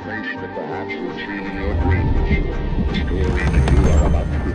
place that perhaps you've seen in your dreams. The story that you are about to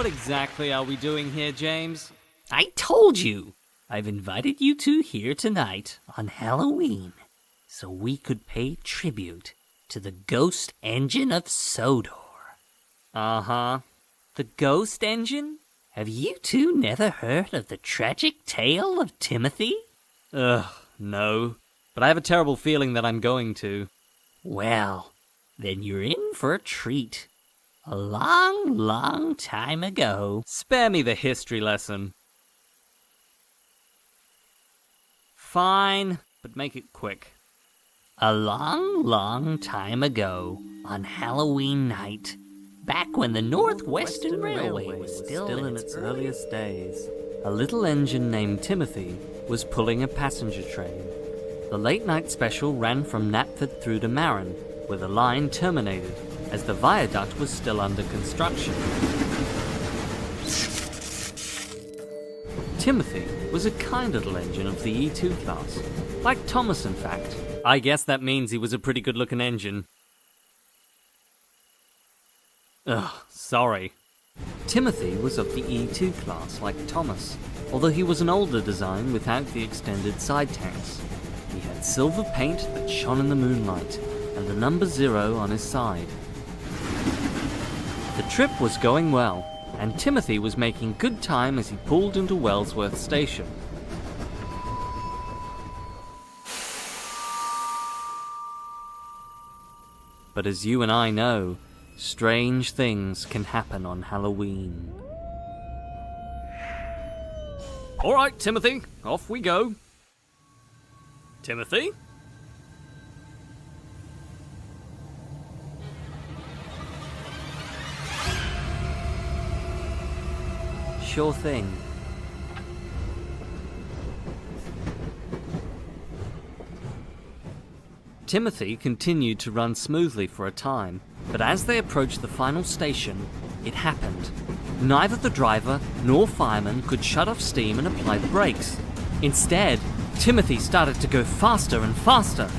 What exactly are we doing here, James? I told you! I've invited you two here tonight on Halloween so we could pay tribute to the ghost engine of Sodor. Uh-huh. The ghost engine? Have you two never heard of the tragic tale of Timothy? Ugh, no. But I have a terrible feeling that I'm going to. Well, then you're in for a treat. A long, long time ago... Spare me the history lesson. Fine, but make it quick. A long, long time ago, on Halloween night, back when the Northwestern Railway was still in its earliest days, a little engine named Timothy was pulling a passenger train. The late-night special ran from Knapford through to Marin, where the line terminated, as the viaduct was still under construction. Timothy was a kind little engine of the E2 class, like Thomas in fact. I guess that means he was a pretty good-looking engine. Ugh, sorry. Timothy was of the E2 class, like Thomas, although he was an older design without the extended side tanks. He had silver paint that shone in the moonlight, and the number 0 on his side. The trip was going well, and Timothy was making good time as he pulled into Wellsworth Station. But as you and I know, strange things can happen on Halloween. All right, Timothy, off we go. Timothy? Sure thing. Timothy continued to run smoothly for a time, but as they approached the final station, it happened. Neither the driver nor fireman could shut off steam and apply the brakes. Instead, Timothy started to go faster and faster.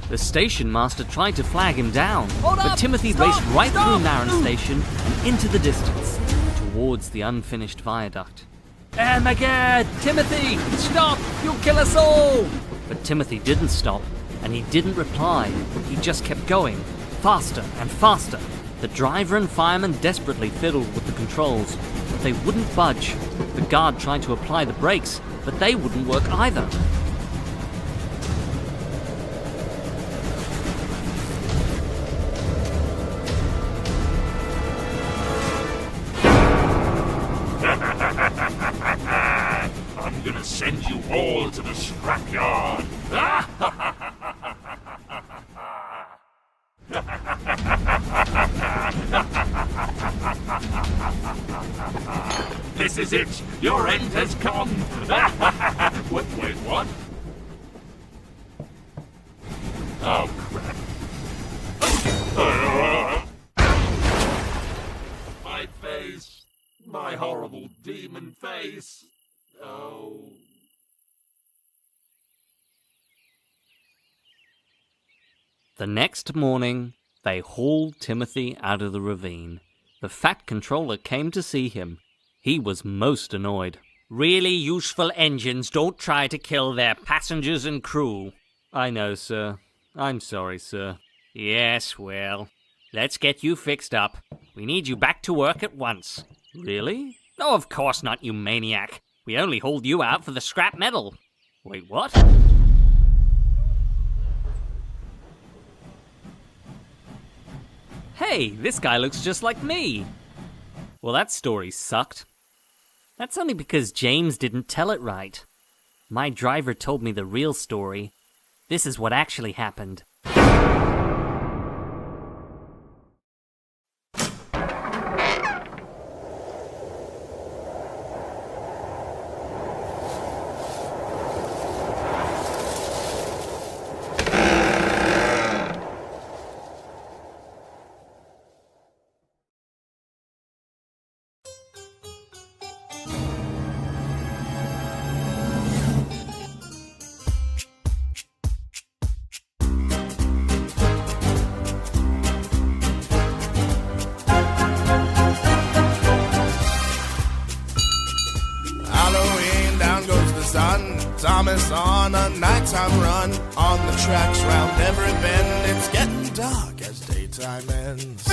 The station master tried to flag him down, but Timothy raced right through Marin Station and into the distance, towards the unfinished viaduct. Oh my God! Timothy! Stop! You'll kill us all! But Timothy didn't stop, and he didn't reply. He just kept going, faster and faster. The driver and fireman desperately fiddled with the controls, but they wouldn't budge. The guard tried to apply the brakes, but they wouldn't work either. I'm gonna send you all to the scrapyard. This This is it! Your end has come! Wait, what? Oh, crap. My face. My horrible demon face. Oh. The next morning, they hauled Timothy out of the ravine. The Fat Controller came to see him. He was most annoyed. Really useful engines don't try to kill their passengers and crew. I know, sir. I'm sorry, sir. Yes, well, let's get you fixed up. We need you back to work at once. Really? No, of course not, you maniac. We only hauled you out for the scrap metal. Wait, what? Hey, this guy looks just like me. Well, that story sucked. That's only because James didn't tell it right. My driver told me the real story. This is what actually happened. Thomas on a nighttime run on the tracks round every bend. It's getting dark as daytime ends.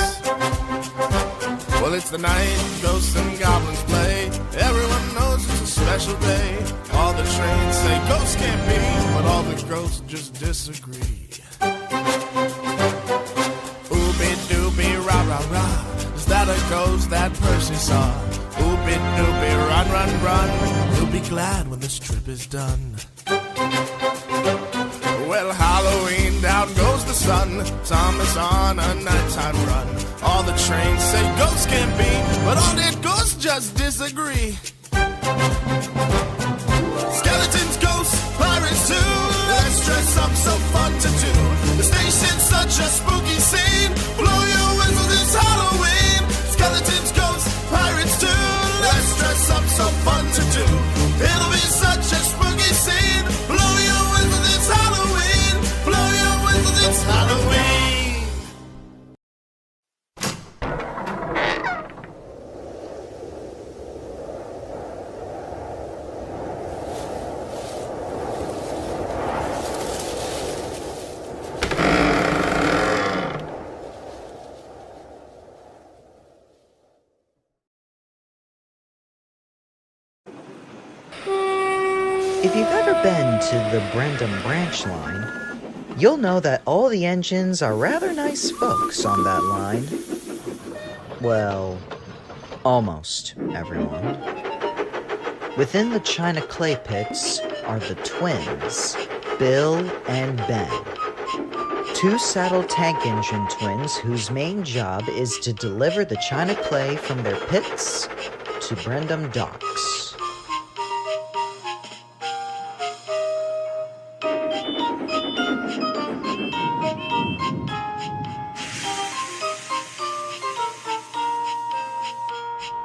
Well, it's the night ghosts and goblins play. Everyone knows it's a special day. All the trains say ghosts can't be, but all the ghosts just disagree. Oopie doopie rah rah rah. Is that a ghost that Percy saw? Oopie doopie run run run. He'll be glad when this trip is done. Well, Halloween, down goes the sun. Thomas on a nighttime run. All the trains say ghosts can't be, but all the ghosts just disagree. Skeletons, ghosts, pirates too. Let's dress up, so fun to do. The station's such a spooky scene. Blow your whistles, it's Halloween. Skeletons, ghosts, pirates too. Let's dress up, so fun to do. It'll be such a spooky scene. Blow your whistles, it's Halloween. Blow your whistles, it's Halloween. If you've ever been to the Brendam branch line, you'll know that all the engines are rather nice folks on that line. Well, almost everyone. Within the China clay pits are the twins, Bill and Ben. Two saddle tank engine twins whose main job is to deliver the China clay from their pits to Brendam docks.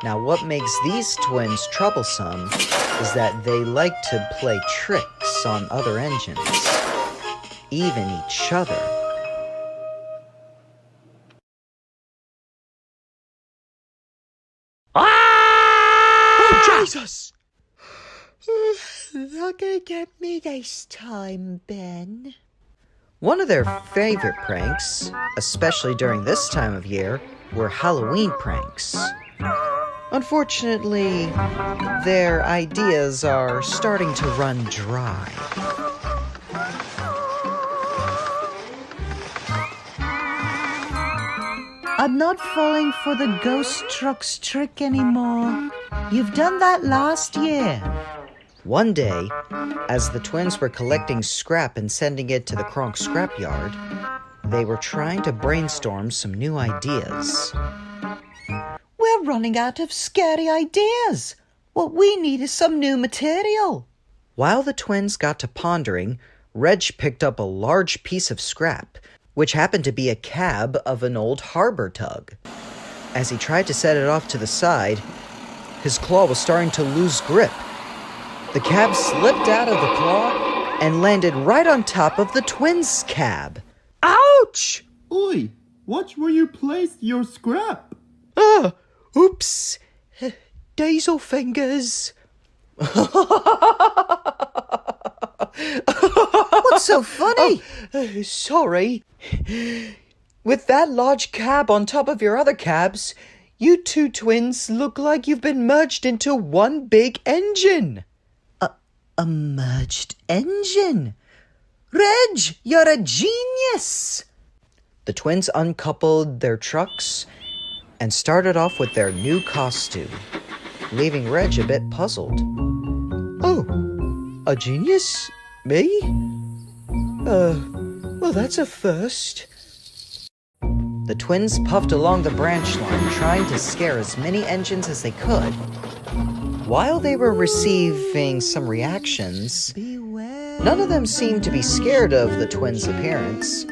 Now, what makes these twins troublesome is that they like to play tricks on other engines, even each other. Oh, Jesus! Not gonna get me this time, Ben. One of their favorite pranks, especially during this time of year, were Halloween pranks. Unfortunately, their ideas are starting to run dry. I'm not falling for the ghost truck's trick anymore. You've done that last year. One day, as the twins were collecting scrap and sending it to the Kronk scrapyard, they were trying to brainstorm some new ideas. We're running out of scary ideas. What we need is some new material. While the twins got to pondering, Reg picked up a large piece of scrap, which happened to be a cab of an old harbor tug. As he tried to set it off to the side, his claw was starting to lose grip. The cab slipped out of the claw and landed right on top of the twins' cab. Ouch! Oi, watch where you placed your scrap. Oops. Diesel fingers. What's so funny? Sorry. With that large cab on top of your other cabs, you two twins look like you've been merged into one big engine. A merged engine? Reg, you're a genius! The twins uncoupled their trucks and started off with their new costume, leaving Reg a bit puzzled. Oh, a genius? Me? Well, that's a first. The twins puffed along the branch line, trying to scare as many engines as they could. While they were receiving some reactions, none of them seemed to be scared of the twins' appearance,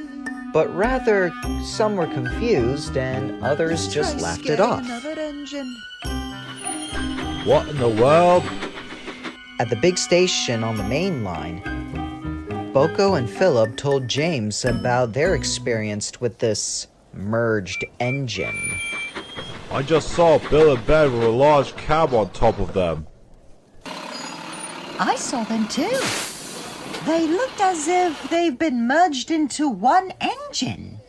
but rather some were confused and others just laughed it off. What in the world? At the big station on the main line, Boko and Philip told James about their experience with this merged engine. I just saw Bill and Ben with a large cab on top of them. I saw them too. They looked as if they've been merged into one engine.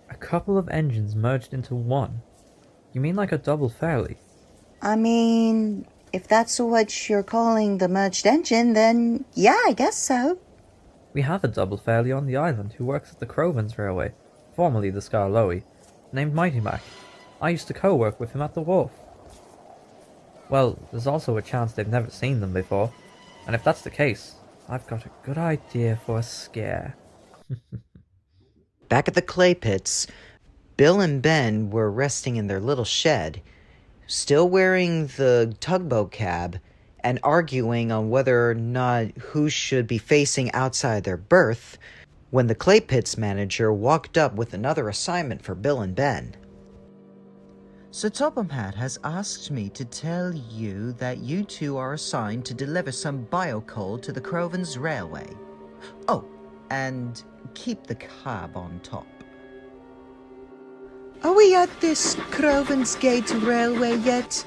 A couple of engines merged into one? You mean like a double Fairlie? I mean, if that's what you're calling the merged engine, then yeah, I guess so. We have a double Fairlie on the island who works at the Crovens Railway, formerly the Scarloey, named Mighty Mac. I used to co-work with him at the wharf. Well, there's also a chance they've never seen them before, and if that's the case, I've got a good idea for a scare. Back at the clay pits, Bill and Ben were resting in their little shed, still wearing the tugboat cab and arguing on whether or not who should be facing outside their berth, when the clay pits manager walked up with another assignment for Bill and Ben. Sir Topham Hatt has asked me to tell you that you two are assigned to deliver some biocoal to the Crovens Railway. Oh, and keep the cab on top. Are we at this Crovens Gate Railway yet?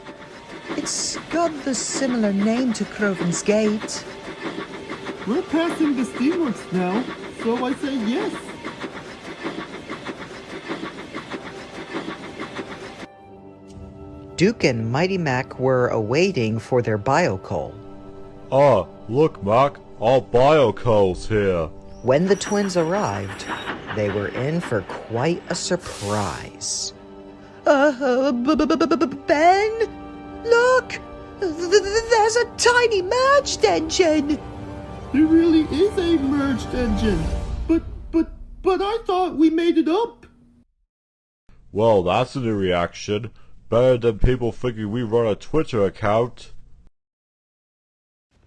It's got the similar name to Crovens Gate. We're passing the Steelworks now, so I say yes. Duke and Mighty Mac were awaiting for their biocoal. Ah, look, Mac, our biocoal's here. When the twins arrived, they were in for quite a surprise. Ben? Look! There's a tiny merged engine! There really is a merged engine. But I thought we made it up. Well, that's a new reaction. Better than people thinking we run a Twitter account.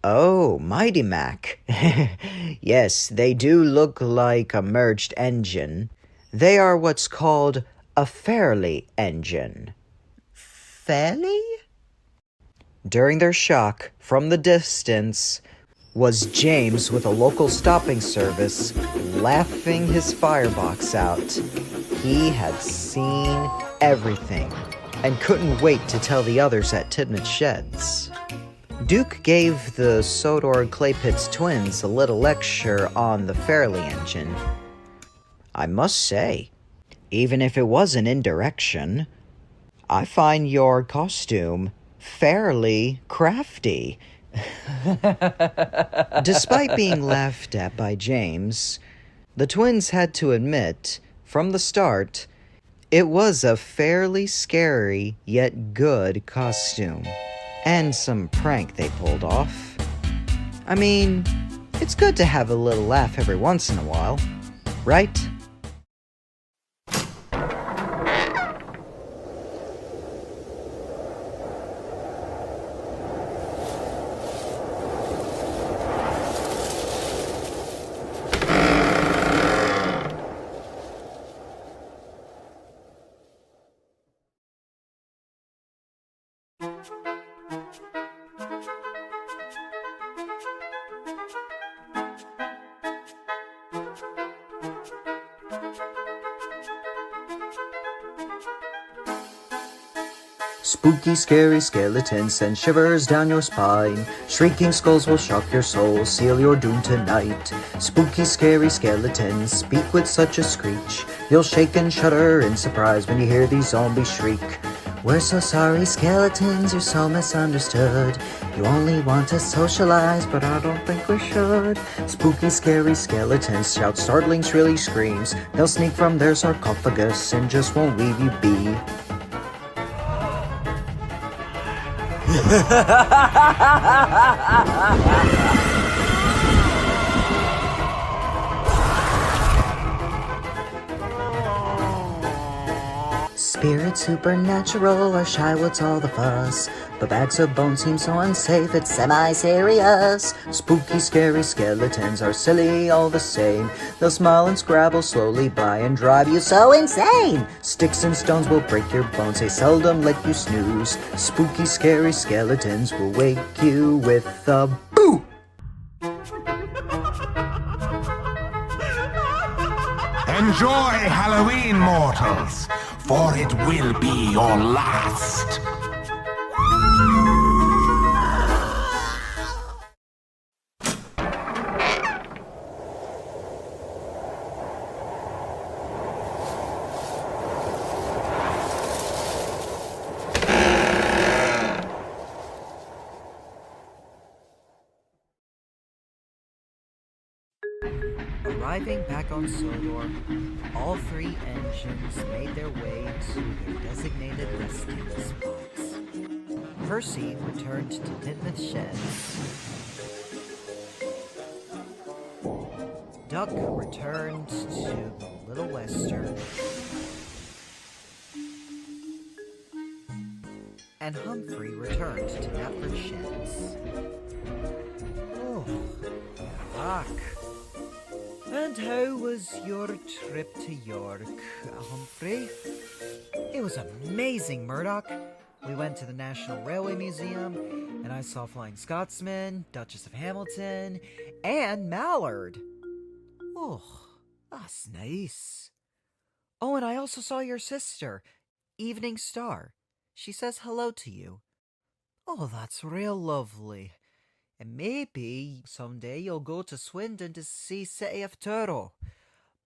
Oh, Mighty Mac. Yes, they do look like a merged engine. They are what's called a Fairlie engine. Fairlie? During their shock, from the distance, was James with a local stopping service, laughing his firebox out. He had seen everything, and couldn't wait to tell the others at Tidman's Sheds. Duke gave the Sodor Clay Pits twins a little lecture on the Fairlie engine. I must say, even if it was an indirection, I find your costume fairly crafty. Despite being laughed at by James, the twins had to admit, from the start, it was a fairly scary yet good costume. And some prank they pulled off. I mean, it's good to have a little laugh every once in a while, right? Spooky, scary skeletons send shivers down your spine. Shrieking skulls will shock your soul, seal your doom tonight. Spooky, scary skeletons speak with such a screech. You'll shake and shudder in surprise when you hear these zombies shriek. We're so sorry, skeletons, you're so misunderstood. You only want to socialize, but I don't think we should. Spooky, scary skeletons shout startling, shrilly screams. They'll sneak from their sarcophagus and just won't leave you be. Spirit supernatural are shy, what's all the fuss? But bags of bones seem so unsafe, it's semi-serious. Spooky, scary skeletons are silly all the same. They'll smile and scrabble slowly by and drive you so insane. Sticks and stones will break your bones, they seldom let you snooze. Spooky, scary skeletons will wake you with a boo! Enjoy Halloween, mortals, for it will be your last. Arriving back on Sodor, all three engines made their way to their designated resting spots. Percy returned to Titmuth's sheds. Duck returned to the Little Western. And Humphrey returned to Knapford's sheds. Oh, fuck. And how was your trip to York, Humphrey? It was amazing, Murdoch. We went to the National Railway Museum, and I saw Flying Scotsman, Duchess of Hamilton, and Mallard. Oh, that's nice. Oh, and I also saw your sister, Evening Star. She says hello to you. Oh, that's real lovely. And maybe someday you'll go to Swindon to see City of Turo.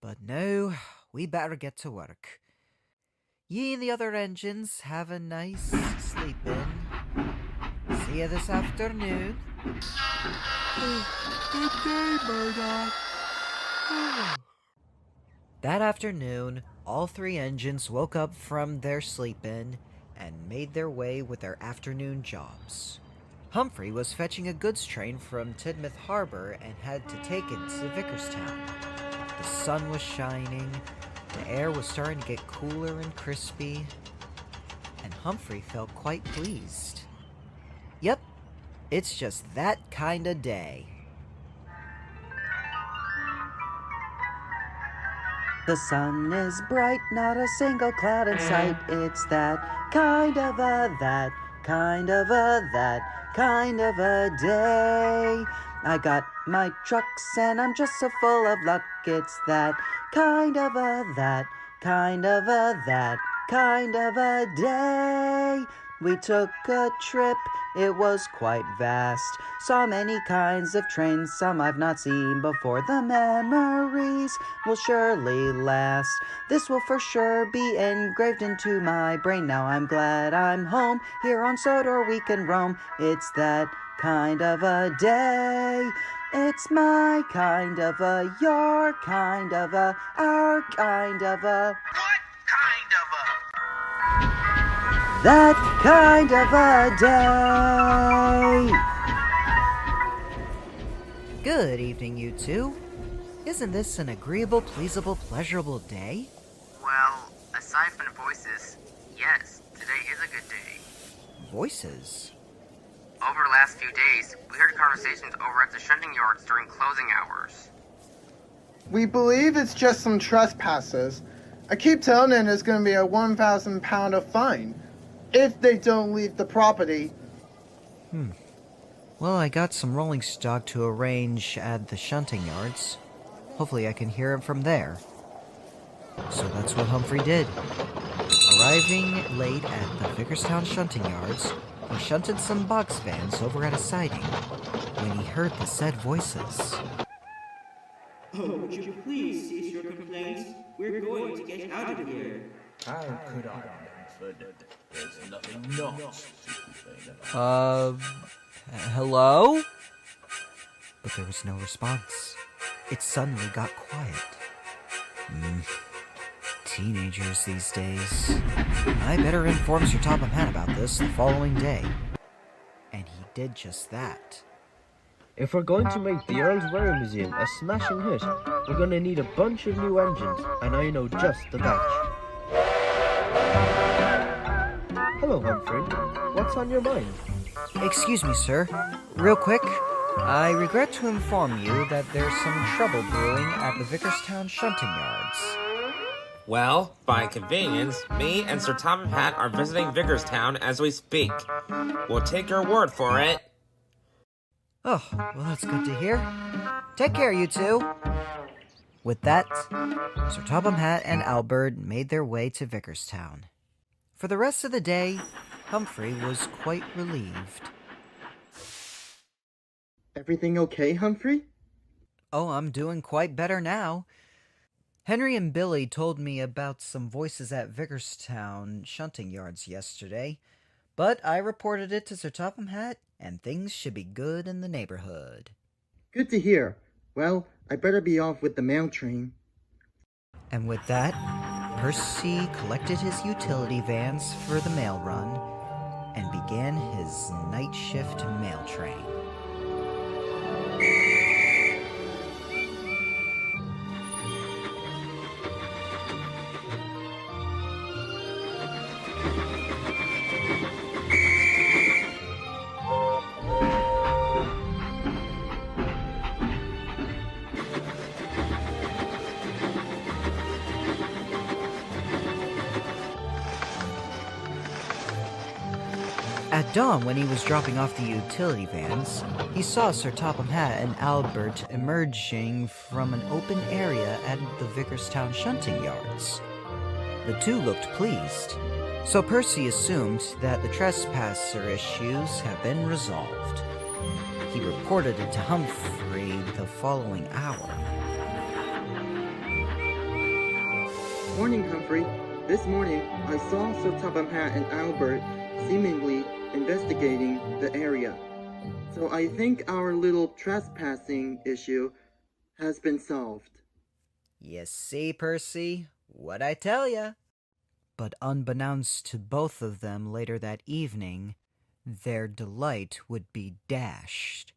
But now, we better get to work. Ye and the other engines have a nice sleep in. See you this afternoon. Good day, Murdoch. That afternoon, all three engines woke up from their sleep-in and made their way with their afternoon jobs. Humphrey was fetching a goods train from Tidmouth Harbor and had to take it to Vicarstown. The sun was shining, the air was starting to get cooler and crispy, and Humphrey felt quite pleased. Yep, it's just that kind of day. The sun is bright, not a single cloud in sight. It's that kind of a that kind of a that kind of a day. I got my trucks and I'm just so full of luck. It's that kind of a that kind of a that kind of a day. We took a trip, it was quite vast. Saw many kinds of trains, some I've not seen before. The memories will surely last. This will for sure be engraved into my brain. Now I'm glad I'm home, here on Sodor we can roam. It's that kind of a day. It's my kind of a, your kind of a, our kind of a. What kind of a? That kind of a day. Good evening, you two. Isn't this an agreeable, pleasable, pleasurable day? Well, aside from the voices, yes, today is a good day. Voices? Over the last few days, we heard conversations over at the shunting yards during closing hours. We believe it's just some trespassers. I keep telling them there's going to be a £1,000 fine if they don't leave the property. Well, I got some rolling stock to arrange at the shunting yards. Hopefully I can hear it from there. So that's what Humphrey did. Arriving late at the Vicarstown shunting yards, he shunted some box vans over at a siding when he heard the said voices. Oh, would you please cease your complaints? We're going to get out of here. How could I, Manfred? There's nothing not to complain about. Hello? But there was no response. It suddenly got quiet. Teenagers these days. I better inform Sir Topham Hatt about this the following day. And he did just that. If we're going to make the Earl's Warrior Museum a smashing hit, we're going to need a bunch of new engines, and I know just the batch. Hello, Humphrey. What's on your mind? Excuse me, sir. Real quick, I regret to inform you that there's some trouble brewing at the Vicarstown shunting yards. Well, by convenience, me and Sir Topham Hatt are visiting Vicarstown as we speak. We'll take your word for it. Oh, well, that's good to hear. Take care, you two. With that, Sir Topham Hatt and Albert made their way to Vicarstown. For the rest of the day, Humphrey was quite relieved. Everything okay, Humphrey? Oh, I'm doing quite better now. Henry and Billy told me about some voices at Vicarstown shunting yards yesterday, but I reported it to Sir Topham Hatt, and things should be good in the neighborhood. Good to hear. Well, I better be off with the mail train. And with that, Percy collected his utility vans for the mail run and began his night shift mail train. At dawn, when he was dropping off the utility vans, he saw Sir Topham Hatt and Albert emerging from an open area at the Vicarstown shunting yards. The two looked pleased, so Percy assumed that the trespasser issues have been resolved. He reported it to Humphrey the following hour. Morning, Humphrey. This morning, I saw Sir Topham Hatt and Albert seemingly investigating the area. So I think our little trespassing issue has been solved. You see, Percy, what I tell ya? But unbeknownst to both of them later that evening, their delight would be dashed.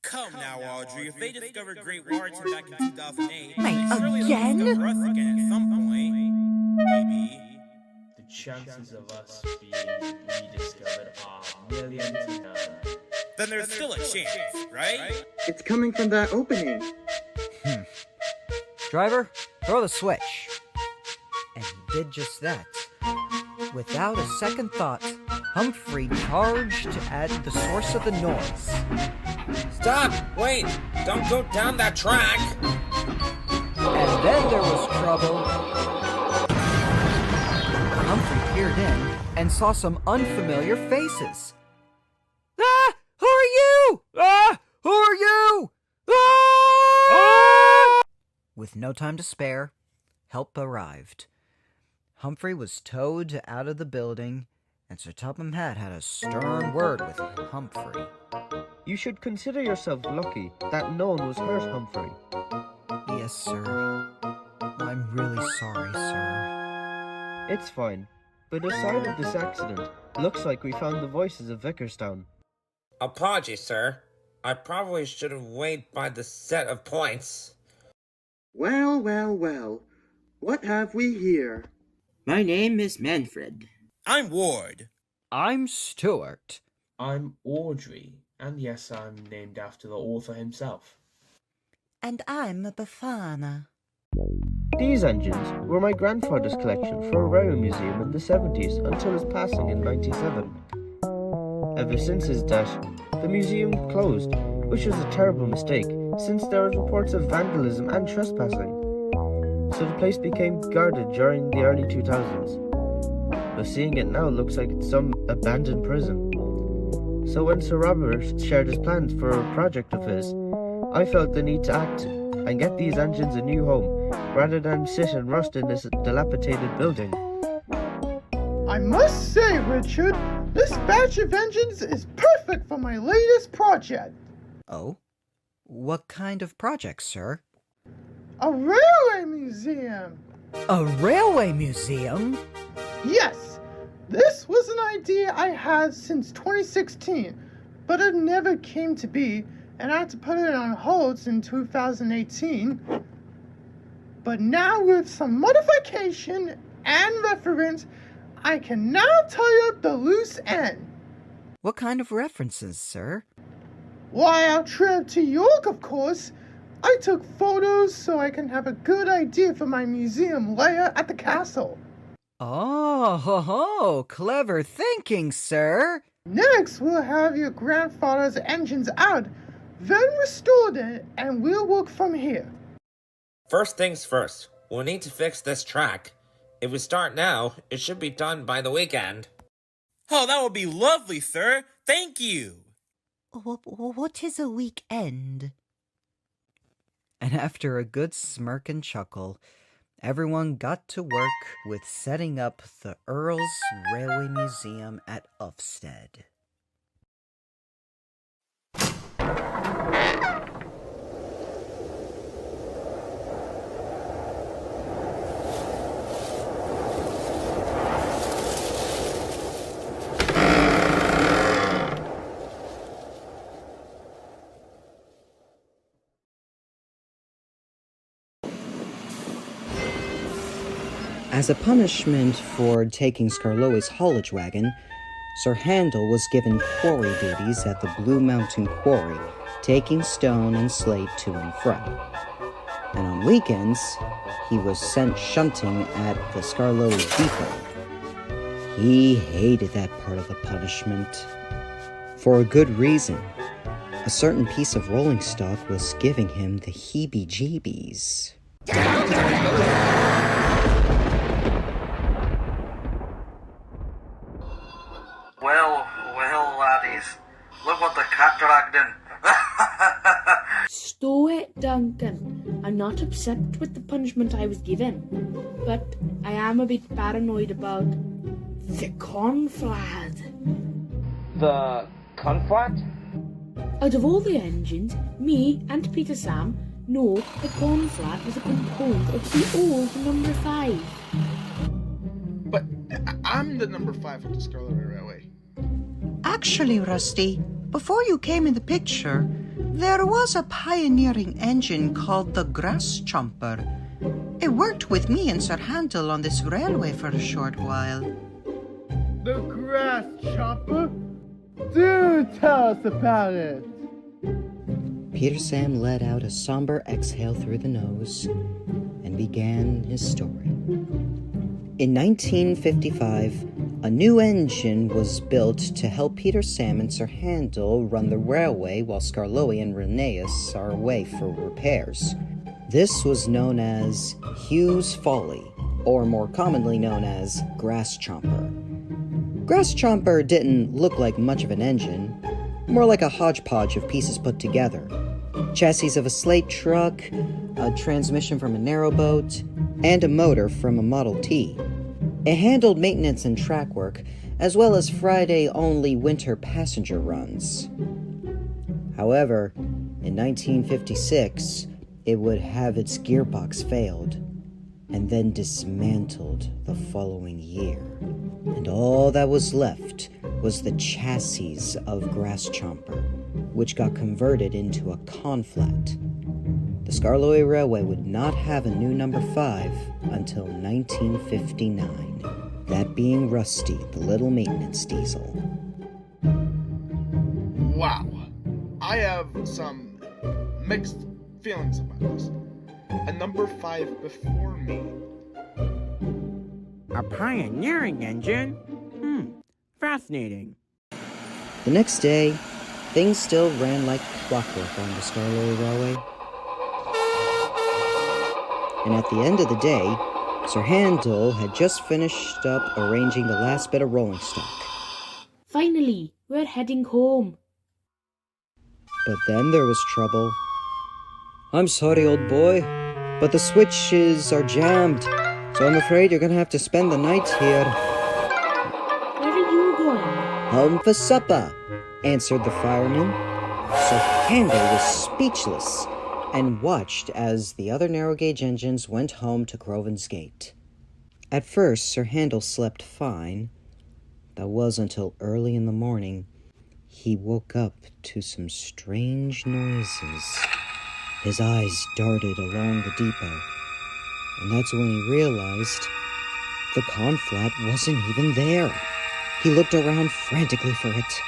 Come now, Audrey. If they discovered Great Warrington back in 2008, Wait, surely again? they'll discover us again at some point. Maybe. The chances of us being rediscovered are million to none. Then there's still a chance, right? It's coming from that opening. Driver, throw the switch. And he did just that. Without a second thought, Humphrey charged at the source of the noise. Stop! Wait! Don't go down that track! And then there was trouble. Humphrey peered in and saw some unfamiliar faces. Ah! Who are you? Ah! Who are you? Ah! With no time to spare, help arrived. Humphrey was towed out of the building, and Sir Topham Hatt had a stern word with Humphrey. You should consider yourself lucky that no one was hurt, Humphrey. Yes, sir. I'm really sorry, sir. It's fine. But aside of this accident, looks like we found the voices of Vicarstown. Apologies, sir. I probably should have waited by the set of points. Well, well, well. What have we here? My name is Manfred. I'm Ward. I'm Stuart. I'm Audrey. And yes, I'm named after the author himself. And I'm a Bafana. These engines were my grandfather's collection for a railway museum in the 70s until his passing in 97. Ever since his death, the museum closed, which was a terrible mistake since there were reports of vandalism and trespassing. So the place became guarded during the early 2000s. but seeing it now looks like it's some abandoned prison. So when Sir Robert shared his plans for a project of his, I felt the need to act and get these engines a new home, rather than sit and rust in this dilapidated building. I must say, Richard, this batch of engines is perfect for my latest project. Oh? What kind of project, sir? A railway museum. A railway museum? Yes, this was an idea I had since 2016, but it never came to be, and I had to put it on hold in 2018. But now with some modification and reference, I can now tie up the loose end. What kind of references, sir? Why, our trip to York, of course. I took photos so I can have a good idea for my museum layout at the castle. Oh, ho, ho, clever thinking, sir. Next, we'll have your grandfather's engines out, then restored it, and we'll work from here. First things first, we'll need to fix this track. If we start now, it should be done by the weekend. Oh, that would be lovely, sir. Thank you. What is a weekend? And after a good smirk and chuckle, everyone got to work with setting up the Earl's Railway Museum at Ufstead. As a punishment for taking Skarloey's haulage wagon, Sir Handel was given quarry duties at the Blue Mountain Quarry, taking stone and slate to and from. And on weekends, he was sent shunting at the Skarloey depot. He hated that part of the punishment. For a good reason. A certain piece of rolling stock was giving him the heebie-jeebies. Well, laddies, look what the cat dragged in. Stow it, Duncan. I'm not upset with the punishment I was given, but I am a bit paranoid about the conflat. The conflat? Out of all the engines, me and Peter Sam know the conflat was a component of the old number 5. But I'm the number 5 of the Skarloey Railway. Actually, Rusty, before you came in the picture, there was a pioneering engine called the Grass Chomper. It worked with me and Sir Handel on this railway for a short while. The Grass Chomper? Do tell us about it. Peter Sam let out a somber exhale through the nose and began his story. In 1955, a new engine was built to help Peter Sam and Sir Handel run the railway while Skarloey and Rheneas are away for repairs. This was known as Hugh's Folly, or more commonly known as Grass Chomper. Grass Chomper didn't look like much of an engine, more like a hodgepodge of pieces put together. Chassis of a slate truck, a transmission from a narrowboat, and a motor from a Model T. It handled maintenance and track work, as well as Friday-only winter passenger runs. However, in 1956, it would have its gearbox failed, and then dismantled the following year. And all that was left was the chassis of Grass Chomper, which got converted into a conflat. The Skarloey Railway would not have a new number 5 until 1959. That being Rusty, the little maintenance diesel. Wow. I have some mixed feelings about this. A number 5 before me. A pioneering engine? Fascinating. The next day, things still ran like clockwork on the Skarloey Railway. And at the end of the day, Sir Handel had just finished up arranging the last bit of rolling stock. Finally, we're heading home. But then there was trouble. I'm sorry, old boy, but the switches are jammed, so I'm afraid you're gonna have to spend the night here. Where are you going? Home for supper, answered the fireman. Sir Handel was speechless and watched as the other narrow gauge engines went home to Crovan's Gate. At first, Sir Handel slept fine. That was until early in the morning. He woke up to some strange noises. His eyes darted along the depot, and that's when he realized the conflat wasn't even there. He looked around frantically for it.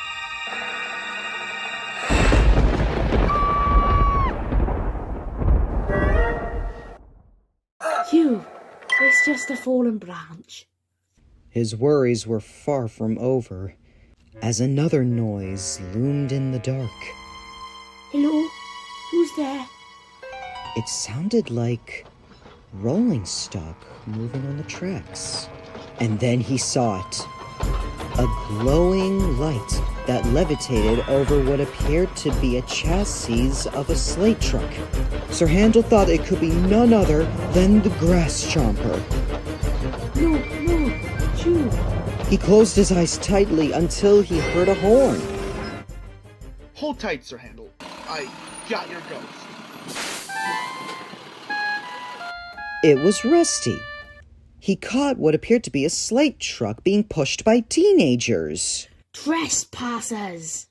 Phew, it's just a fallen branch. His worries were far from over, as another noise loomed in the dark. Hello? Who's there? It sounded like rolling stock moving on the tracks. And then he saw it. A glowing light that levitated over what appeared to be a chassis of a slate truck. Sir Handel thought it could be none other than the Grass Chomper. No, shoo. He closed his eyes tightly until he heard a horn. Hold tight, Sir Handel. I got your ghost. It was Rusty. He caught what appeared to be a slate truck being pushed by teenagers. Trespassers!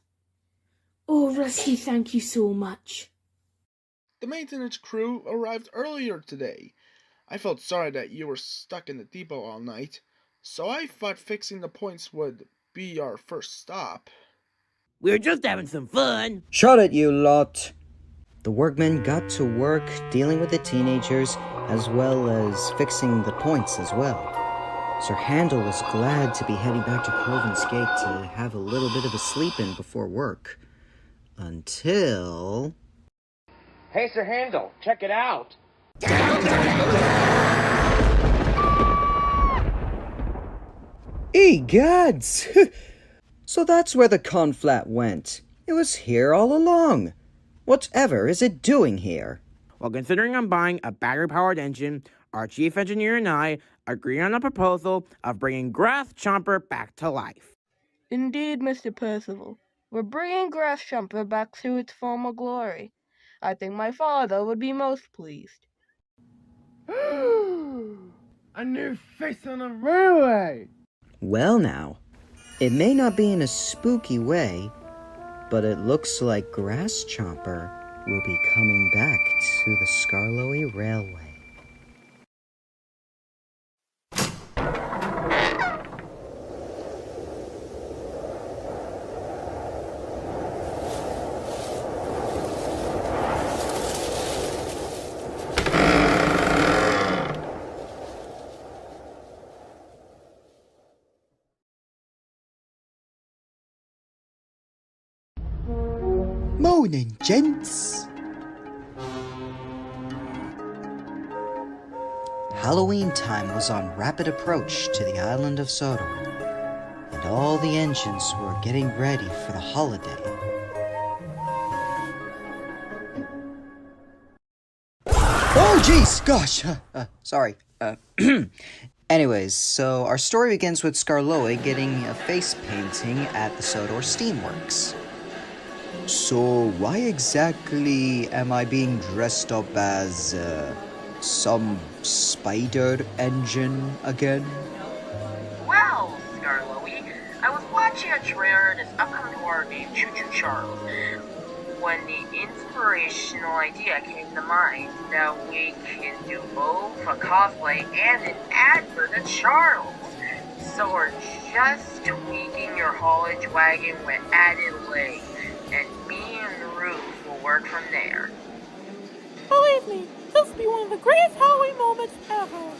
Oh, Rusty, thank you so much. The maintenance crew arrived earlier today. I felt sorry that you were stuck in the depot all night, so I thought fixing the points would be our first stop. We're just having some fun. Shut it, you lot! The workmen got to work dealing with the teenagers as well as fixing the points as well. Sir Handel was glad to be heading back to Crovan's Gate to have a little bit of a sleep in before work. Until... Hey, Sir Handel, check it out. Egads! So that's where the conflat went. It was here all along. Whatever is it doing here? Well, considering I'm buying a battery-powered engine, our chief engineer and I agree on a proposal of bringing Grass Chomper back to life. Indeed, Mr. Percival. We're bringing Grass Chomper back to its former glory. I think my father would be most pleased. A new face on the railway! Well now, it may not be in a spooky way, but it looks like Grass Chomper will be coming back to the Scarlowy Railway. Morning, gents. Halloween time was on rapid approach to the island of Sodor, and all the engines were getting ready for the holiday. Oh, jeez, gosh, sorry. Anyways, so our story begins with Scarlowy getting a face painting at the Sodor Steamworks. So why exactly am I being dressed up as, some spider engine again? Well, Scarlowy, I was watching a trailer of this upcoming horror game, Choo Choo Charles, when the inspirational idea came to mind that we can do both a cosplay and an advert of Charles. So we're just tweaking your haulage wagon with added legs, and me and the roof will work from there. Believe me, this will be one of the greatest Halloween moments ever.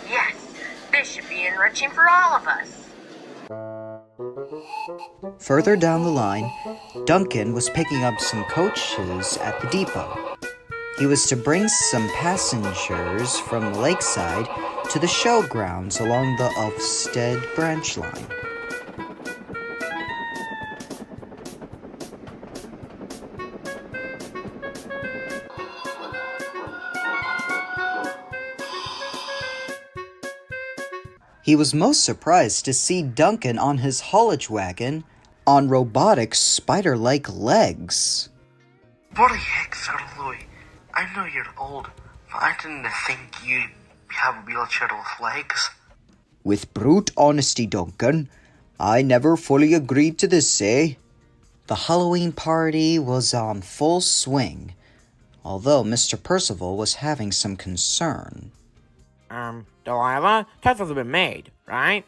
Yes, this should be enriching for all of us. Further down the line, Duncan was picking up some coaches at the depot. He was to bring some passengers from the lakeside to the showgrounds along the Ofsted branch line. He was most surprised to see Duncan on his haulage wagon on robotic spider-like legs. What the heck, Sir Louis? I know you're old, but I didn't think you have a wheelchair with legs. With brute honesty, Duncan, I never fully agreed to this, eh? The Halloween party was on full swing, although Mr. Percival was having some concern. Delilah, tests have been made, right?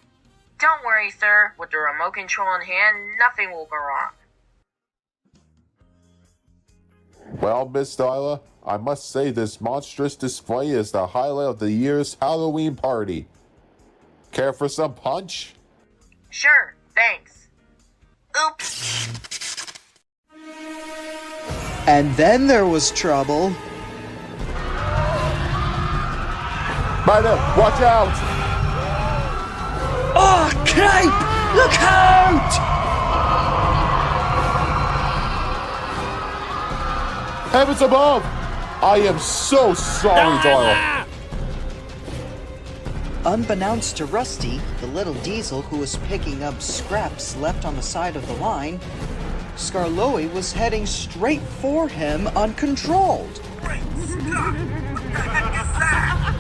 Don't worry, sir. With the remote control in hand, nothing will go wrong. Well, Miss Delilah, I must say this monstrous display is the highlight of the year's Halloween party. Care for some punch? Sure, thanks. Oops. And then there was trouble. Ryder, watch out! Oh, Cape! Look out! Heavens above! I am so sorry, Delilah. Unbeknownst to Rusty, the little diesel who was picking up scraps left on the side of the line, Skarloey was heading straight for him uncontrolled. Great Scott! What the heck is that?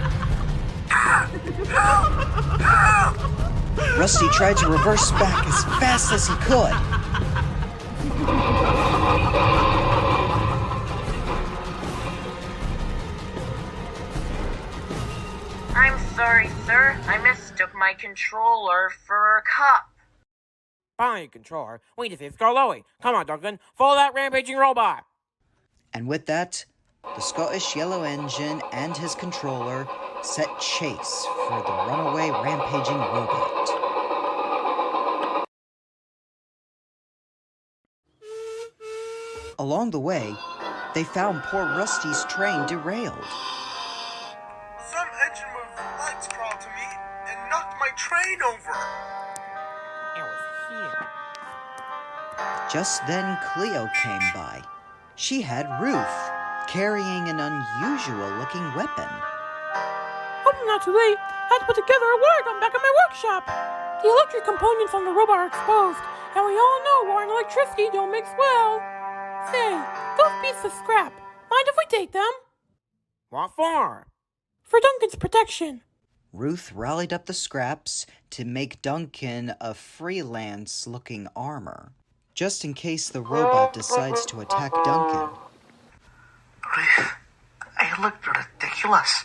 Rusty tried to reverse back as fast as he could. I'm sorry, sir. I mistook my controller for a cup. Fine, controller. We need to save Skarloey. Come on, Duncan. Follow that rampaging robot. And with that, the Scottish Yellow Engine and his controller set chase for the runaway rampaging robot. Along the way, they found poor Rusty's train derailed. Some engine with legs crawled to me and knocked my train over. It was here. Just then Cleo came by. She had Ruth, carrying an unusual-looking weapon. Hope I'm not too late. I had to put together a wire gun back at my workshop. The electric components on the robot are exposed, and we all know wire and electricity don't mix well. Say, those pieces of scrap, mind if we take them? What for? For Duncan's protection. Ruth rallied up the scraps to make Duncan a freelance-looking armor, just in case the robot decides to attack Duncan. Ruth, I look ridiculous.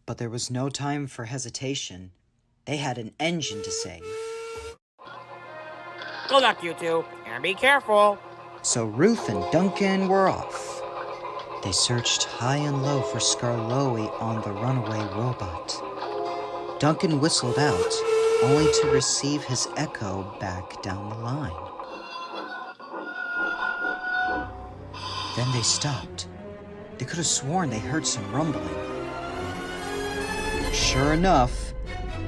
But there was no time for hesitation. They had an engine to save. Good luck, you two, and be careful. So Ruth and Duncan were off. They searched high and low for Skarloey on the runaway robot. Duncan whistled out, only to receive his echo back down the line. Then they stopped. They could have sworn they heard some rumbling. Sure enough,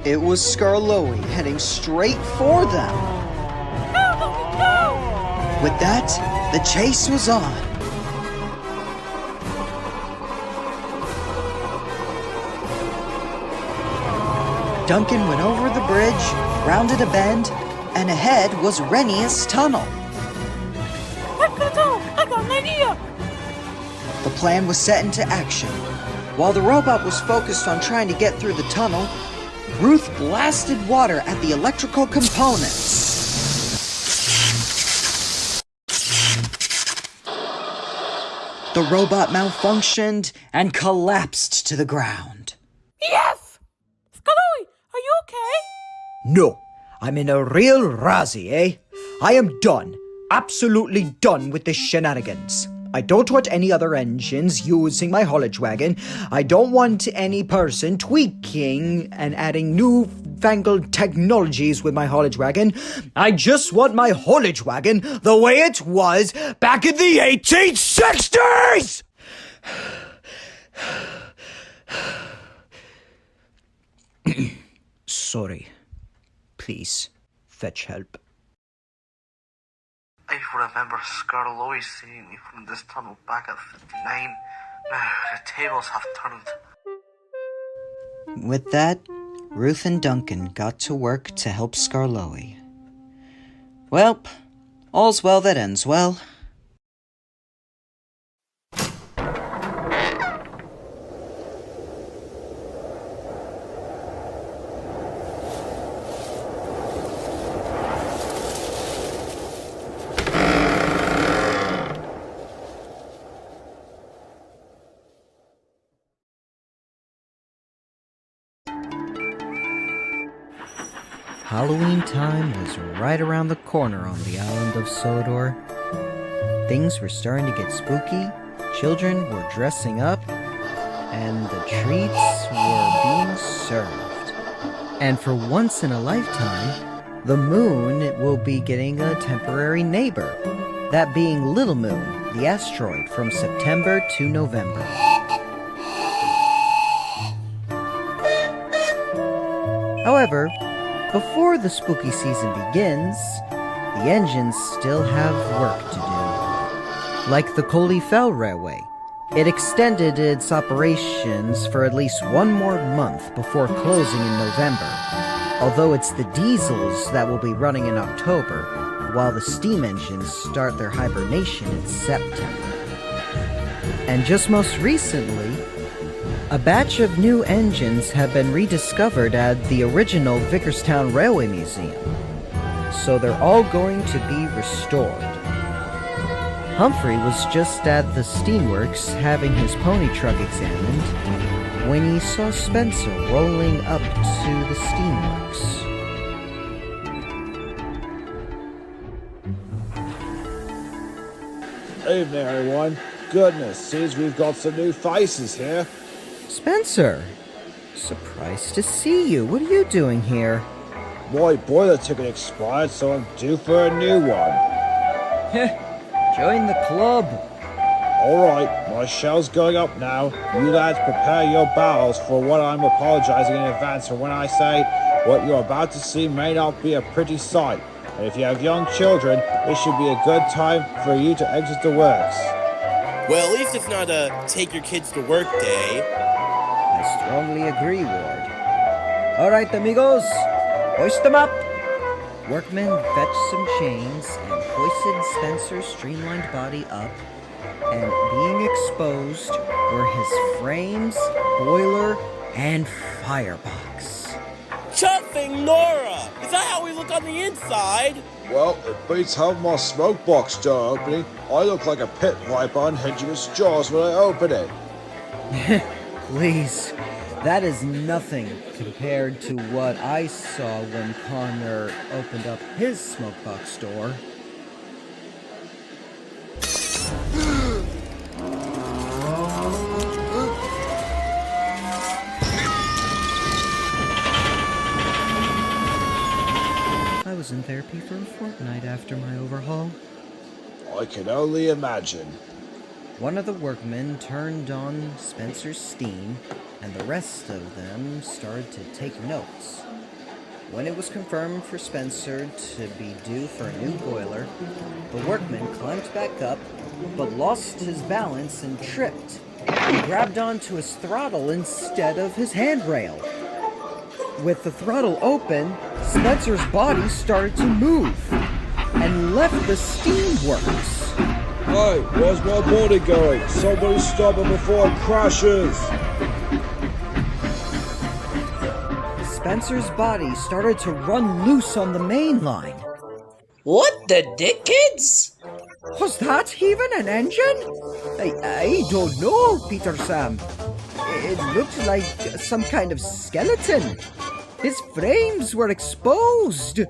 it was Skarloey heading straight for them. With that, the chase was on. Duncan went over the bridge, rounded a bend, and ahead was Rennius Tunnel. That's the tunnel! I got an idea! The plan was set into action. While the robot was focused on trying to get through the tunnel, Ruth blasted water at the electrical components. The robot malfunctioned and collapsed to the ground. Yes! Skarloey, are you okay? No, I'm in a real razzie, eh? I am done. Absolutely done with this shenanigans. I don't want any other engines using my haulage wagon. I don't want any person tweaking and adding newfangled technologies with my haulage wagon. I just want my haulage wagon the way it was back in the 1860s! Sorry. Please, fetch help. I remember Scarlowy seeing me from this tunnel back at 59. Now the tables have turned. With that, Ruth and Duncan got to work to help Scarlowy. Well, all's well that ends well. Halloween time was right around the corner on the island of Sodor. Things were starting to get spooky, children were dressing up, and the treats were being served. And for once in a lifetime, the moon will be getting a temporary neighbor, that being Little Moon, the asteroid from September to November. However, before the spooky season begins, the engines still have work to do. Like the Coley Fell Railway, it extended its operations for at least one more month before closing in November, although it's the diesels that will be running in October, while the steam engines start their hibernation in September. And just most recently, a batch of new engines have been rediscovered at the original Vicarstown Railway Museum, so they're all going to be restored. Humphrey was just at the Steamworks having his pony truck examined when he saw Spencer rolling up to the Steamworks. Evening, everyone. Goodness, seems we've got some new faces here. Spencer! Surprised to see you. What are you doing here? My boiler ticket expired, so I'm due for a new one. Join the club. Alright, my shell's going up now. You lads prepare your barrels for what I'm apologizing in advance for when I say what you're about to see may not be a pretty sight. And if you have young children, this should be a good time for you to exit the works. Well, at least it's not a take your kids to work day. I strongly agree, Ward. All right, amigos, hoist them up. Workmen fetched some chains and hoisted Spencer's streamlined body up, and being exposed were his frames, boiler, and firebox. Chuffing Nora! Is that how we look on the inside? Well, it beats having my smoke box door opening. I look like a pit viper unhinging its jaws when I open it. Please, that is nothing compared to what I saw when Connor opened up his smoke box door. I was in therapy for a fortnight after my overhaul. I can only imagine. One of the workmen turned on Spencer's steam, and the rest of them started to take notes. When it was confirmed for Spencer to be due for a new boiler, the workman climbed back up, but lost his balance and tripped. He grabbed onto his throttle instead of his handrail. With the throttle open, Spencer's body started to move, and left the steamworks. Hey, where's my body going? Somebody stop it before it crashes! Spencer's body started to run loose on the main line. What the dickheads? Was that even an engine? I don't know, Peter Sam. It looked like some kind of skeleton. His frames were exposed.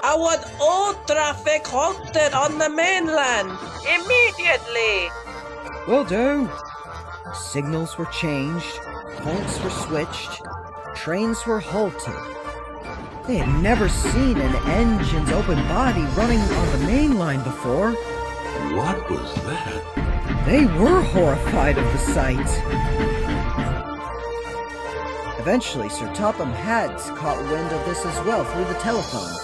I want all traffic halted on the mainland immediately. Will do. Signals were changed, points were switched, trains were halted. They had never seen an engine's open body running on the main line before. What was that? They were horrified of the sight. Eventually, Sir Topham Hatt caught wind of this as well through the telephone,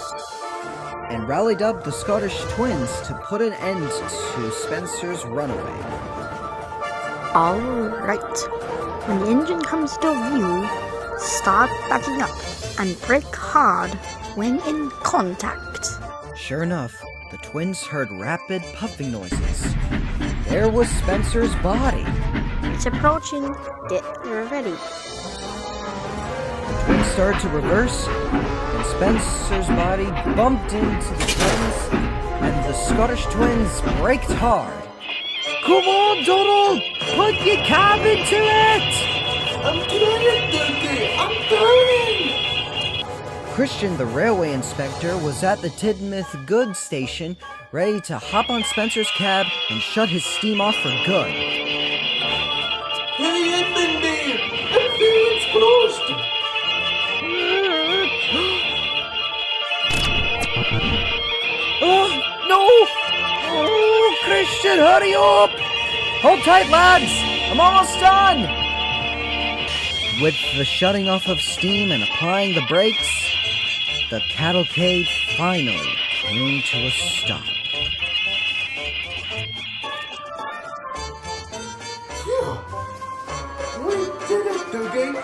and rallied up the Scottish twins to put an end to Spencer's runaway. Alright, when the engine comes to view, start backing up and brake hard when in contact. Sure enough, the twins heard rapid puffing noises. There was Spencer's body. It's approaching. Get ready. The twins started to reverse, and Spencer's body bumped into the twins, and the Scottish twins braked hard. Come on, Donald! Put your cab into it! I'm turning, Dookie! I'm turning! Christian, the railway inspector, was at the Tidmouth goods station, ready to hop on Spencer's cab and shut his steam off for good. Hurry up in there! I'm feeling exposed! Oh, no! Oh, Christian, hurry up! Hold tight, lads! I'm almost done! With the shutting off of steam and applying the brakes, the cavalcade finally came to a stop. We did it, Doogie!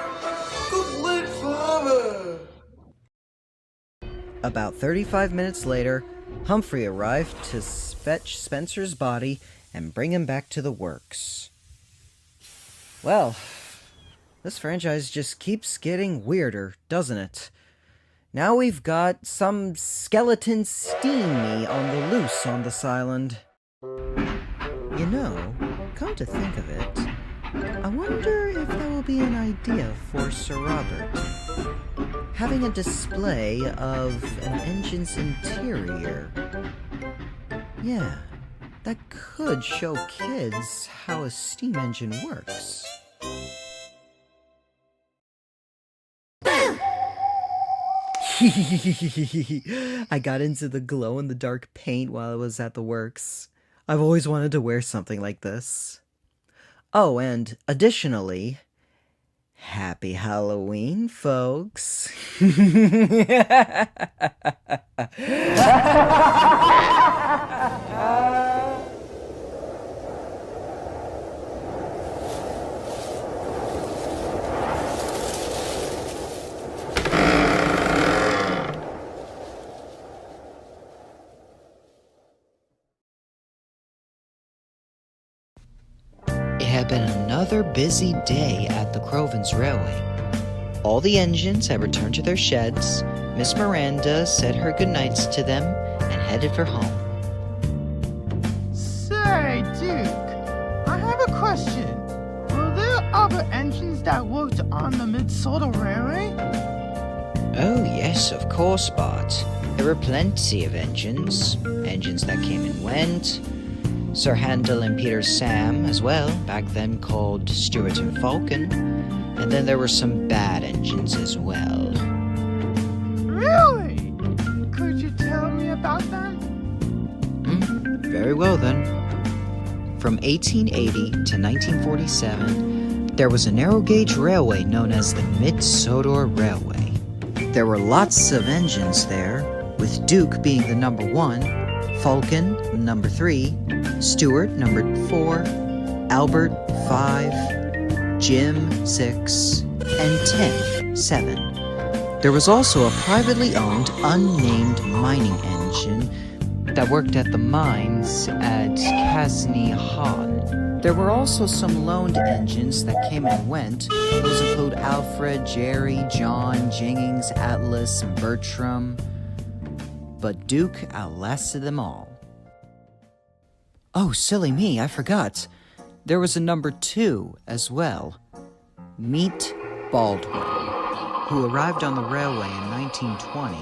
Good live forever! About 35 minutes later, Humphrey arrived to fetch Spencer's body and bring him back to the works. Well, this franchise just keeps getting weirder, doesn't it? Now we've got some skeleton Steamie on the loose on this island. You know, come to think of it, I wonder if that will be an idea for Sir Robert. Having a display of an engine's interior. Yeah, that could show kids how a steam engine works. I got into the glow-in-the-dark paint while I was at the works. I've always wanted to wear something like this. Oh, and additionally, happy Halloween, folks. It had been another busy day at the Crovens Railway. All the engines had returned to their sheds. Miss Miranda said her goodnights to them and headed for home. Say, Duke, I have a question. Were there other engines that worked on the Mid-Sodor Railway? Oh yes, of course, Bart. There were plenty of engines. Engines that came and went. Sir Handel and Peter Sam as well, back then called Stuart and Falcon. And then there were some bad engines as well. Really? Could you tell me about them? Very well then. From 1880 to 1947, there was a narrow gauge railway known as the Mid-Sodor Railway. There were lots of engines there, with Duke being the number 1, Falcon number 3, Stuart number 4, Albert 5, Jim 6, and Tim 7. There was also a privately owned, unnamed mining engine that worked at the mines at Casney Hall. There were also some loaned engines that came and went. Those include Alfred, Jerry, John, Jennings, Atlas, and Bertram. But Duke outlasted them all. Oh, silly me, I forgot. There was a number 2 as well. Meet Baldwin, who arrived on the railway in 1920.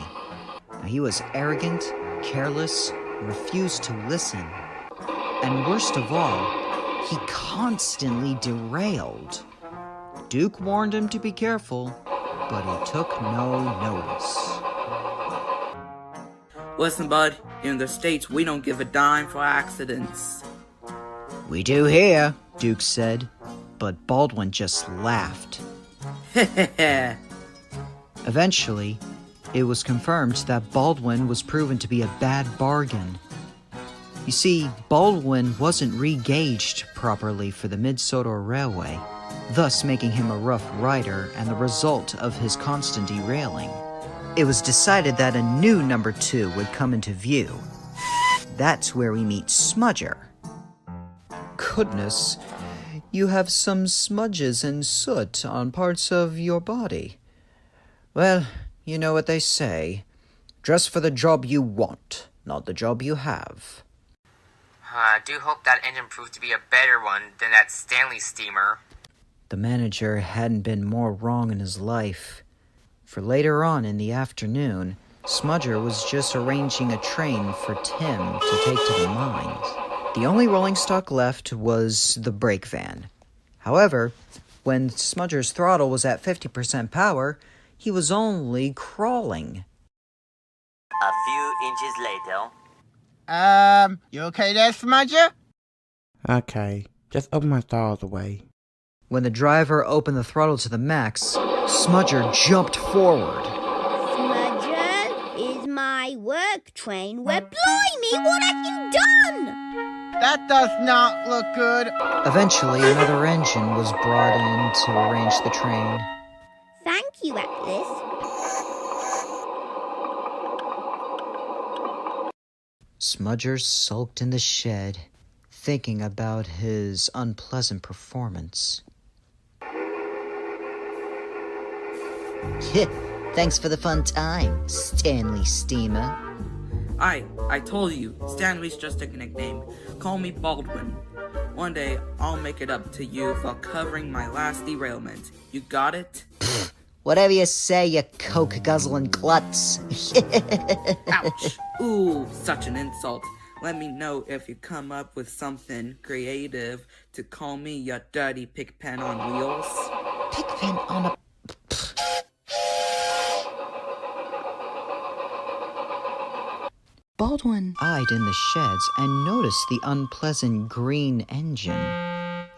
Now, he was arrogant, careless, refused to listen. And worst of all, he constantly derailed. Duke warned him to be careful, but he took no notice. Listen, bud, in the States, we don't give a dime for accidents. We do here, Duke said, but Baldwin just laughed. Eventually, it was confirmed that Baldwin was proven to be a bad bargain. You see, Baldwin wasn't re-gauged properly for the Mid-Sodor Railway, thus making him a rough rider and the result of his constant derailing. It was decided that a new number 2 would come into view. That's where we meet Smudger. Goodness, you have some smudges and soot on parts of your body. Well, you know what they say. Dress for the job you want, not the job you have. I do hope that engine proves to be a better one than that Stanley steamer. The manager hadn't been more wrong in his life. For later on in the afternoon, Smudger was just arranging a train for Tim to take to the mines. The only rolling stock left was the brake van. However, when Smudger's throttle was at 50% power, he was only crawling. A few inches later. You okay there, Smudger? Okay, just open my throttle away. When the driver opened the throttle to the max, Smudger jumped forward. Smudger is my work train. Well, blimey, what have you done? That does not look good. Eventually, another engine was brought in to arrange the train. Thank you, Atlas. Smudger sulked in the shed, thinking about his unpleasant performance. Thanks for the fun time, Stanley Steamer. I told you, Stanley's just a nickname. Call me Baldwin. One day, I'll make it up to you for covering my last derailment. You got it? Whatever you say, you coke-guzzling klutz. Ouch! Ooh, such an insult. Let me know if you come up with something creative to call me your dirty pigpen on wheels. Pigpen on a... Baldwin eyed in the sheds and noticed the unpleasant green engine.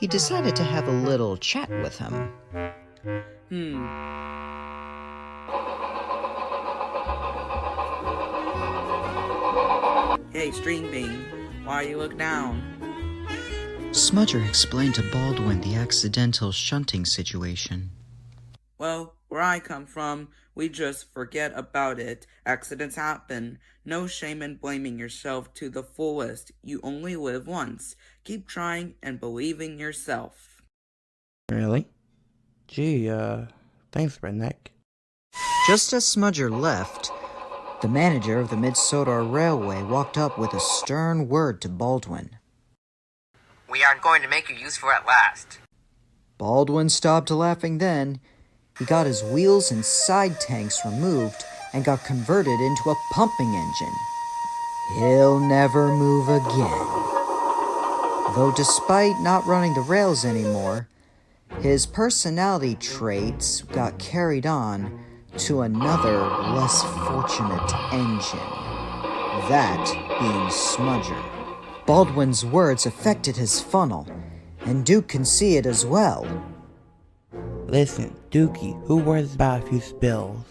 He decided to have a little chat with him. Hey, String Bean, why you look down? Smudger explained to Baldwin the accidental shunting situation. Well, where I come from, we just forget about it. Accidents happen. No shame in blaming yourself to the fullest. You only live once. Keep trying and believe in yourself. Really? Gee, thanks, Redneck. Just as Smudger left, the manager of the Mid-Sodor Railway walked up with a stern word to Baldwin. We aren't going to make you useful at last. Baldwin stopped laughing then. He got his wheels and side tanks removed and got converted into a pumping engine. He'll never move again. Though despite not running the rails anymore, his personality traits got carried on to another, less fortunate engine. That being Smudger. Baldwin's words affected his funnel, and Duke can see it as well. Listen, Dookie, who worries about a few spills?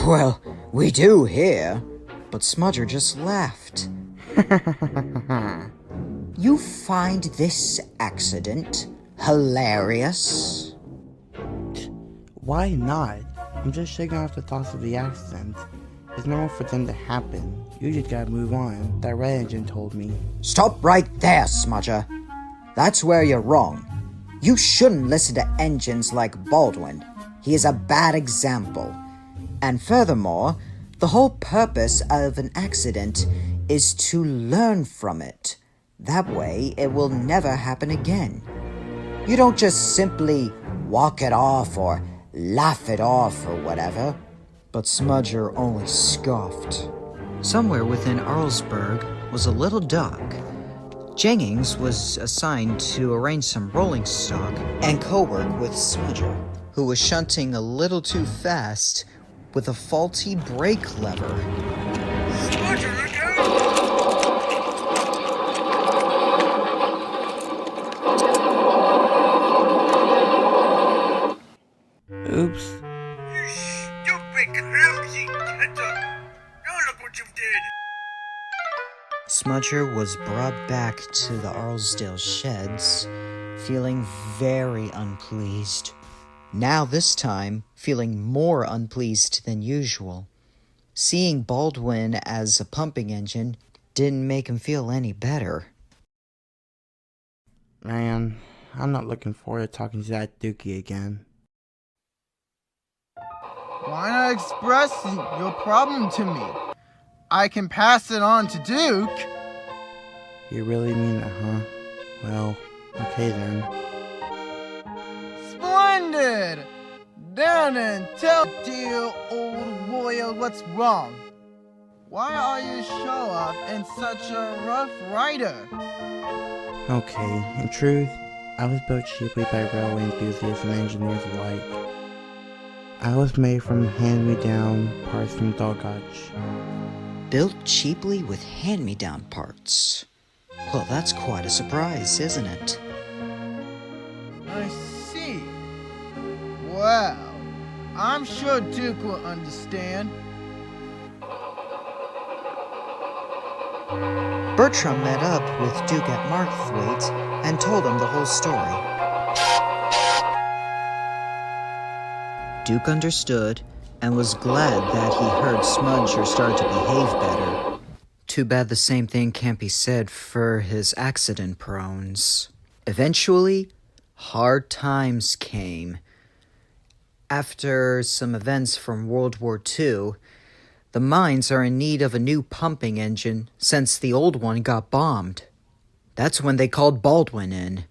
Well, we do here, but Smudger just laughed. You find this accident hilarious? Why not? I'm just shaking off the thoughts of the accident. It's normal for them to happen. You just gotta move on. That red engine told me. Stop right there, Smudger. That's where you're wrong. You shouldn't listen to engines like Baldwin. He is a bad example. And furthermore, the whole purpose of an accident is to learn from it. That way, it will never happen again. You don't just simply walk it off or laugh it off or whatever. But Smudger only scoffed. Somewhere within Arlsburg was a little dock. Jennings was assigned to arrange some rolling stock and co-work with Smudger, who was shunting a little too fast with a faulty brake lever. Smudger, look out! did. Smudger was brought back to the Arlesdale sheds, feeling very unpleased. Now this time, feeling more unpleased than usual. Seeing Baldwin as a pumping engine didn't make him feel any better. Man, I'm not looking forward to talking to that Dookie again. Why not express your problem to me? I can pass it on to Duke. You really mean that, huh? Well, okay then. Splendid! Down and tell dear old warrior what's wrong. Why are you show off and such a rough rider? Okay, in truth, I was built cheaply by railway enthusiasts and engineers alike. I was made from hand-me-down parts from Dogotch. Built cheaply with hand-me-down parts. Well, that's quite a surprise, isn't it? I see. Well, I'm sure Duke will understand. Bertram met up with Duke at Markthwaite and told him the whole story. Duke understood and was glad that he heard Smudger start to behave better. Too bad the same thing can't be said for his accident prones. Eventually, hard times came. After some events from World War II, the mines are in need of a new pumping engine since the old one got bombed. That's when they called Baldwin in.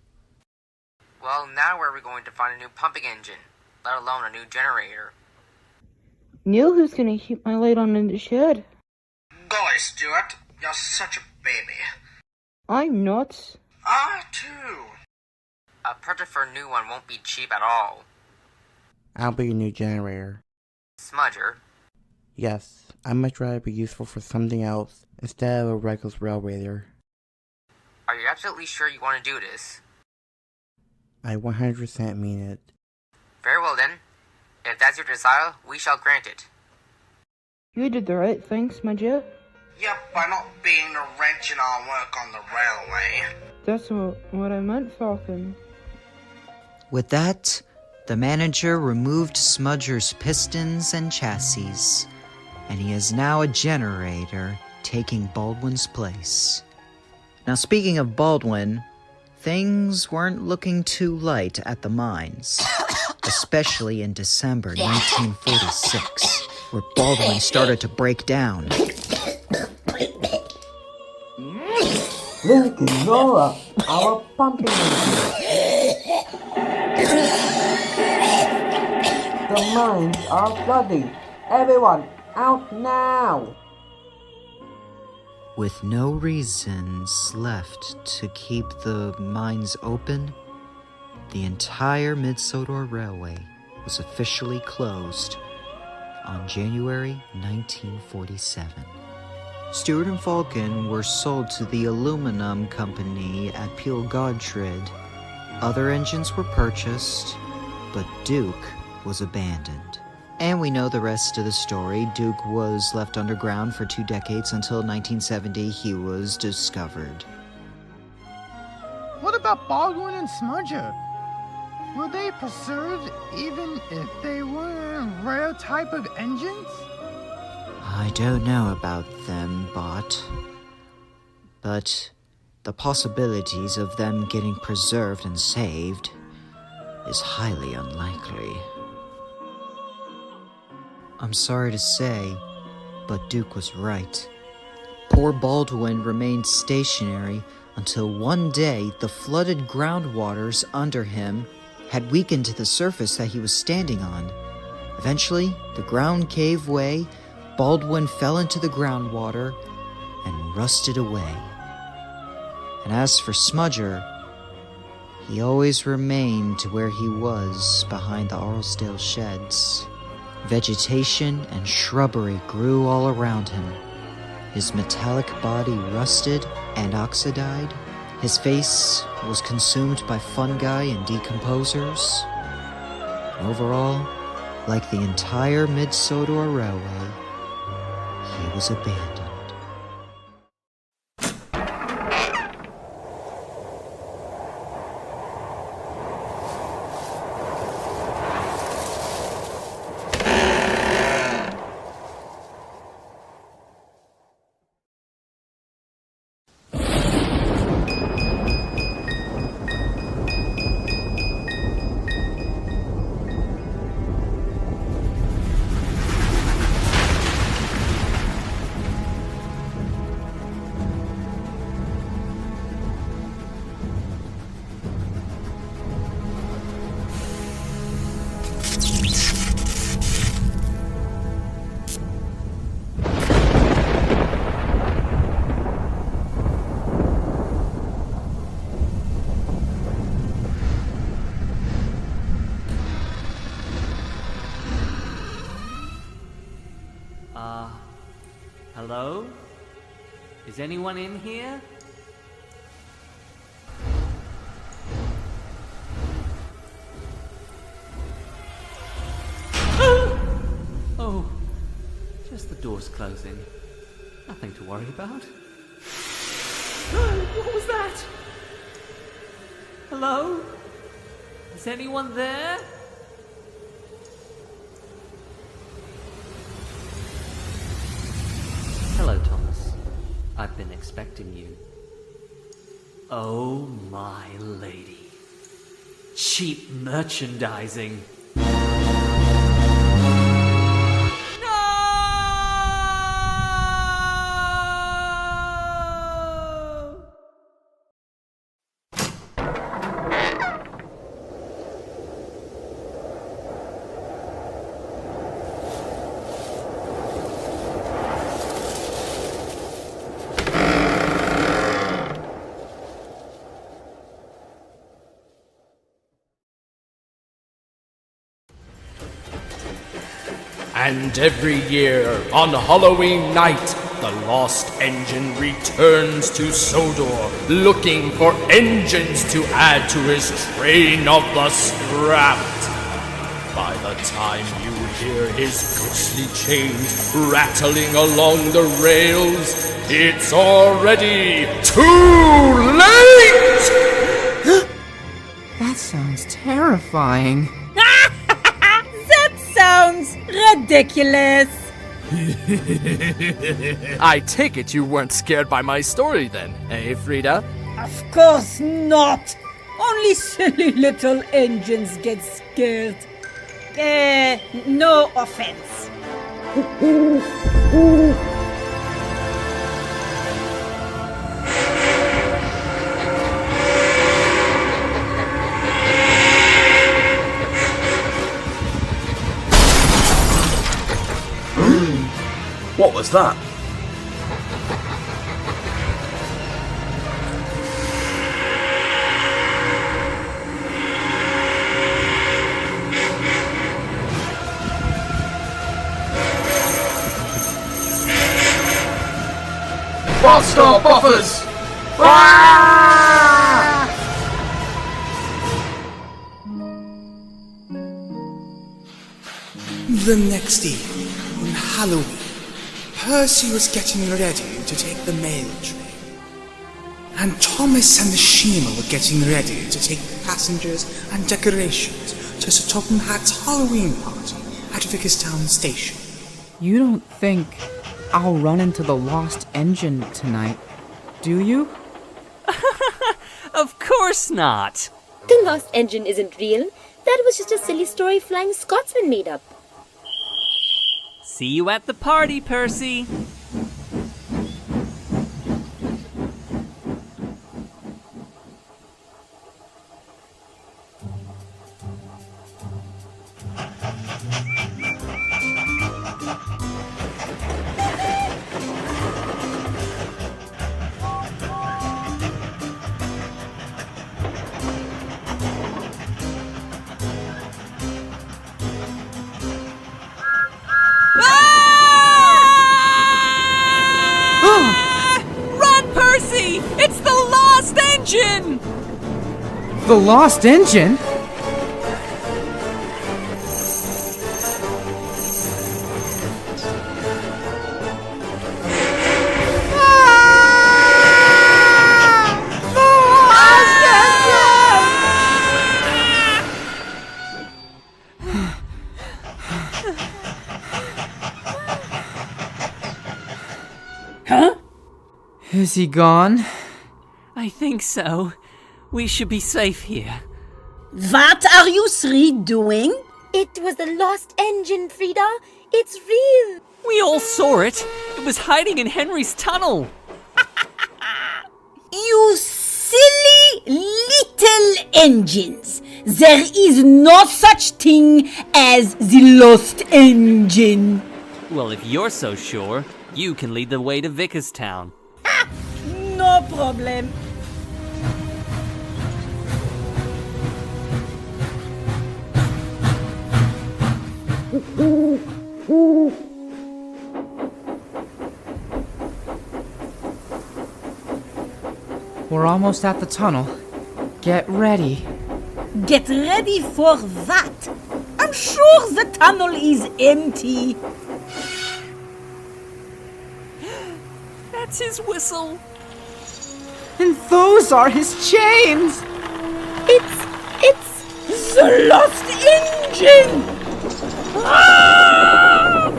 Well, now where are we going to find a new pumping engine, let alone a new generator? Neil, who's gonna keep my light on in the shed? Golly, Stuart, you're such a baby. I'm not. I too. A purchase for a new one won't be cheap at all. I'll be your new generator. Smudger? Yes, I'd much rather be useful for something else instead of a reckless railroader. Are you absolutely sure you want to do this? I 100% mean it. Very well then. If that's your desire, we shall grant it. You did the right thing, Smudger. Yep, by not being a wrench in our work on the railway. That's what I meant, Falcon. With that, the manager removed Smudger's pistons and chassis, and he is now a generator taking Baldwin's place. Now, speaking of Baldwin, things weren't looking too light at the mines, especially in December 1946, where Baldwin started to break down. Look, Nora, our pumping engine. The mines are flooding. Everyone, out now! With no reasons left to keep the mines open, the entire Mid-Sodor Railway was officially closed on January 1947. Stewart and Falcon were sold to the aluminum company at Peel Godred. Other engines were purchased, but Duke was abandoned. And we know the rest of the story. Duke was left underground for 2 decades until 1970 he was discovered. What about Baldwin and Smudger? Were they preserved even if they were rare type of engines? I don't know about them, Bot. But the possibilities of them getting preserved and saved is highly unlikely. I'm sorry to say, but Duke was right. Poor Baldwin remained stationary until one day the flooded groundwaters under him had weakened to the surface that he was standing on. Eventually, the ground gave way, Baldwin fell into the groundwater and rusted away. And as for Smudger, he always remained where he was behind the Arlesdale sheds. Vegetation and shrubbery grew all around him. His metallic body rusted and oxidized. His face was consumed by fungi and decomposers. And overall, like the entire Mid-Sodor Railway, he was abandoned. Hello? Is anyone in here? Oh, just the doors closing. Nothing to worry about. What was that? Hello? Is anyone there? Hello, Thomas. I've been expecting you. Oh, my lady. Cheap merchandising. And every year, on Halloween night, the lost engine returns to Sodor, looking for engines to add to his train of the scrapped. By the time you hear his ghostly chains rattling along the rails, it's already too late! That sounds terrifying. Sounds ridiculous. I take it you weren't scared by my story then, eh, Frida? Of course not. Only silly little engines get scared. No offense. What was that? Faster, buffers! The next evening, on Halloween, Percy was getting ready to take the mail train. And Thomas and the Shima were getting ready to take passengers and decorations to Sir Topham Hatt's Halloween party at Vicarstown Station. You don't think I'll run into the lost engine tonight, do you? Of course not. The lost engine isn't real. That was just a silly story Flying Scotsman made up. See you at the party, Percy. Run, Percy! It's the lost engine! The lost engine? Huh? Is he gone? I think so. We should be safe here. What are you three doing? It was the lost engine, Frida. It's real. We all saw it. It was hiding in Henry's tunnel. You silly little engines. There is no such thing as the lost engine. Well, if you're so sure, you can lead the way to Vicarstown. No problem. We're almost at the tunnel. Get ready. Get ready for that. I'm sure the tunnel is empty. That's his whistle. And those are his chains. It's the lost engine. Ah!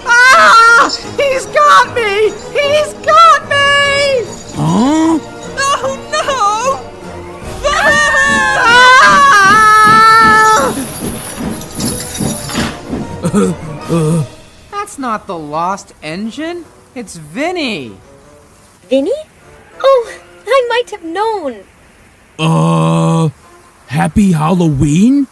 Ah! He's got me! He's got me! Huh? Oh no! Ah! That's not the lost engine. It's Vinny. Vinny? Oh, I might have known. Happy Halloween?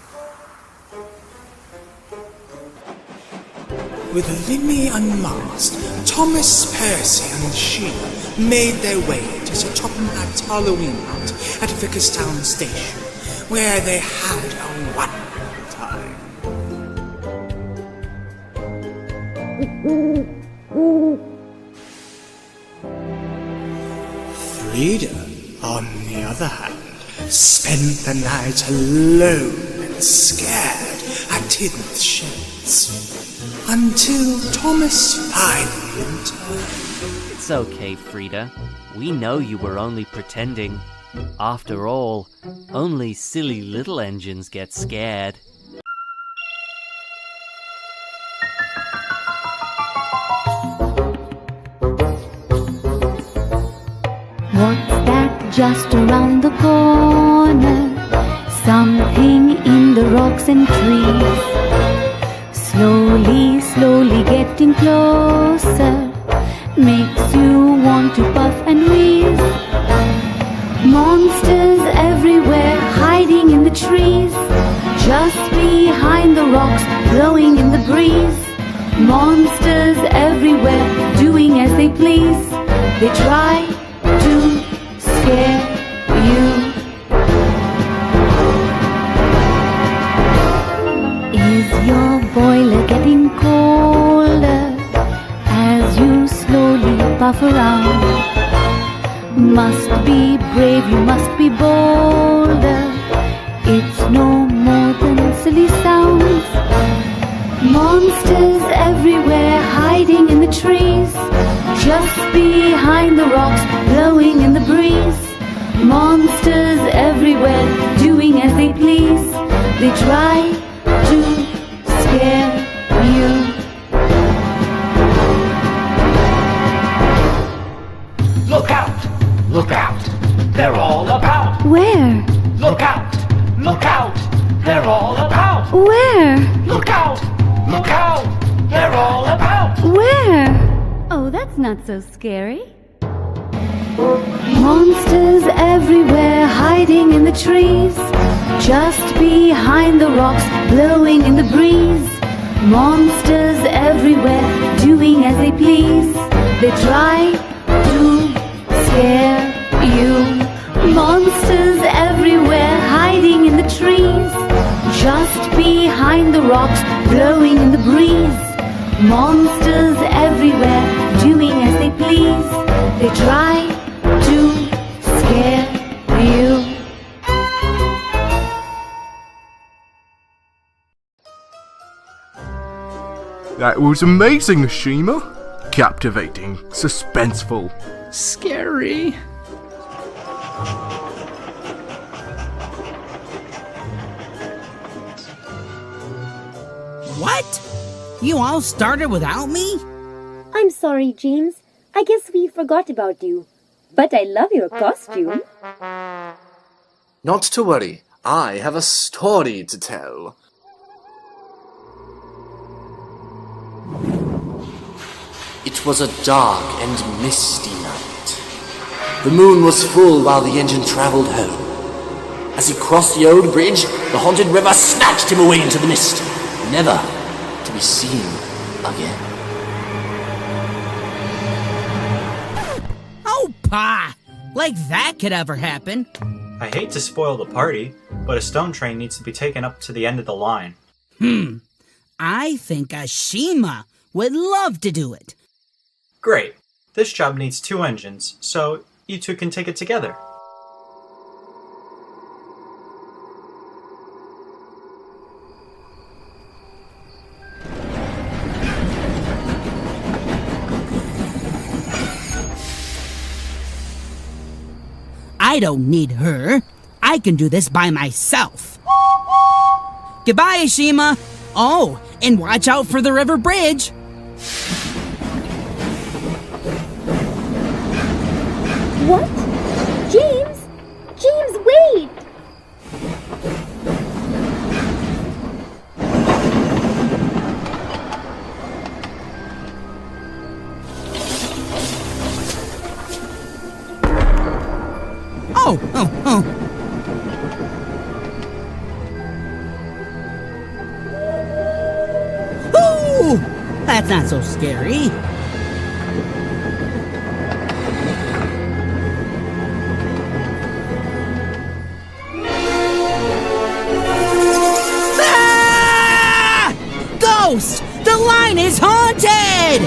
With Vinny unmasked, Thomas, Percy, and Sheila made their way to Sir Topham Hatt's Halloween hunt at Vicarstown Station, where they had a wonderful time. Frida, on the other hand, spent the night alone and scared at Tidmouth Sheds. Until Thomas finally returned. It's okay, Frida. We know you were only pretending. After all, only silly little engines get scared. What's that just around the corner? Something in the rocks and trees. Slowly, slowly getting closer, makes you want to puff and wheeze. Monsters everywhere, hiding in the trees, just behind the rocks, blowing in the breeze. Monsters everywhere, doing as they please. They try to scare you. Is your boiler getting colder as you slowly puff around? Must be brave, you must be bolder. It's no more than silly sounds. Monsters everywhere, hiding in the trees, just behind the rocks, blowing in the breeze. Monsters everywhere, doing as they please. They try to scare you. Look out! Look out! They're all about! Where? Look out! Look out! They're all about! Where? Look out! Look out! They're all about! Where? Oh, that's not so scary. Monsters everywhere, hiding in the trees, just behind the rocks, blowing in the breeze. Monsters everywhere, doing as they please. They try to scare you. Monsters everywhere, hiding in the trees, just behind the rocks, blowing in the breeze. Monsters everywhere, doing as they please. They try to scare you. That was amazing, Ashima. Captivating, suspenseful. Scary. What? You all started without me? I'm sorry, James. I guess we forgot about you. But I love your costume. Not to worry. I have a story to tell. It was a dark and misty night. The moon was full while the engine traveled home. As he crossed the old bridge, the haunted river snatched him away into the mist, never to be seen again. Oh, Pa! Like that could ever happen. I hate to spoil the party, but a stone train needs to be taken up to the end of the line. I think Ashima would love to do it. Great. This job needs 2 engines, so you two can take it together. I don't need her. I can do this by myself. Goodbye, Ashima. Oh, and watch out for the river bridge. What? James? James, wait! Oh. Ooh! That's not so scary. Ah! Ghost! The line is haunted!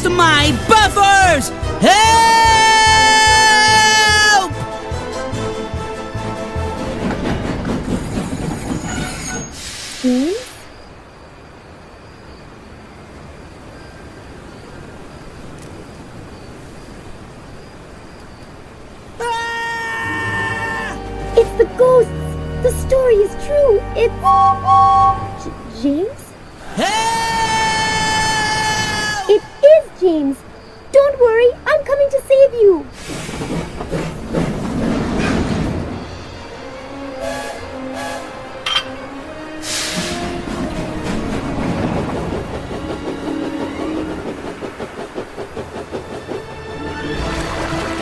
My buffers! Help! James? It's the ghosts! The story is true! It's... James? It is James! Don't worry, I'm coming to save you!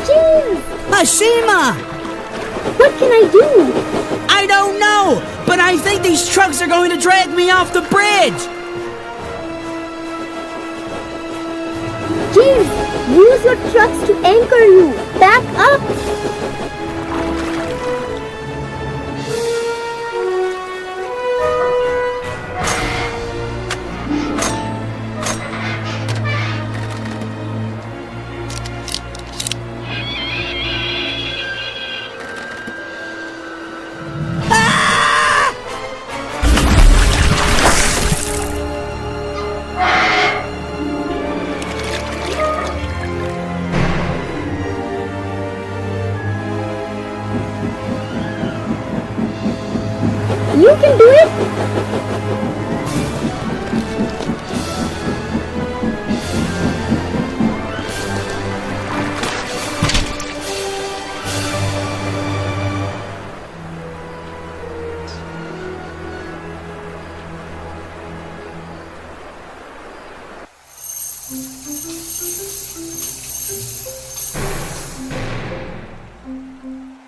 James! Ashima! What can I do? I don't know, but I think these trucks are going to drag me off the bridge! James, use your trucks to anchor you. Back up. You can do it!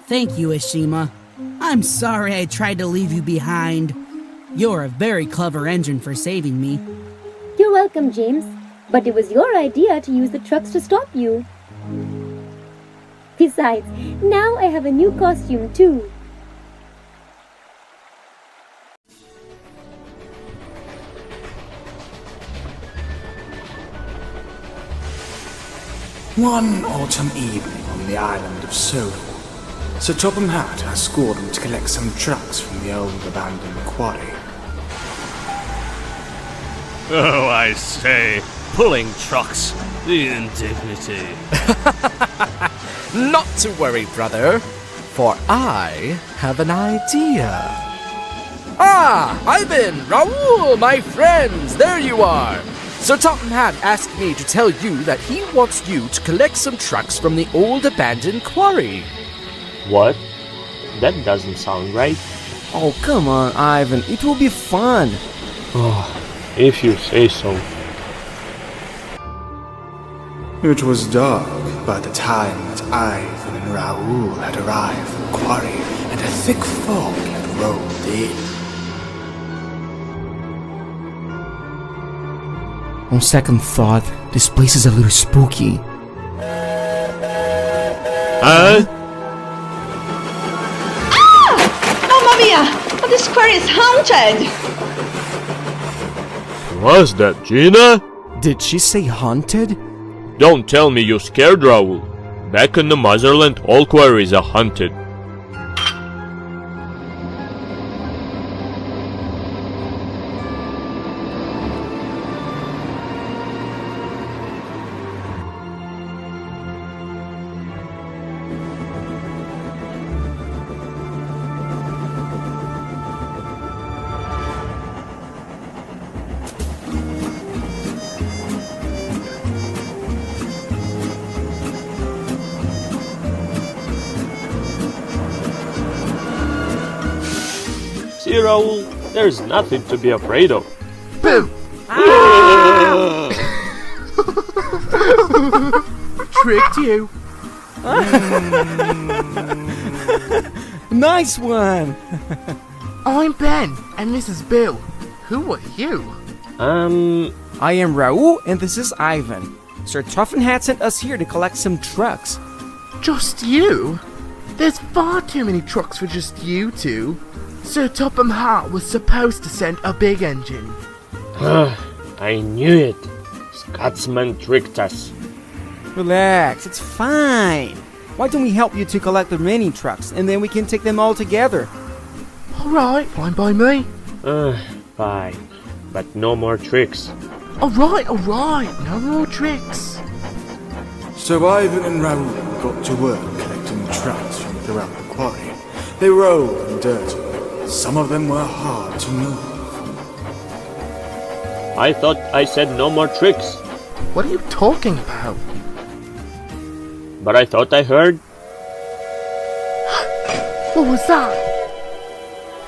Thank you, Ashima. I'm sorry I tried to leave you behind. You're a very clever engine for saving me. You're welcome, James. But it was your idea to use the trucks to stop you. Besides, now I have a new costume too. One autumn evening on the island of Sodor, Sir Topham Hatt asked Gordon to collect some trucks from the old abandoned quarry. Oh, I say, pulling trucks, the indignity. Not to worry, brother, for I have an idea. Ah, Ivan, Raoul, my friends, there you are. Sir Topham Hatt asked me to tell you that he wants you to collect some trucks from the old abandoned quarry. What? That doesn't sound right. Oh, come on, Ivan. It will be fun. Oh, if you say so. It was dark by the time that Ivan and Raoul had arrived from the quarry, and a thick fog had rolled in. On second thought, this place is a little spooky. Nophobia! Oh, this quarry is haunted! Was that Gina? Did she say haunted? Don't tell me you scared Raoul. Back in the motherland, all quarries are haunted. See, Raoul, there's nothing to be afraid of. Boo! Tricked you. Nice one! I'm Ben, and this is Bill. Who are you? I am Raoul, and this is Ivan. Sir Toughen Hat sent us here to collect some trucks. Just you? There's far too many trucks for just you two. Sir Topham Hatt was supposed to send a big engine. I knew it. Scotsman tricked us. Relax, it's fine. Why don't we help you to collect the remaining trucks, and then we can take them all together? Alright, fine by me. Fine. But no more tricks. Alright, no more tricks. So Ivan and Raoul got to work collecting the trucks from throughout the quarry. They were old and dirty. Some of them were hard to move. I thought I said no more tricks. What are you talking about? But I thought I heard. What was that?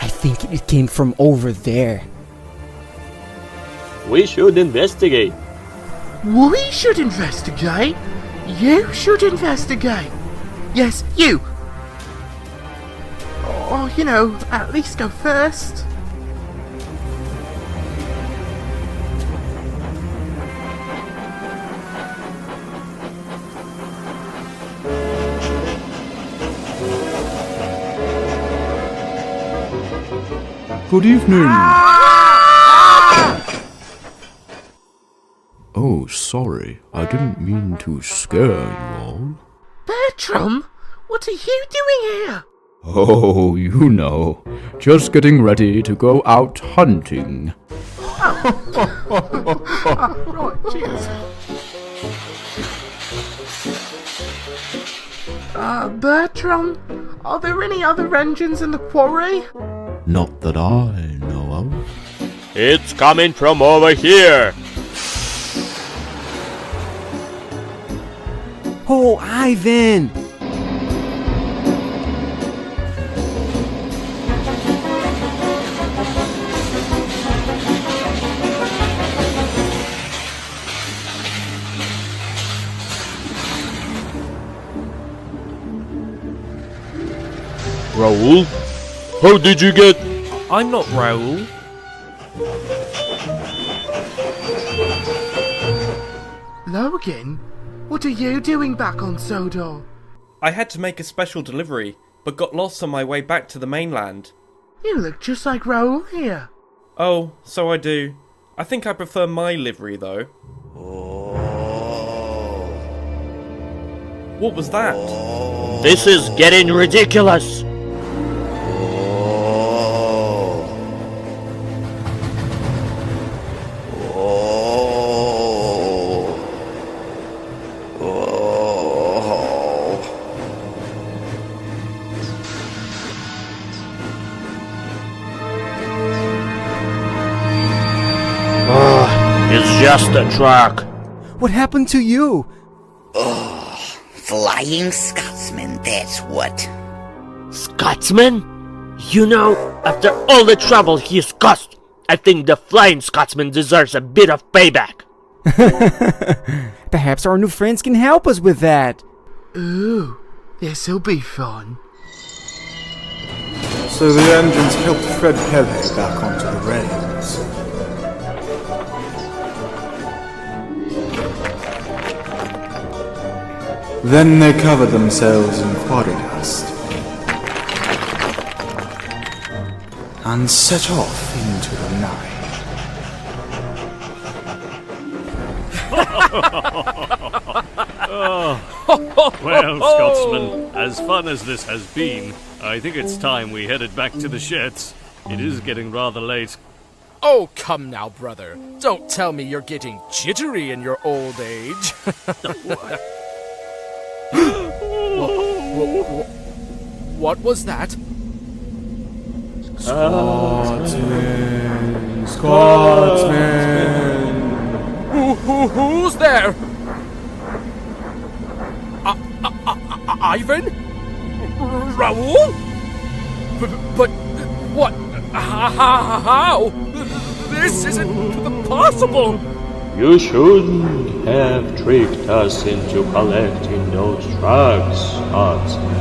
I think it came from over there. We should investigate. We should investigate? You should investigate. Yes, you. Or, at least go first. Good evening. Oh, sorry. I didn't mean to scare you all. Bertram, what are you doing here? Oh, you know. Just getting ready to go out hunting. Right, cheers. Bertram, are there any other engines in the quarry? Not that I know of. It's coming from over here. Oh, Ivan! Raoul? How did you get... I'm not Raoul. Logan, what are you doing back on Sodor? I had to make a special delivery, but got lost on my way back to the mainland. You look just like Raoul here. Oh, so I do. I think I prefer my livery, though. What was that? This is getting ridiculous. It's just a truck. What happened to you? Oh, flying Scotsman, that's what. Scotsman? You know, after all the trouble he's caused, I think the Flying Scotsman deserves a bit of payback. Perhaps our new friends can help us with that. Ooh, this'll be fun. So the engines helped Fred Pele back onto the rails. Then they covered themselves in quarry dust and set off into the night. Well, Scotsman, as fun as this has been, I think it's time we headed back to the sheds. It is getting rather late. Oh, come now, brother. Don't tell me you're getting jittery in your old age. What was that? Scotsman, Scotsman. Who's there? Ivan? Raoul? But what? How? This isn't possible. You shouldn't have tricked us into collecting those drugs, Scotsman.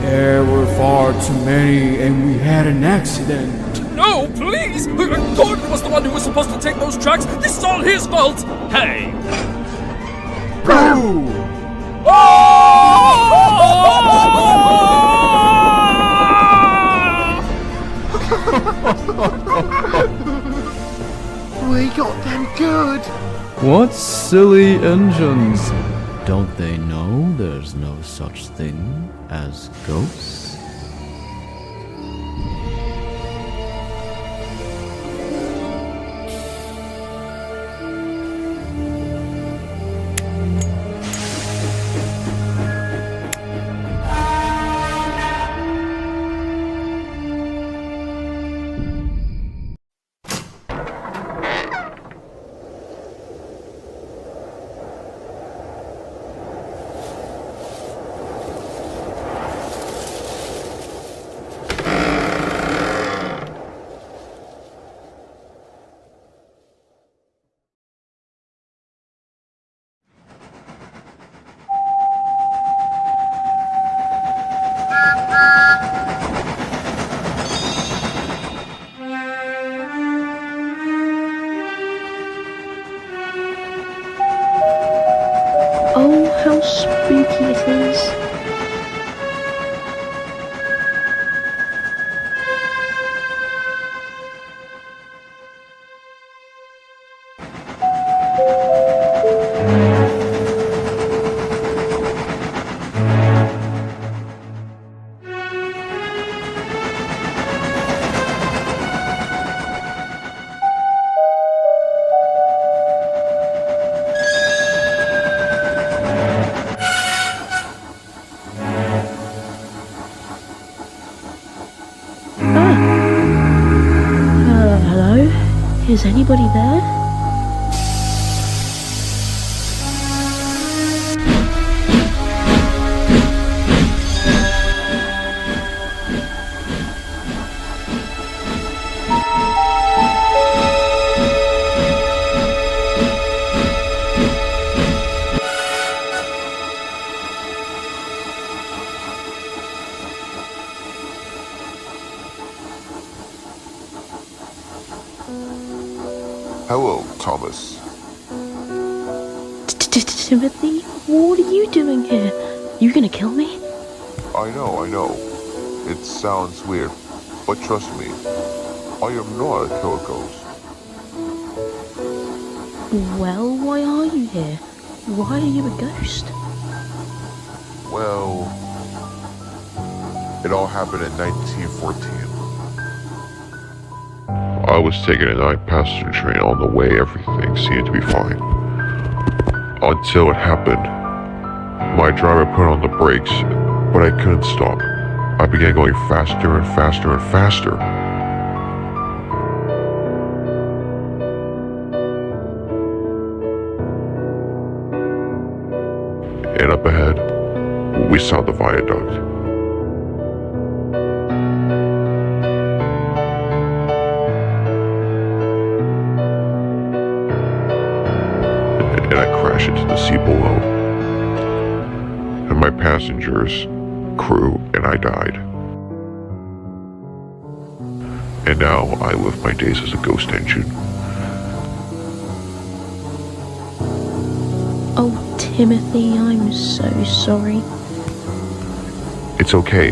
There were far too many, and we had an accident. No, please! Gordon was the one who was supposed to take those trucks. This is all his fault. Hey! Boo! We got them good. What silly engines! Don't they know there's no such thing as ghosts? Oh, how spooky it is. Hello? Is anybody there? Hello, Thomas. Timothy, what are you doing here? You gonna kill me? I know. It sounds weird, but trust me, I am not a killer ghost. Well, why are you here? Why are you a ghost? Well, it all happened in 1914. I was taking a night passenger train. On the way, everything seemed to be fine. Until it happened. My driver put on the brakes, but I couldn't stop. I began going faster and faster and faster. And up ahead, we saw the viaduct. crash into the sea below. And my passengers, crew, and I died. And now I live my days as a ghost engine. Oh, Timothy, I'm so sorry. It's okay.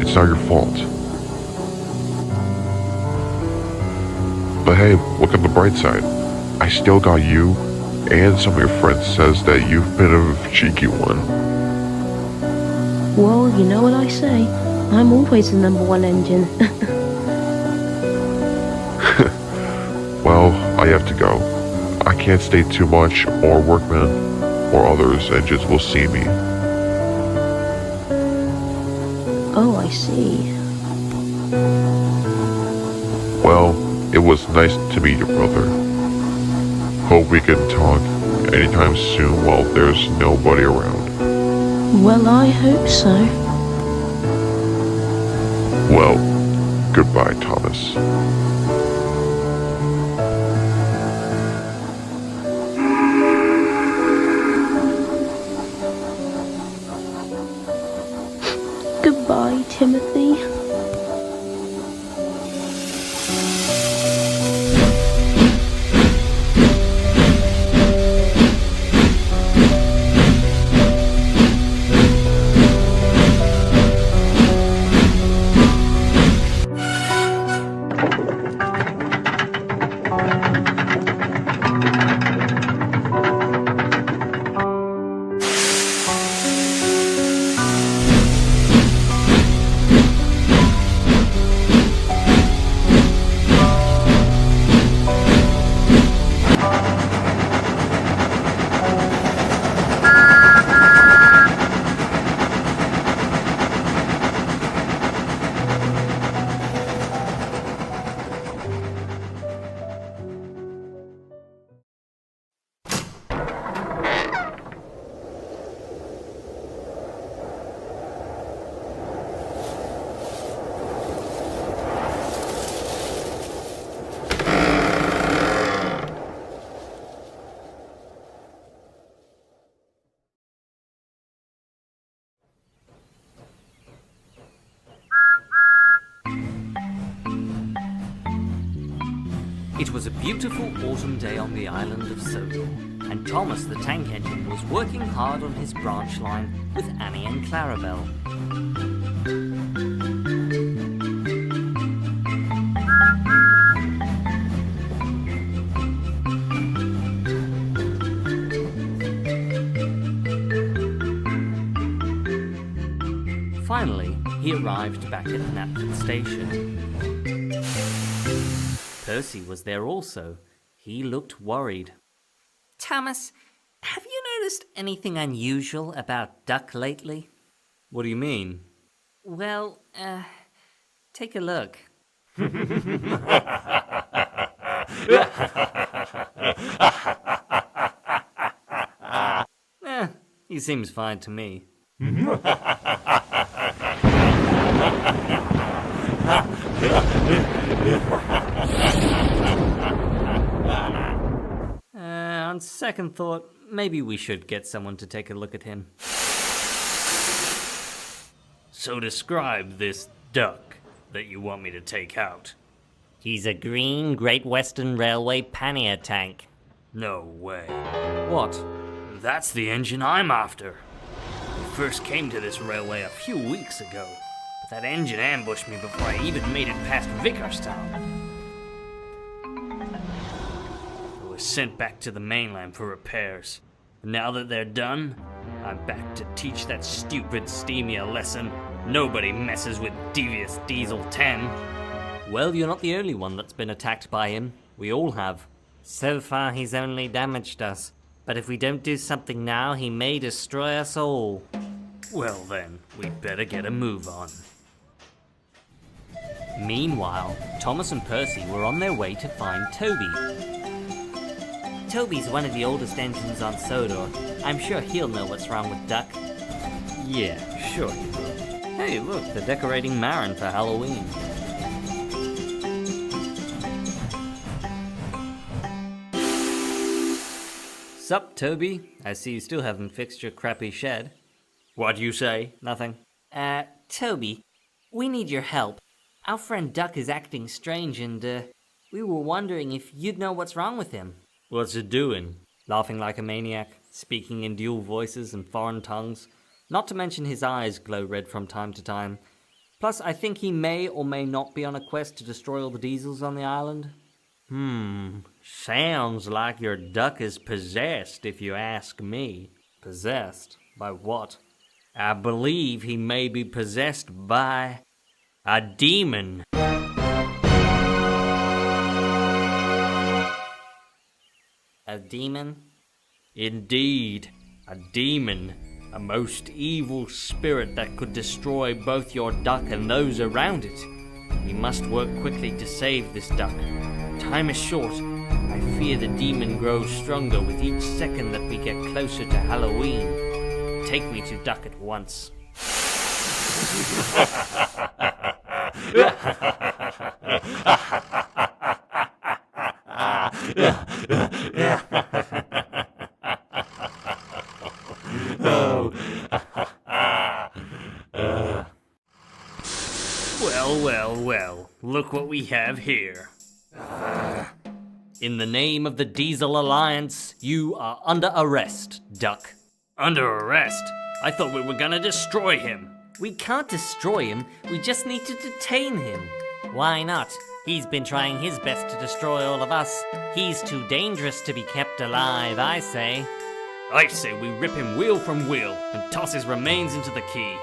It's not your fault. But hey, look on the bright side. I still got you, and some of your friends says that you've been a cheeky one. Well, you know what I say. I'm always the #1 engine. Well, I have to go. I can't stay too much, or workmen, or others engines will see me. Oh, I see. Well, it was nice to meet you, brother. Hope we can talk anytime soon while there's nobody around. Well, I hope so. Well, goodbye, Thomas. Goodbye, Timothy. It was a beautiful autumn day on the island of Sodor, and Thomas the tank engine was working hard on his branch line with Annie and Clarabelle. Finally, he arrived back at Knapford Station. Percy was there also. He looked worried. Thomas, have you noticed anything unusual about Duck lately? What do you mean? Well, take a look. He seems fine to me. On second thought, maybe we should get someone to take a look at him. So describe this duck that you want me to take out. He's a green Great Western Railway pannier tank. No way. What? That's the engine I'm after. We first came to this railway a few weeks ago, but that engine ambushed me before I even made it past Vicarstown. I was sent back to the mainland for repairs. And now that they're done, I'm back to teach that stupid Steamie a lesson. Nobody messes with devious Diesel 10. Well, you're not the only one that's been attacked by him. We all have. So far, he's only damaged us. But if we don't do something now, he may destroy us all. Well then, we'd better get a move on. Meanwhile, Thomas and Percy were on their way to find Toby. Toby's one of the oldest engines on Sodor. I'm sure he'll know what's wrong with Duck. Yeah, sure he will. Hey, look, they're decorating Marin for Halloween. Sup, Toby? I see you still haven't fixed your crappy shed. What'd you say? Nothing. Toby, we need your help. Our friend Duck is acting strange and, we were wondering if you'd know what's wrong with him. What's it doing? Laughing like a maniac, speaking in dual voices and foreign tongues. Not to mention his eyes glow red from time to time. Plus, I think he may or may not be on a quest to destroy all the diesels on the island. Sounds like your duck is possessed, if you ask me. Possessed? By what? I believe he may be possessed by a demon. A demon? Indeed, a demon. A most evil spirit that could destroy both your duck and those around it. We must work quickly to save this duck. Time is short. I fear the demon grows stronger with each second that we get closer to Halloween. Take me to Duck at once. Well, look what we have here. In the name of the Diesel Alliance, you are under arrest, Duck. Under arrest? I thought we were gonna destroy him. We can't destroy him, we just need to detain him. Why not? He's been trying his best to destroy all of us. He's too dangerous to be kept alive, I say. I say we rip him wheel from wheel and toss his remains into the quay.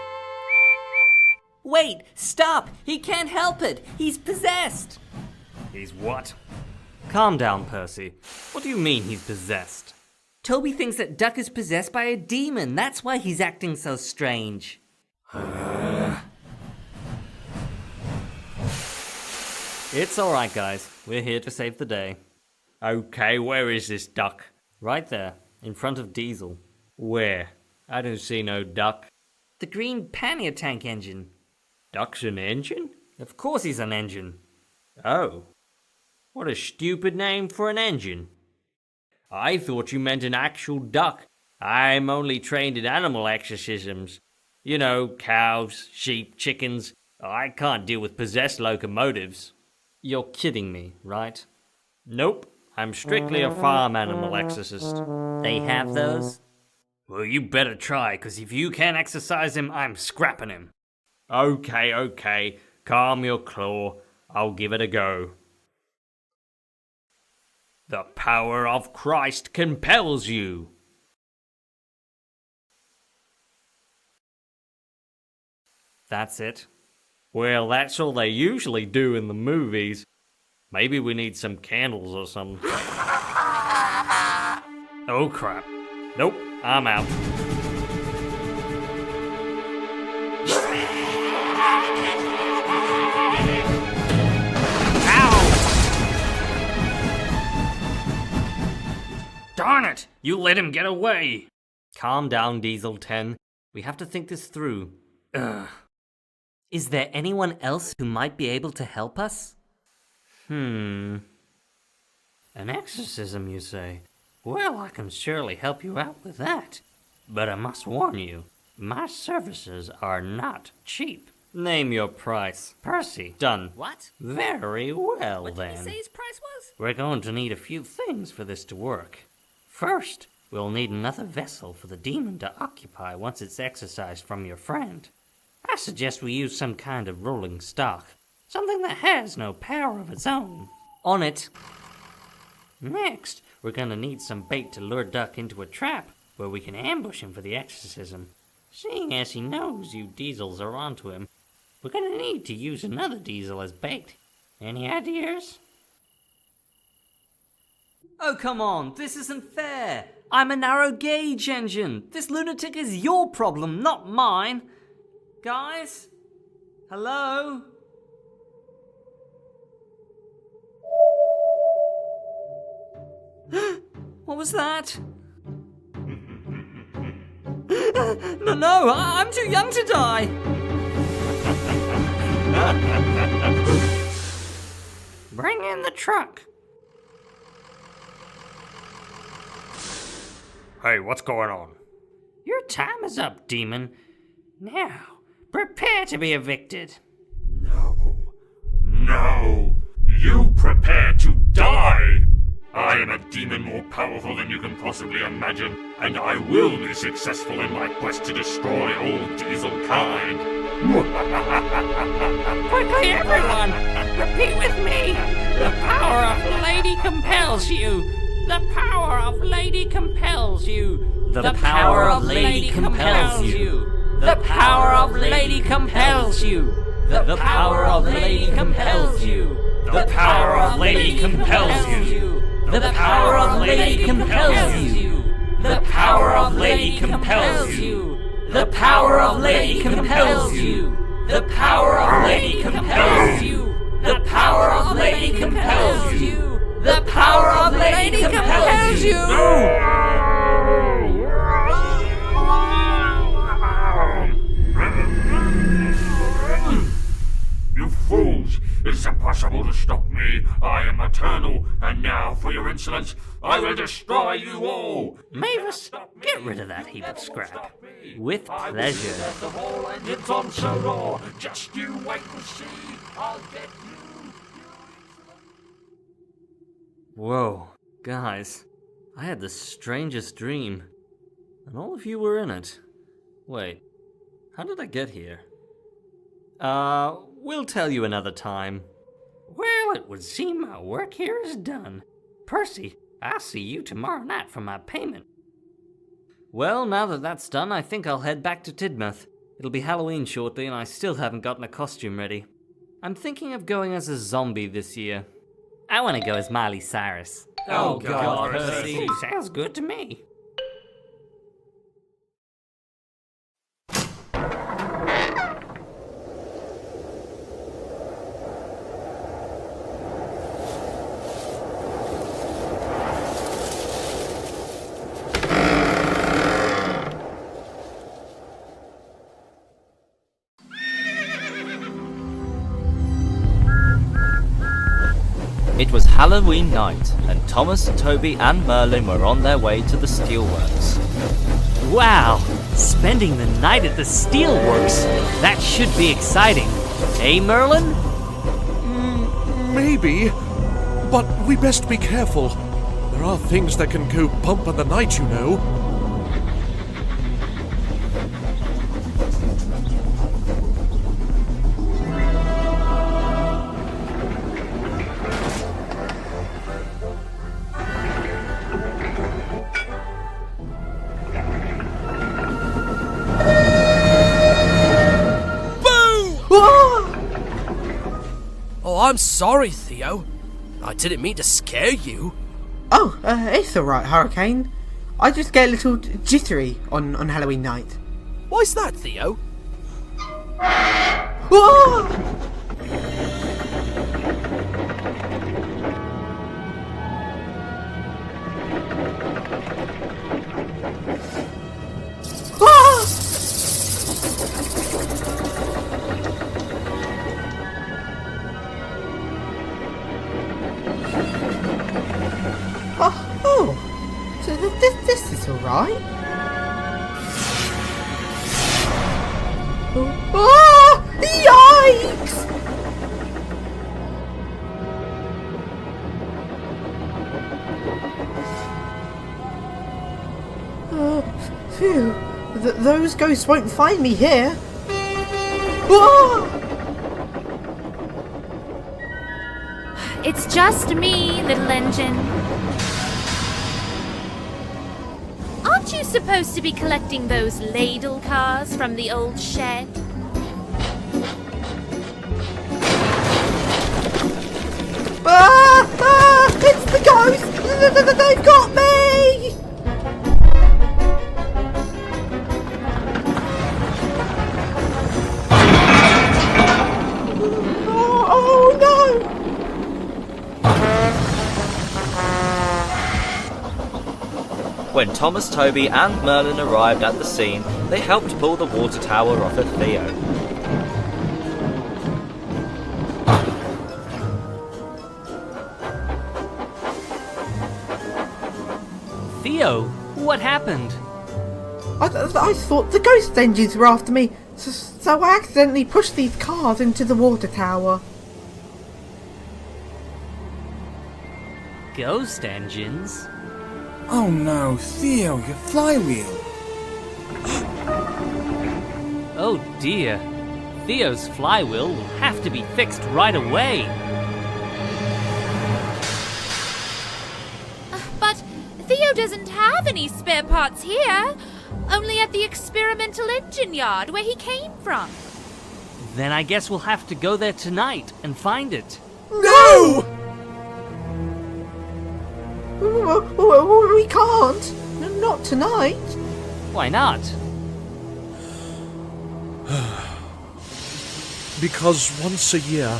Wait! Stop! He can't help it! He's possessed! He's what? Calm down, Percy. What do you mean he's possessed? Toby thinks that Duck is possessed by a demon. That's why he's acting so strange. It's alright, guys. We're here to save the day. Okay, where is this duck? Right there, in front of Diesel. Where? I don't see no duck. The green pannier tank engine. Duck's an engine? Of course he's an engine. Oh. What a stupid name for an engine. I thought you meant an actual duck. I'm only trained in animal exorcisms. You know, cows, sheep, chickens. I can't deal with possessed locomotives. You're kidding me, right? Nope. I'm strictly a farm animal exorcist. They have those? Well, you better try, 'cause if you can't exorcise him, I'm scrapping him. Okay. Calm your claw. I'll give it a go. The power of Christ compels you. That's it? Well, that's all they usually do in the movies. Maybe we need some candles or something. Oh crap. Nope, I'm out. Darn it! You let him get away! Calm down, Diesel 10. We have to think this through. Is there anyone else who might be able to help us? An exorcism, you say? Well, I can surely help you out with that. But I must warn you, my services are not cheap. Name your price. Percy. Done. What? Very well, What then. did he say his price was? We're going to need a few things for this to work. First, we'll need another vessel for the demon to occupy once it's exorcised from your friend. I suggest we use some kind of rolling stock. Something that has no power of its own. On it. Next, we're gonna need some bait to lure Duck into a trap where we can ambush him for the exorcism. Seeing as he knows you diesels are onto him, we're gonna need to use another diesel as bait. Any ideas? Oh, come on, this isn't fair. I'm a narrow gauge engine. This lunatic is your problem, not mine. Guys? Hello? What was that? No, I'm too young to die. Bring in the truck. Hey, what's going on? Your time is up, demon. Now, prepare to be evicted. No! You prepare to die! I am a demon more powerful than you can possibly imagine, and I will be successful in my quest to destroy all diesel kind. Quickly, everyone! Repeat with me! The power of Lady compels you! The power of Lady compels you! The power of Lady compels you! The power of Lady compels you! The power of Lady compels you! The power of Lady compels you! The power of Lady compels you! The power of Lady compels you! The power of Lady compels you! The power of Lady compels you! The power of Lady compels you! The power of Lady compels you! You fools! It is impossible to stop me. I am eternal, and now for your insolence, I will destroy you all! Mavis, get rid of that heap of scrap. With pleasure. The whole engine's on Sodor. Just you wait and see. I'll get you. Whoa, guys, I had the strangest dream, and all of you were in it. Wait, how did I get here? We'll tell you another time. Well, it would seem my work here is done. Percy, I'll see you tomorrow night for my payment. Well, now that that's done, I think I'll head back to Tidmouth. It'll be Halloween shortly, and I still haven't gotten a costume ready. I'm thinking of going as a zombie this year. I want to go as Miley Cyrus. Oh, God, Percy. Sounds good to me. It was Halloween night, and Thomas, Toby and Merlin were on their way to the Steelworks. Wow! Spending the night at the Steelworks! That should be exciting. Eh, Merlin? Maybe, but we best be careful. There are things that can go bump in the night, you know. I'm sorry, Theo. I didn't mean to scare you. Oh, it's alright, Hurricane. I just get a little jittery on Halloween night. Why's that, Theo? Whoa! So this is alright. Oh, yikes! Phew. Those ghosts won't find me here. It's just me, little engine. Aren't you supposed to be collecting those ladle cars from the old shed? It's the ghosts! They've got me! Oh no! When Thomas, Toby and Merlin arrived at the scene, they helped pull the water tower off of Theo. Theo, what happened? I thought the ghost engines were after me, so I accidentally pushed these cars into the water tower. Ghost engines? Oh no, Theo, your flywheel. Oh dear. Theo's flywheel will have to be fixed right away. But Theo doesn't have any spare parts here. Only at the experimental engine yard where he came from. Then I guess we'll have to go there tonight and find it. No! We can't. Not tonight. Why not? Because once a year,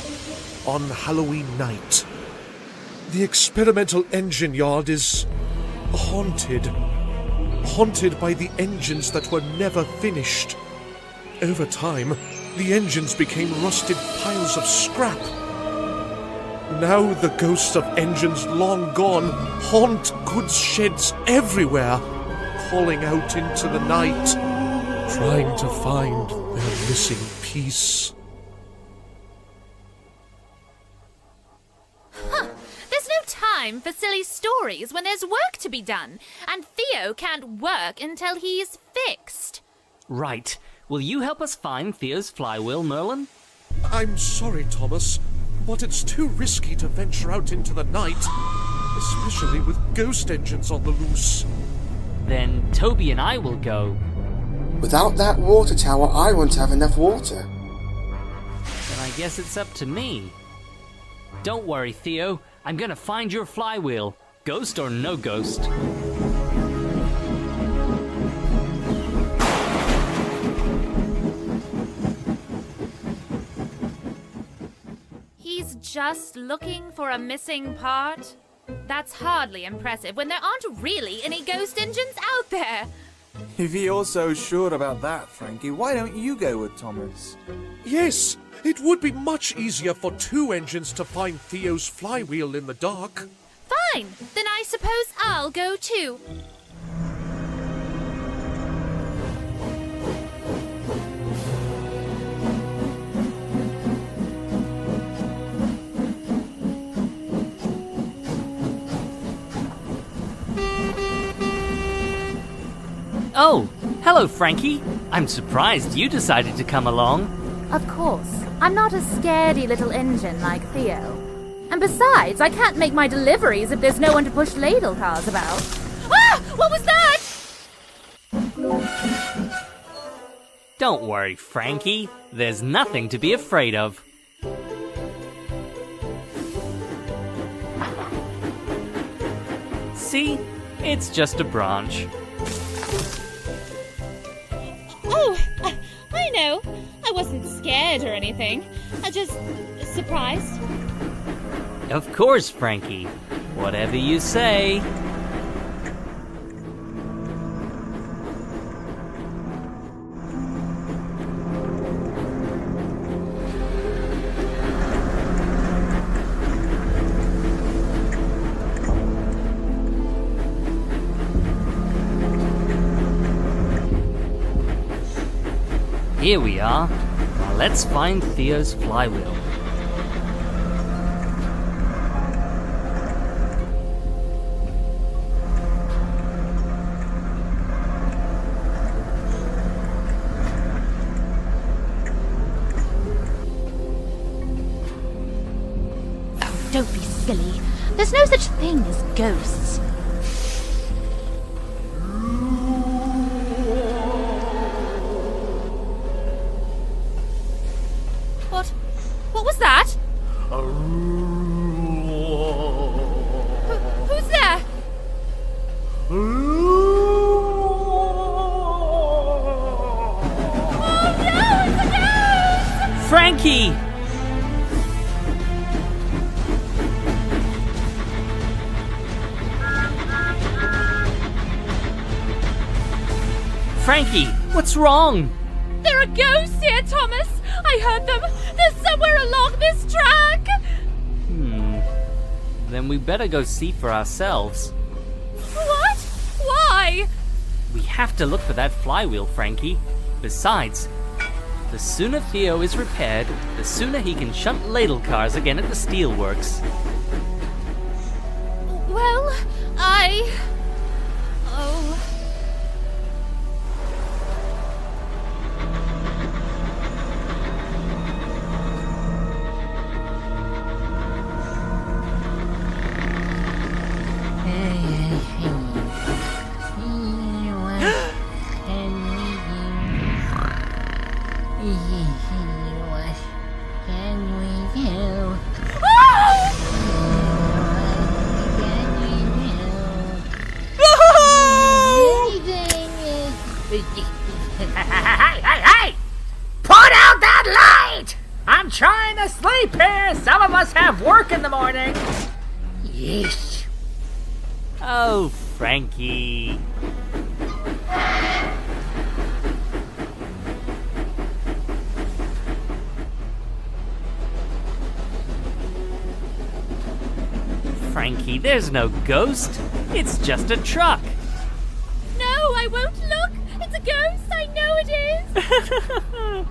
on Halloween night, the experimental engine yard is haunted. Haunted by the engines that were never finished. Over time, the engines became rusted piles of scrap. Now the ghosts of engines long gone haunt goods sheds everywhere, calling out into the night, trying to find their missing piece. There's no time for silly stories when there's work to be done, and Theo can't work until he's fixed. Right. Will you help us find Theo's flywheel, Merlin? I'm sorry, Thomas, but it's too risky to venture out into the night, especially with ghost engines on the loose. Then Toby and I will go. Without that water tower, I won't have enough water. Then I guess it's up to me. Don't worry, Theo. I'm gonna find your flywheel, ghost or no ghost. He's just looking for a missing part? That's hardly impressive when there aren't really any ghost engines out there. If you're so sure about that, Frankie, why don't you go with Thomas? Yes, it would be much easier for two engines to find Theo's flywheel in the dark. Fine, then I suppose I'll go too. Oh, hello, Frankie. I'm surprised you decided to come along. Of course. I'm not a scaredy little engine like Theo. And besides, I can't make my deliveries if there's no one to push ladle cars about. Ah! What was that? Don't worry, Frankie. There's nothing to be afraid of. See? It's just a branch. Oh, I know. I wasn't scared or anything. I just surprised. Of course, Frankie. Whatever you say. Here we are. Now let's find Theo's flywheel. Oh, don't be silly. There's no such thing as ghosts. What was that? Who's there? Oh no, it's a ghost! Frankie! Frankie, what's wrong? There are ghosts here, Thomas! I heard them! They're somewhere along this track! Then we better go see for ourselves. What? why? We have to look for that flywheel, Frankie. Besides, the sooner Theo is repaired, the sooner he can shunt ladle cars again at the Steelworks. Well, Oh. Hey! Put out that light! I'm trying to sleep here. Some of us have work in the morning. Yeesh. Oh, Frankie. Frankie, there's no ghost. It's just a truck. No, I won't look. It's a ghost. I know it is.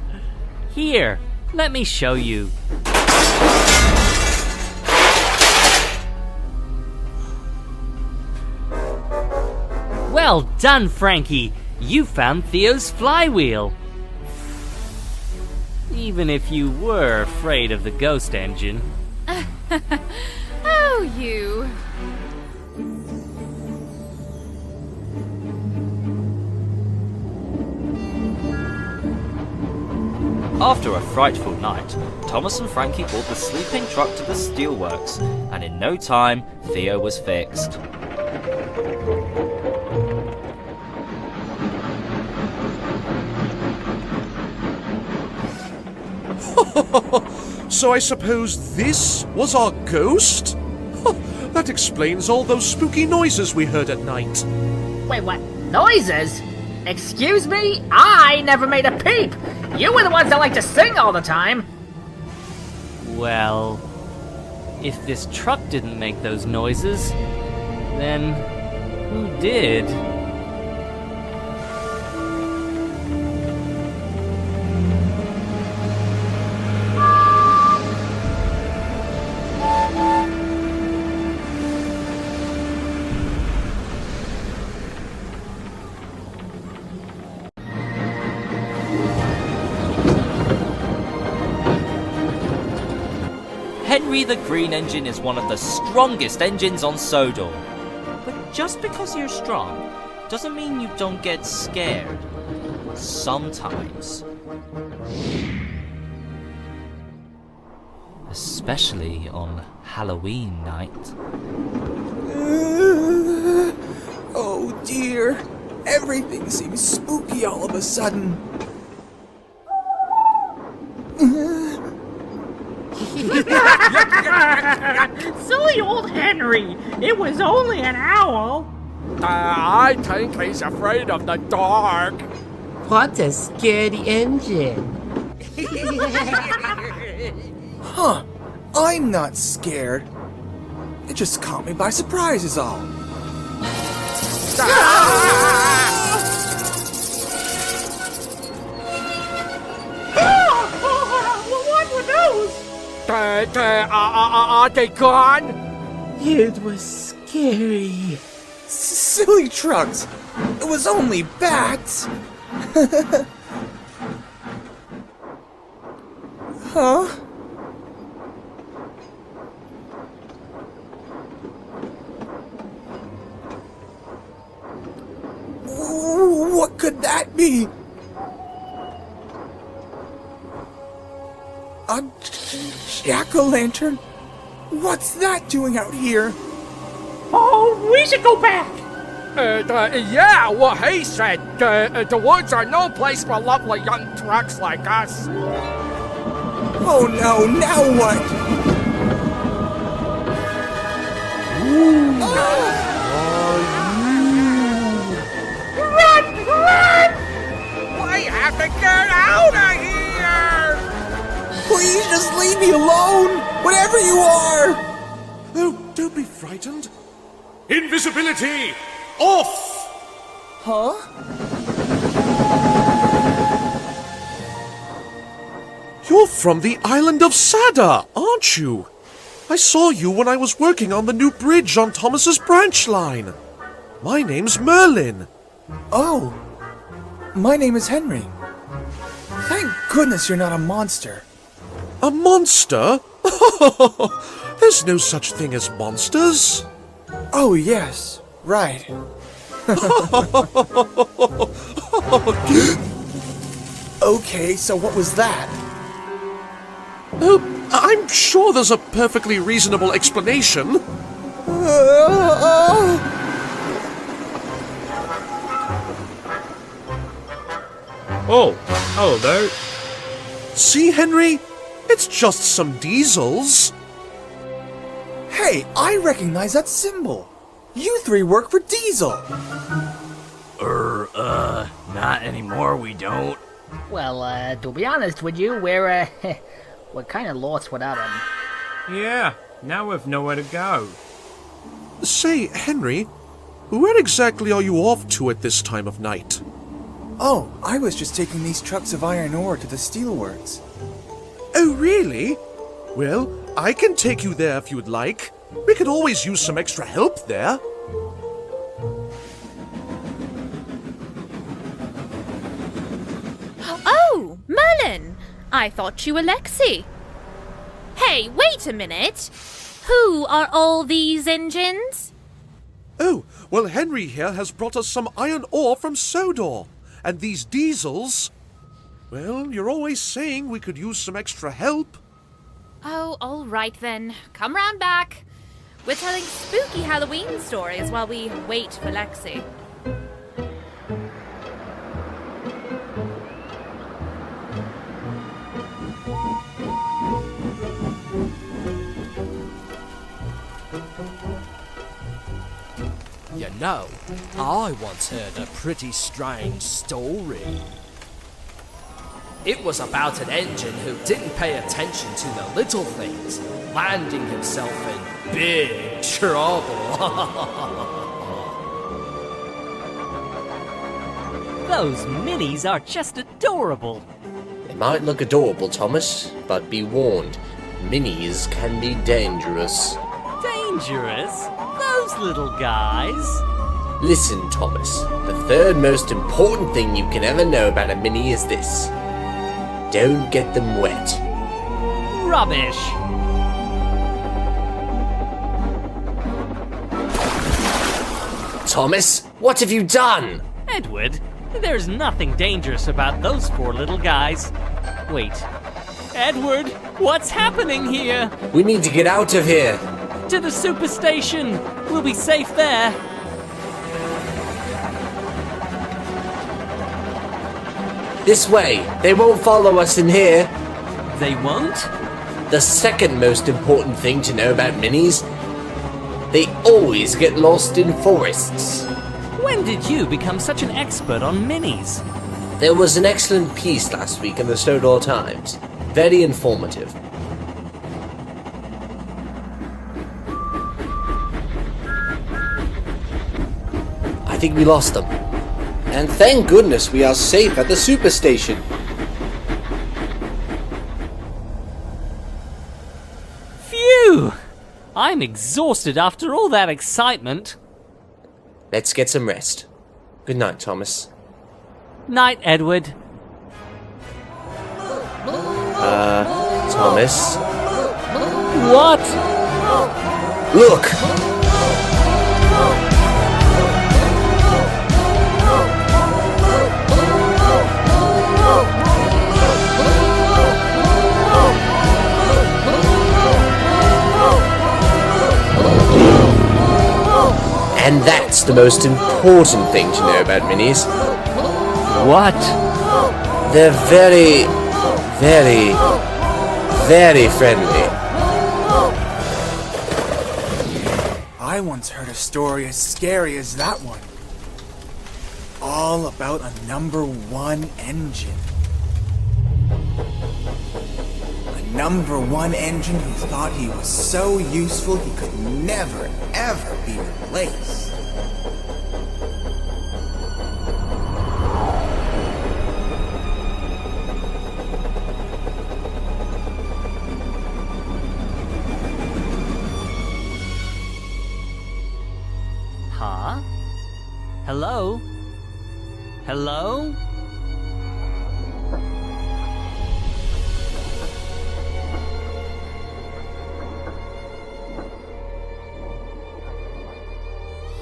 Here, let me show you. Well done, Frankie. You found Theo's flywheel. Even if you were afraid of the ghost engine. Oh, you. After a frightful night, Thomas and Frankie brought the sleeping truck to the steelworks, and in no time, Theo was fixed. So I suppose this was our ghost? That explains all those spooky noises we heard at night. Wait, what? Noises? Excuse me? I never made a peep! You were the ones that like to sing all the time! Well, if this truck didn't make those noises, then who did? Henry the Green Engine is one of the strongest engines on Sodor. But just because you're strong doesn't mean you don't get scared. Sometimes. Especially on Halloween night. Oh dear, everything seems spooky all of a sudden. Silly old Henry! It was only an owl! I think he's afraid of the dark. What a scaredy engine. Huh, I'm not scared. It just caught me by surprise is all. What were those? Are they gone? It was scary. Silly trucks. It was only bats. Huh? What could that be? A jack-o'-lantern? What's that doing out here? Oh, we should go back! Yeah, what he said. The woods are no place for lovely young trucks like us. Oh no, now what? Run! Run! We have to get out of here! Please just leave me alone! Whatever you are! Oh, don't be frightened. Invisibility! Off! Huh? You're from the island of Sodor, aren't you? I saw you when I was working on the new bridge on Thomas's branch line. My name's Merlin. Oh, my name is Henry. Thank goodness you're not a monster. A monster? There's no such thing as monsters. Oh, yes, right. Okay, so what was that? I'm sure there's a perfectly reasonable explanation. Oh, hello there. See, Henry? It's just some diesels. Hey, I recognize that symbol. You three work for Diesel. Not anymore, we don't. Well, to be honest with you, we're kind of lost without him. Yeah, now we've nowhere to go. Say, Henry, where exactly are you off to at this time of night? Oh, I was just taking these trucks of iron ore to the steelworks. Oh, really? Well, I can take you there if you'd like. We could always use some extra help there. Oh, Merlin! I thought you were Lexi. Hey, wait a minute! Who are all these engines? Oh, well, Henry here has brought us some iron ore from Sodor. And these diesels... Well, you're always saying we could use some extra help. Oh, all right then. Come round back. We're telling spooky Halloween stories while we wait for Lexi. You know, I once heard a pretty strange story. It was about an engine who didn't pay attention to the little things, landing himself in big trouble. Those minis are just adorable. They might look adorable, Thomas, but be warned, minis can be dangerous. Dangerous? Those little guys? Listen, Thomas, the third most important thing you can ever know about a mini is this. Don't get them wet. Rubbish! Thomas, what have you done? Edward, there's nothing dangerous about those poor little guys. Wait. Edward, what's happening here? We need to get out of here. To the superstation. We'll be safe there. This way. They won't follow us in here. They won't? The second most important thing to know about minis, they always get lost in forests. When did you become such an expert on minis? There was an excellent piece last week in the Sodor Times. Very informative. I think we lost them. And thank goodness we are safe at the superstation. Phew! I'm exhausted after all that excitement. Let's get some rest. Good night, Thomas. Night, Edward. Thomas? What? Look! And that's the most important thing to know about minis. What? They're very, very, very friendly. I once heard a story as scary as that one. All about a #1 engine. A #1 engine who thought he was so useful he could never, ever be replaced. Hello? Hello?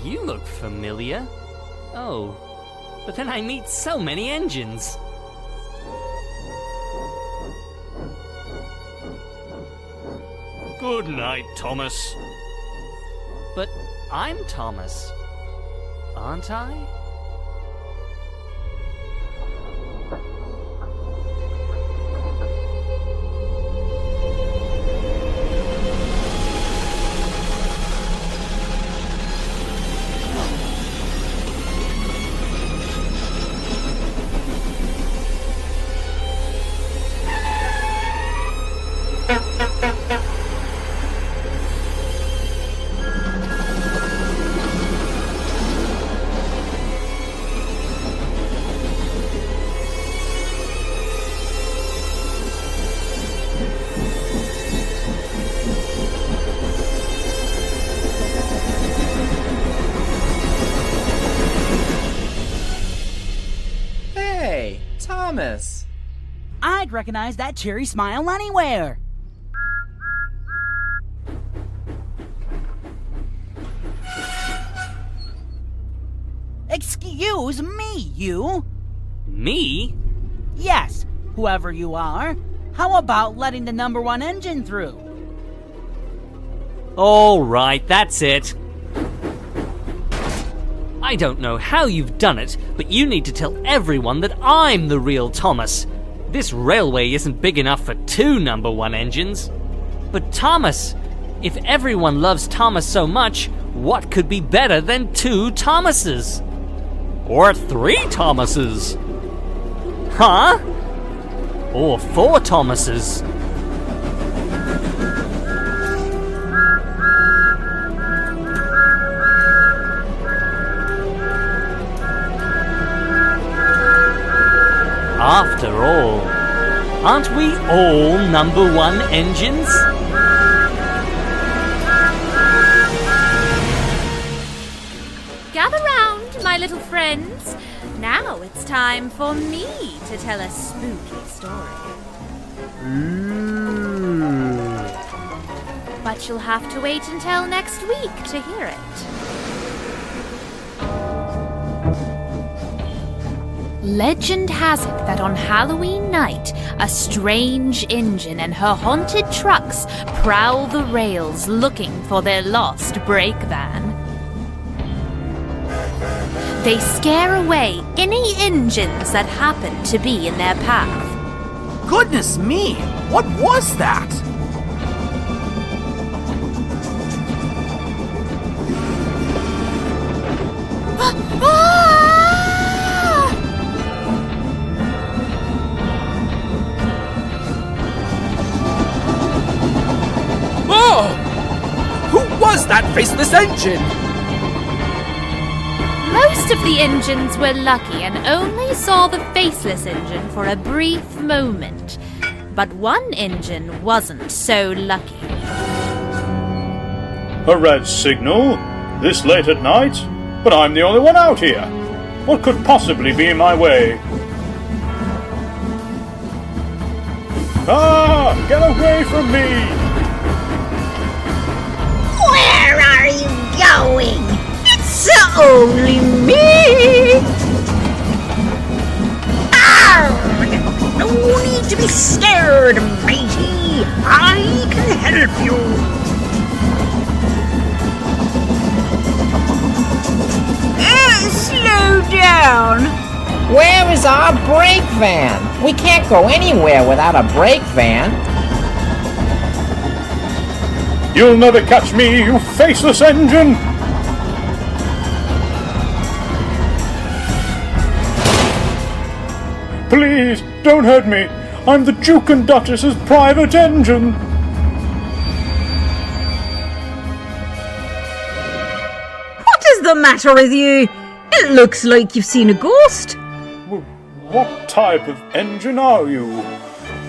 You look familiar. Oh, but then I meet so many engines. Good night, Thomas. But I'm Thomas, aren't I? Thomas! I'd recognize that cheery smile anywhere! Excuse me, you! Me? Yes, whoever you are. How about letting the number 1 engine through? All right, that's it. I don't know how you've done it, but you need to tell everyone that I'm the real Thomas. This railway isn't big enough for 2 number 1 engines. But Thomas, if everyone loves Thomas so much, what could be better than 2 Thomases? Or 3 Thomases? Huh? Or 4 Thomases? After all, aren't we all number 1 engines? Gather round, my little friends. Now it's time for me to tell a spooky story. But you'll have to wait until next week to hear it. Legend has it that on Halloween night, a strange engine and her haunted trucks prowl the rails looking for their lost brake van. They scare away any engines that happen to be in their path. Goodness me! What was that? That faceless engine! Most of the engines were lucky and only saw the faceless engine for a brief moment. But one engine wasn't so lucky. A red signal? This late at night? But I'm the only one out here. What could possibly be in my way? Ah! Get away from me! Where are you going? It's only me! Arrgh! No need to be scared, matey! I can help you! Slow down! Where is our brake van? We can't go anywhere without a brake van. You'll never catch me, you faceless engine! Please, don't hurt me. I'm the Duke and Duchess's private engine. What is the matter with you? It looks like you've seen a ghost. What type of engine are you?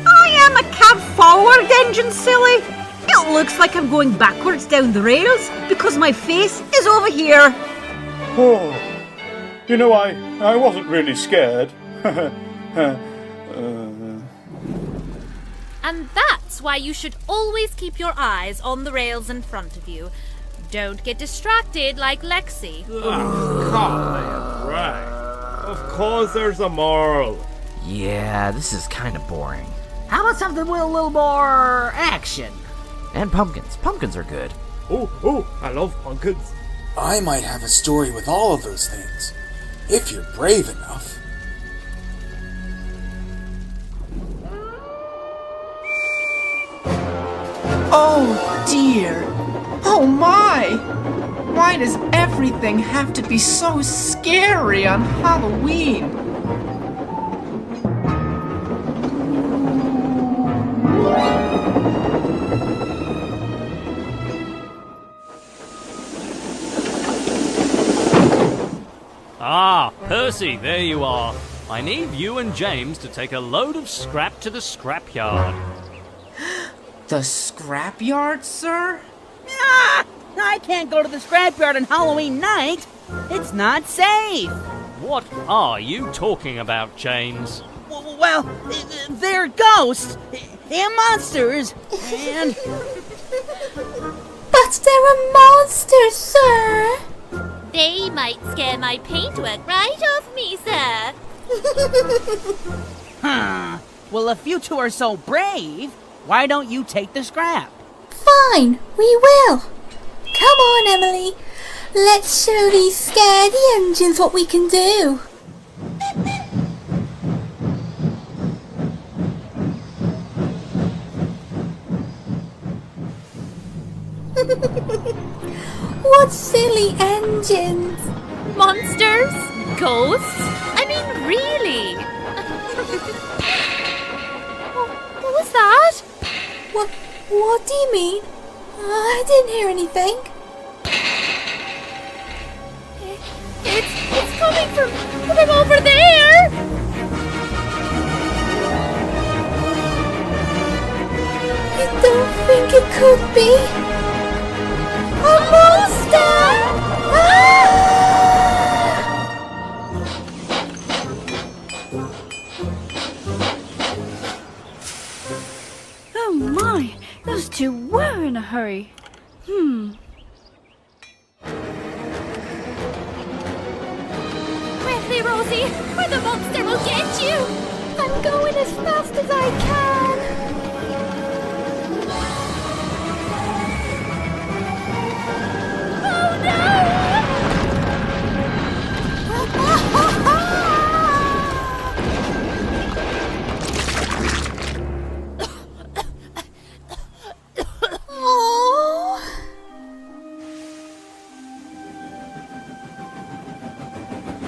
I am a cab-forward engine, silly. It looks like I'm going backwards down the rails because my face is over here. Oh, You know, I wasn't really scared. And that's why you should always keep your eyes on the rails in front of you. Don't get distracted like Lexi. Right. Of course there's a moral. Yeah, this is kind of boring. How about something with a little more action? And pumpkins. Pumpkins are good. Oh, I love pumpkins. I might have a story with all of those things, if you're brave enough. Oh dear. Oh my. Why does everything have to be so scary on Halloween? Ah, Percy, there you are. I need you and James to take a load of scrap to the scrapyard. The scrapyard, sir? Ah, I can't go to the scrapyard on Halloween night. It's not safe. What are you talking about, James? Well, they're ghosts and monsters and... But there are monsters, sir. They might scare my paintwork right off me, sir. Well, if you two are so brave, why don't you take the scrap? Fine, we will. Come on, Emily. Let's show these scaredy engines what we can do. What silly engines! Monsters? Ghosts? I mean, really? What was that? What do you mean? I didn't hear anything. It's coming from over there! I don't think it could be. A monster! Oh my, those two were in a hurry. Quickly, Rosie, or the monster will get you! I'm going as fast as I can.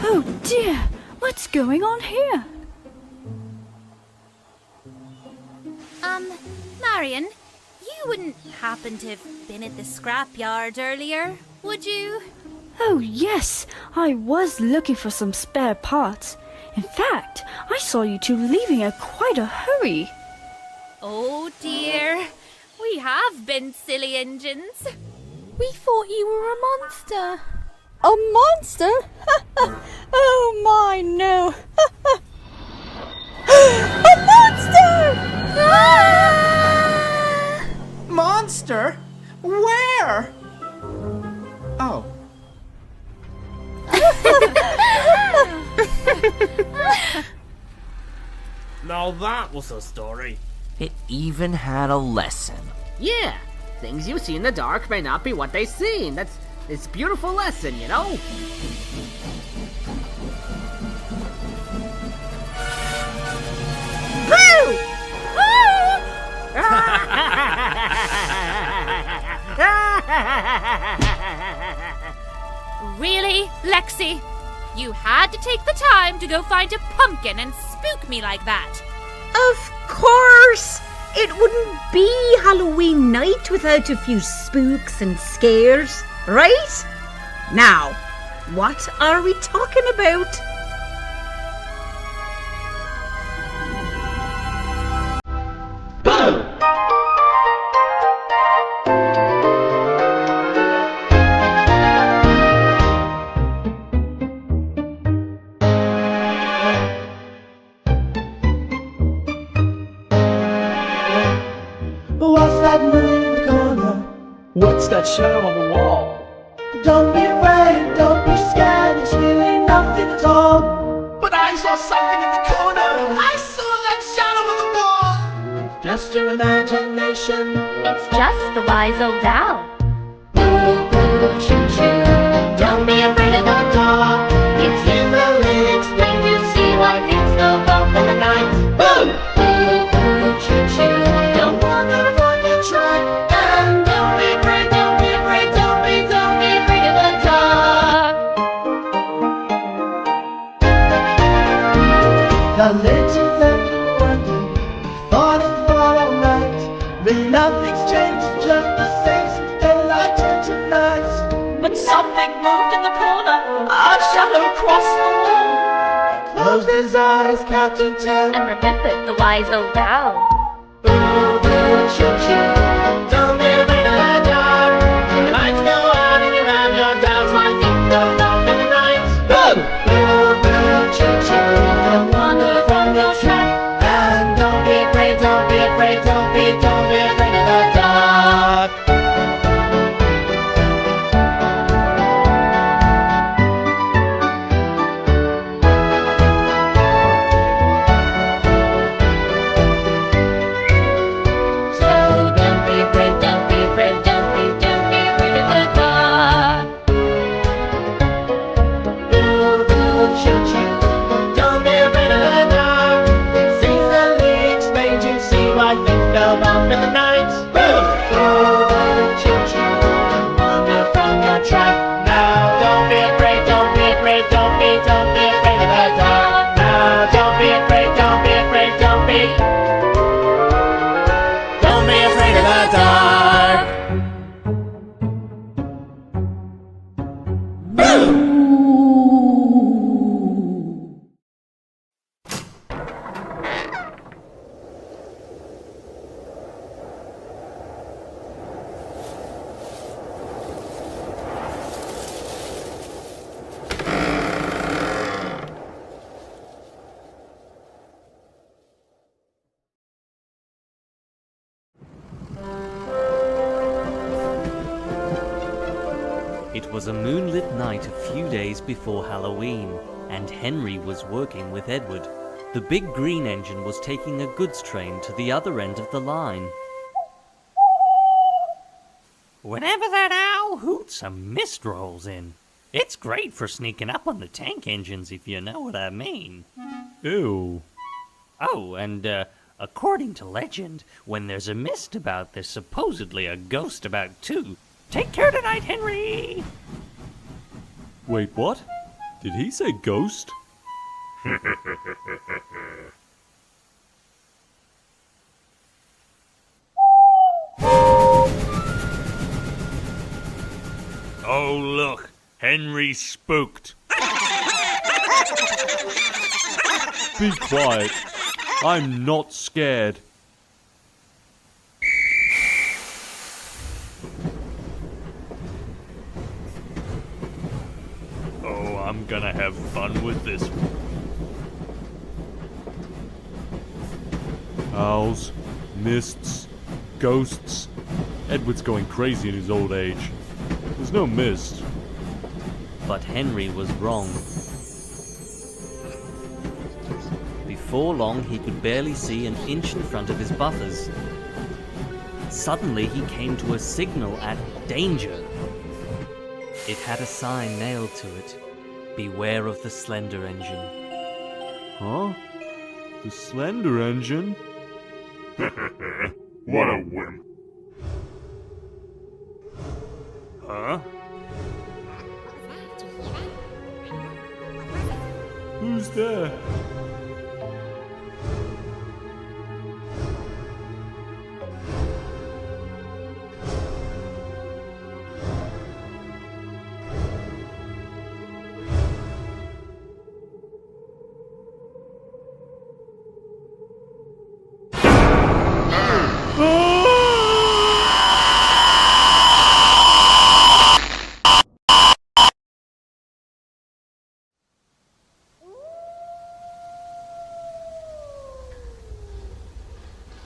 Oh dear, what's going on here? Marion, you wouldn't happen to have been at the scrapyard earlier, would you? Oh yes, I was looking for some spare parts. In fact, I saw you two leaving in quite a hurry. Oh dear, we have been silly engines. We thought you were a monster. A monster? Oh my, no. A monster! Ah! Monster? Where? Oh. Now that was a story. It even had a lesson. Yeah, things you see in the dark may not be what they seem. It's a beautiful lesson, you know? Boo! Really, Lexi? You had to take the time to go find a pumpkin and spook me like that. Of course! It wouldn't be Halloween night without a few spooks and scares, right? Now, what are we talking about? What's that shadow on the wall? Don't be afraid, don't be scared, it's really nothing at all. But I saw something in the corner, I saw that shadow on the wall. Just your imagination. It's just the wise old owl. Boo, boo, choo, choo. Don't be afraid of the dark. It's in the lyrics when you see why things go bump in the night. Boo, boo, boo, choo, choo. Don't wander on your track. And don't be afraid, don't be afraid, don't be afraid of the dark. The little that you wondered, thought all night. Really nothing's changed, just the same since daylight turned to night. But something moved in the corner, a shadow crossed the wall. Closed his eyes, counted 10, and remembered the wise old owl. Boo, boo, choo, choo. Don't be afraid of the dark. When the lights go out and you have your doubts, why think go off in the night? Boo, boo, boo, choo, choo. Don't wander from your track. And don't be afraid, don't be afraid, don't be afraid of the dark. It was a moonlit night a few days before Halloween, and Henry was working with Edward. The big green engine was taking a goods train to the other end of the line. Whenever that owl hoots, a mist rolls in. It's great for sneaking up on the tank engines, if you know what I mean. Ew. Oh, and according to legend, when there's a mist about, there's supposedly a ghost about too. Take care tonight, Henry! Wait, what? Did he say ghost? Oh, look, Henry's spooked. Be quiet. I'm not scared. Oh, I'm gonna have fun with this one. Owls, mists, ghosts. Edward's going crazy in his old age. There's no mist. But Henry was wrong. Before long, he could barely see an inch in front of his buffers. Suddenly, he came to a signal at danger. It had a sign nailed to it. Beware of the Slender Engine. Huh? The Slender Engine? What a wimp. Huh? Who's there?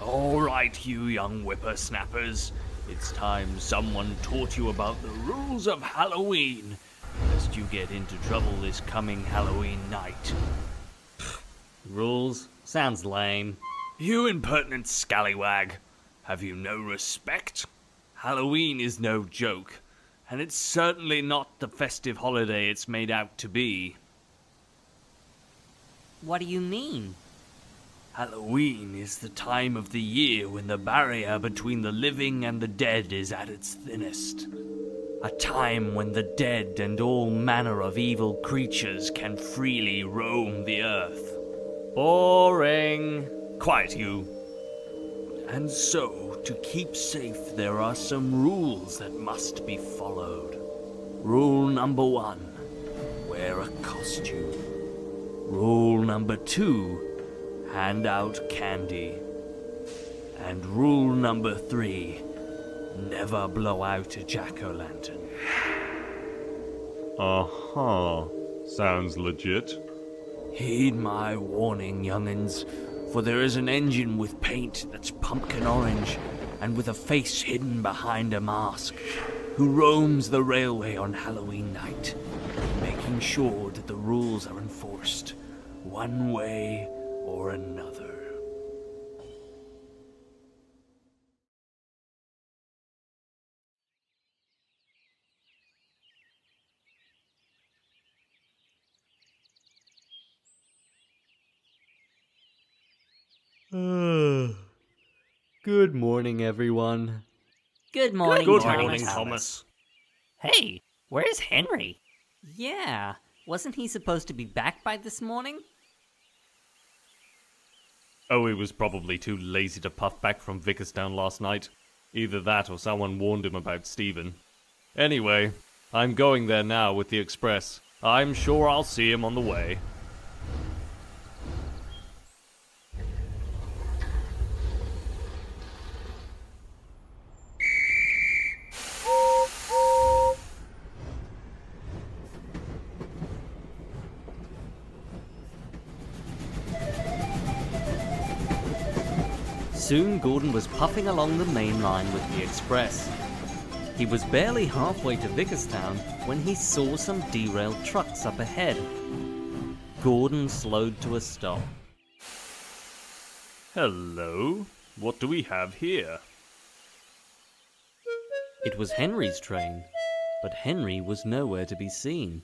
All right, you young whippersnappers. It's time someone taught you about the rules of Halloween, lest you get into trouble this coming Halloween night. Rules? Sounds lame. You impertinent scallywag! Have you no respect? Halloween is no joke, and it's certainly not the festive holiday it's made out to be. What do you mean? Halloween is the time of the year when the barrier between the living and the dead is at its thinnest. A time when the dead and all manner of evil creatures can freely roam the earth. Boring. Quiet, you. And so, to keep safe, there are some rules that must be followed. Rule number 1, wear a costume. Rule number 2, hand out candy. And rule number 3, never blow out a jack-o'-lantern. Uh-huh. Sounds legit. Heed my warning, young'uns, for there is an engine with paint that's pumpkin orange and with a face hidden behind a mask, who roams the railway on Halloween night, making sure that the rules are enforced, one way or another. Good morning, everyone. Good morning, Good Thomas. morning, Thomas. Hey, where's Henry? Yeah, wasn't he supposed to be back by this morning? Oh, he was probably too lazy to puff back from Vicarstown last night. Either that or someone warned him about Stephen. Anyway, I'm going there now with the express. I'm sure I'll see him on the way. Soon Gordon was puffing along the main line with the express. He was barely halfway to Vicarstown when he saw some derailed trucks up ahead. Gordon slowed to a stop. Hello? What do we have here? It was Henry's train, but Henry was nowhere to be seen.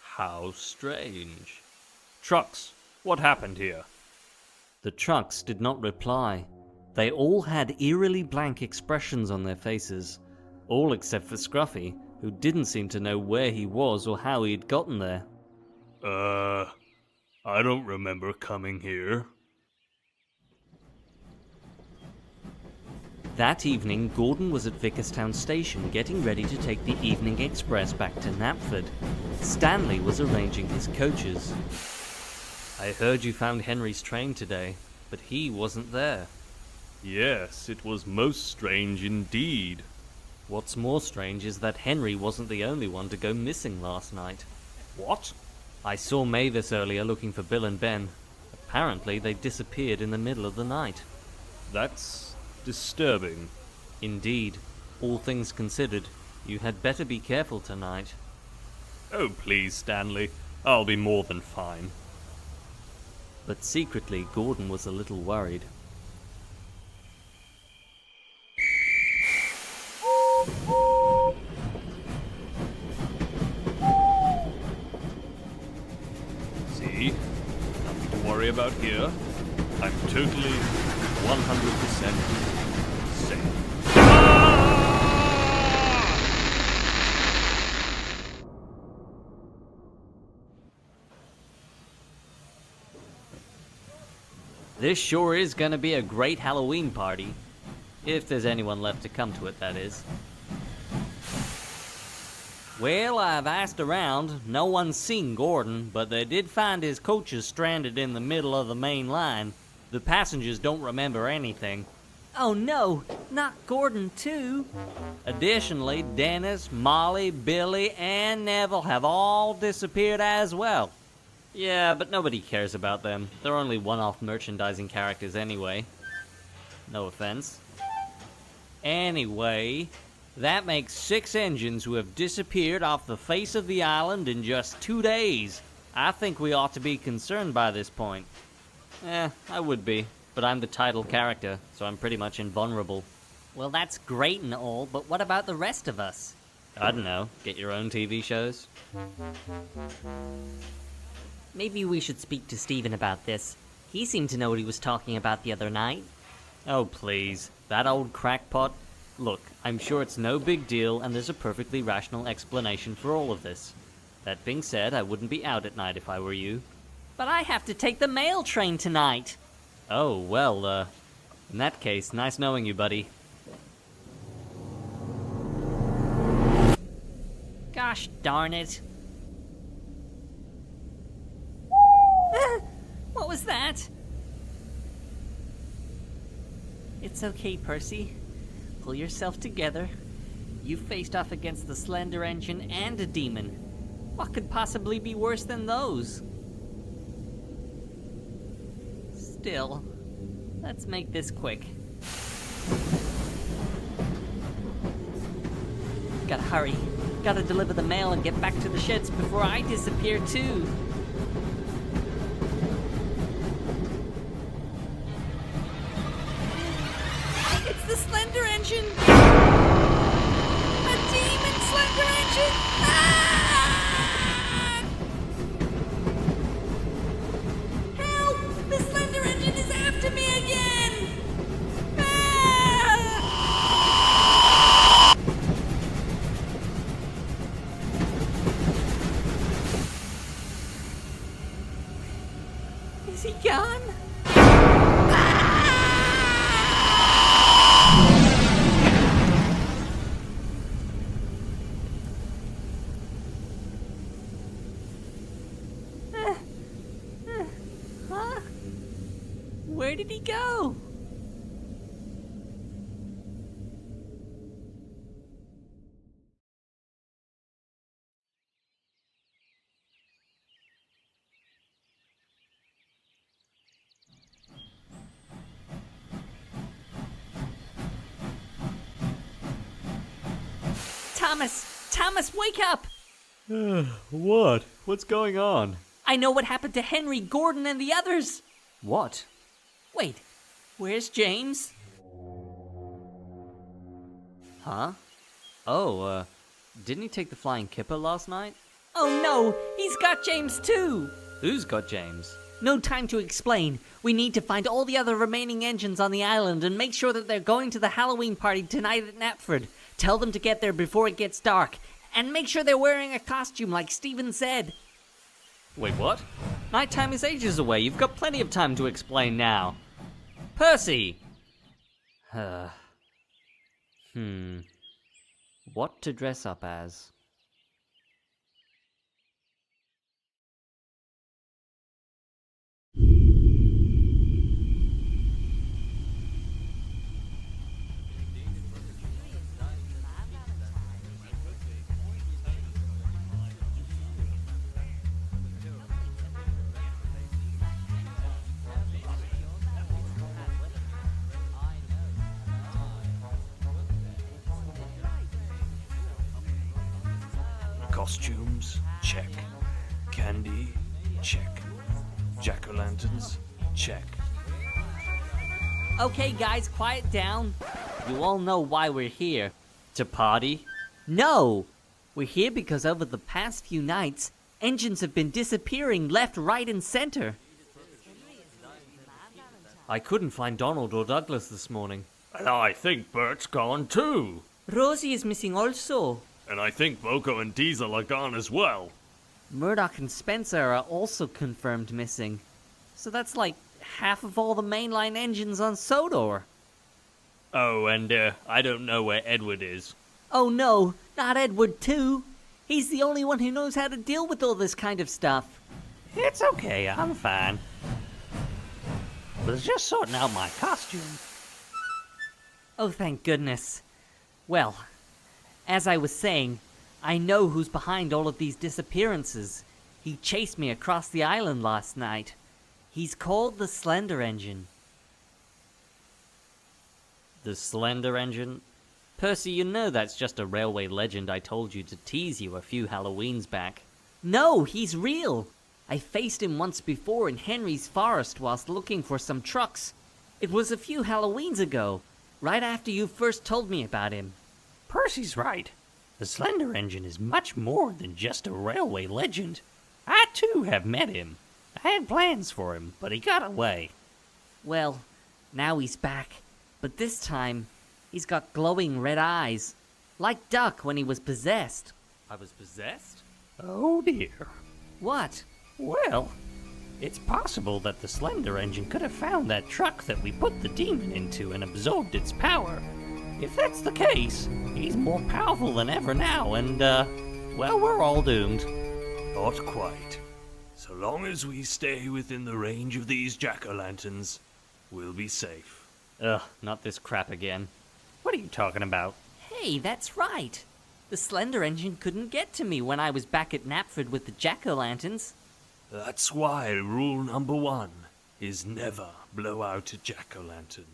How strange. Trucks, what happened here? The trucks did not reply. They all had eerily blank expressions on their faces, all except for Scruffy, who didn't seem to know where he was or how he'd gotten there. I don't remember coming here. That evening, Gordon was at Vicarstown station getting ready to take the evening express back to Knapford. Stanley was arranging his coaches. I heard you found Henry's train today, but he wasn't there. Yes, it was most strange indeed. What's more strange is that Henry wasn't the only one to go missing last night. What? I saw Mavis earlier looking for Bill and Ben. Apparently they disappeared in the middle of the night. That's disturbing. Indeed. All things considered, you had better be careful tonight. Oh, please, Stanley. I'll be more than fine. But secretly, Gordon was a little worried. See? Nothing to worry about here. I'm totally 100% safe. This sure is gonna be a great Halloween party. If there's anyone left to come to it, that is. Well, I've asked around. No one's seen Gordon, but they did find his coaches stranded in the middle of the main line. The passengers don't remember anything. Oh no, not Gordon too. Additionally, Dennis, Molly, Billy, and Neville have all disappeared as well. Yeah, but nobody cares about them. They're only one-off merchandising characters anyway. No offense. Anyway, that makes 6 engines who have disappeared off the face of the island in just 2 days. I think we ought to be concerned by this point. I would be, but I'm the title character, so I'm pretty much invulnerable. Well, that's great and all, but what about the rest of us? I don't know, get your own TV shows? Maybe we should speak to Stephen about this. He seemed to know what he was talking about the other night. Oh, please. That old crackpot? Look, I'm sure it's no big deal, and there's a perfectly rational explanation for all of this. That being said, I wouldn't be out at night if I were you. But I have to take the mail train tonight. Oh, well, in that case, nice knowing you, buddy. Gosh darn it. What was that? It's okay, Percy. Pull yourself together. You faced off against the Slender Engine and a demon. What could possibly be worse than those? Still, let's make this quick. Gotta hurry. Gotta deliver the mail and get back to the sheds before I disappear too. It's the Slender Engine! A demon Slender Engine! Ah! Help! The Slender Engine is after me again! Ah! Is he gone? Huh? Where did he go? Thomas, wake up! What? What's going on? I know what happened to Henry, Gordon, and the others. What? Wait, where's James? Huh? Oh, didn't he take the flying kipper last night? Oh no, he's got James too! Who's got James? No time to explain. We need to find all the other remaining engines on the island and make sure that they're going to the Halloween party tonight at Knapford. Tell them to get there before it gets dark. And make sure they're wearing a costume like Stephen said. Wait, what? Nighttime is ages away. You've got plenty of time to explain now. Percy! What to dress up as? Costumes, check. Candy, check. Jack-o'-lanterns, check. Okay, guys, quiet down. You all know why we're here. To party? No! We're here because over the past few nights, engines have been disappearing left, right, and center. I couldn't find Donald or Douglas this morning. And I think Bert's gone too. Rosie is missing also. And I think Boko and Diesel are gone as well. Murdoch and Spencer are also confirmed missing. So that's like half of all the mainline engines on Sodor. Oh, and I don't know where Edward is. Oh no, not Edward too. He's the only one who knows how to deal with all this kind of stuff. It's okay, I'm fine. Was just sorting out my costume. Oh, thank goodness. Well, as I was saying, I know who's behind all of these disappearances. He chased me across the island last night. He's called the Slender Engine. The Slender Engine? Percy, you know that's just a railway legend I told you to tease you a few Halloweens back. No, he's real! I faced him once before in Henry's Forest whilst looking for some trucks. It was a few Halloweens ago, right after you first told me about him. Percy's right. The Slender Engine is much more than just a railway legend. I too have met him. I had plans for him, but he got away. Well, now he's back, but this time he's got glowing red eyes, like Duck when he was possessed. I was possessed? Oh dear. What? Well, it's possible that the Slender Engine could have found that truck that we put the demon into and absorbed its power. If that's the case, he's more powerful than ever now, and, well, we're all doomed. Not quite. So long as we stay within the range of these jack-o'-lanterns, we'll be safe. Ugh, not this crap again. What are you talking about? Hey, that's right. The Slender Engine couldn't get to me when I was back at Knapford with the jack-o'-lanterns. That's why rule number 1 is never blow out a jack-o'-lantern.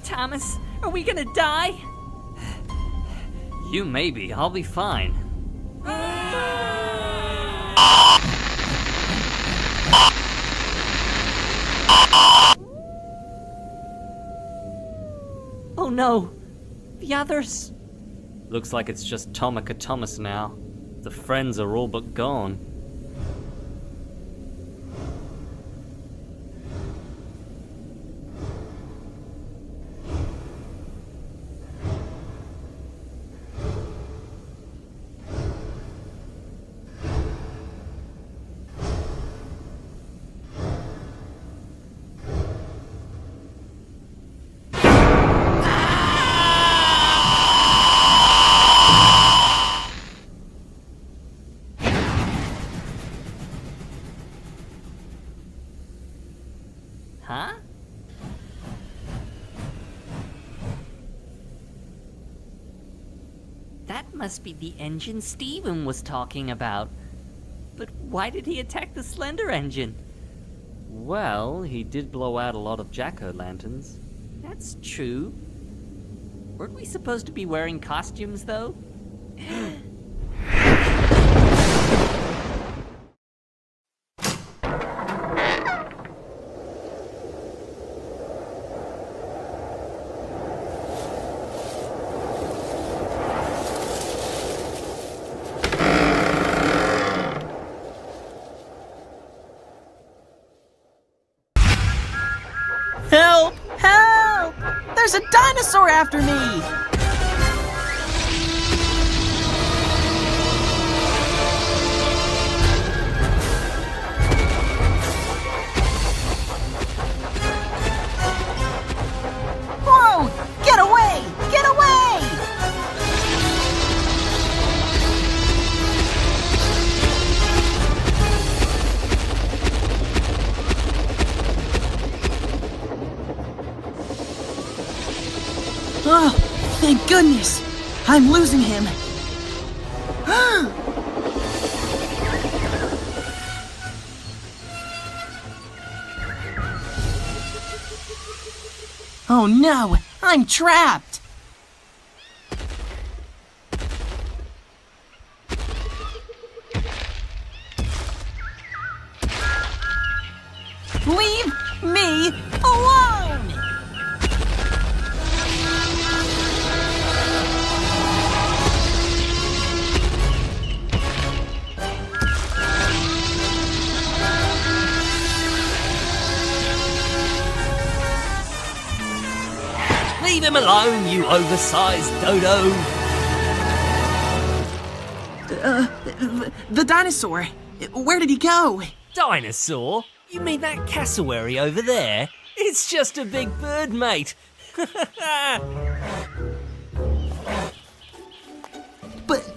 Thomas, are we gonna die? You may be. I'll be fine. Oh no! The others! Looks like it's just Tomica Thomas now. The friends are all but gone. Huh? That must be the engine Stephen was talking about. But why did he attack the Slender Engine? Well, he did blow out a lot of jack-o'-lanterns. That's true. Weren't we supposed to be wearing costumes, though? Help! Help! There's a dinosaur after me! Whoa! Get away! Get away! Oh, thank goodness! I'm losing him! Oh no! I'm trapped! Leave me alone! Leave him alone, you oversized dodo. The dinosaur. Where did he go? Dinosaur? You mean that cassowary over there? It's just a big bird, mate. But,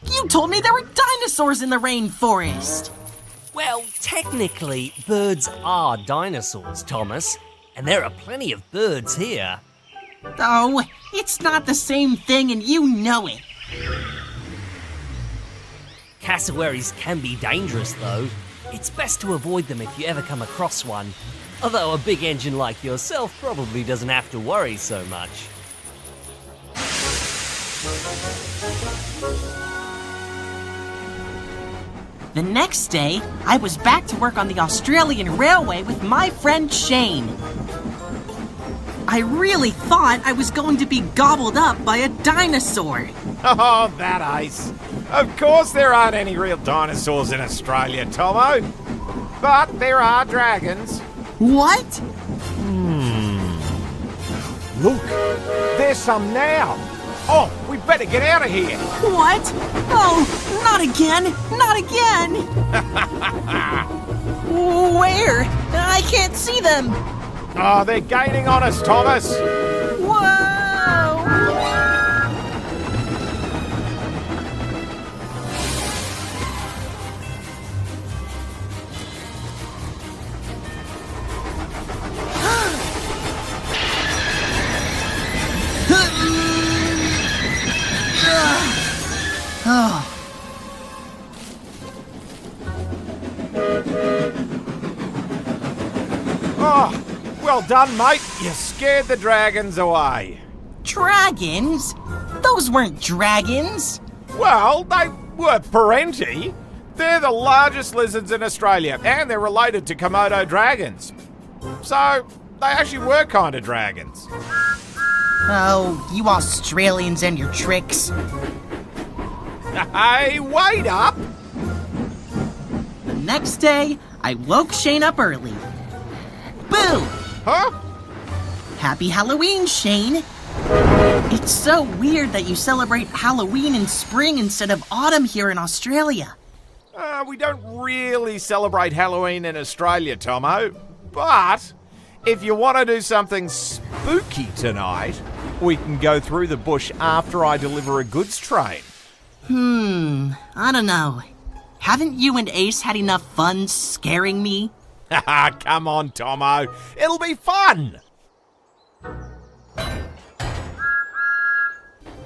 you told me there were dinosaurs in the rainforest. Well, technically, birds are dinosaurs, Thomas. And there are plenty of birds here. Oh, it's not the same thing and you know it. Cassowaries can be dangerous, though. It's best to avoid them if you ever come across one. Although a big engine like yourself probably doesn't have to worry so much. The next day, I was back to work on the Australian Railway with my friend Shane. I really thought I was going to be gobbled up by a dinosaur. Oh, that ice. Of course there aren't any real dinosaurs in Australia, Tomo. But there are dragons. What? Look, there's some now. Oh, we better get out of here. What? Oh, not again! Not again! Where? I can't see them. Oh, they're gaining on us, Thomas. Whoa! Oh. Oh, well done, mate. You scared the dragons away. Dragons? Those weren't dragons. Well, they were parenti. They're the largest lizards in Australia, and they're related to Komodo dragons. So, they actually were kind of dragons. Oh, you Australians and your tricks. Hey, wait up! The next day, I woke Shane up early. Boo! Huh? Happy Halloween, Shane! It's so weird that you celebrate Halloween in spring instead of autumn here in Australia. We don't really celebrate Halloween in Australia, Tomo. But if you want to do something spooky tonight, we can go through the bush after I deliver a goods train. I don't know. Haven't you and Ace had enough fun scaring me? Come on, Tomo. It'll be fun!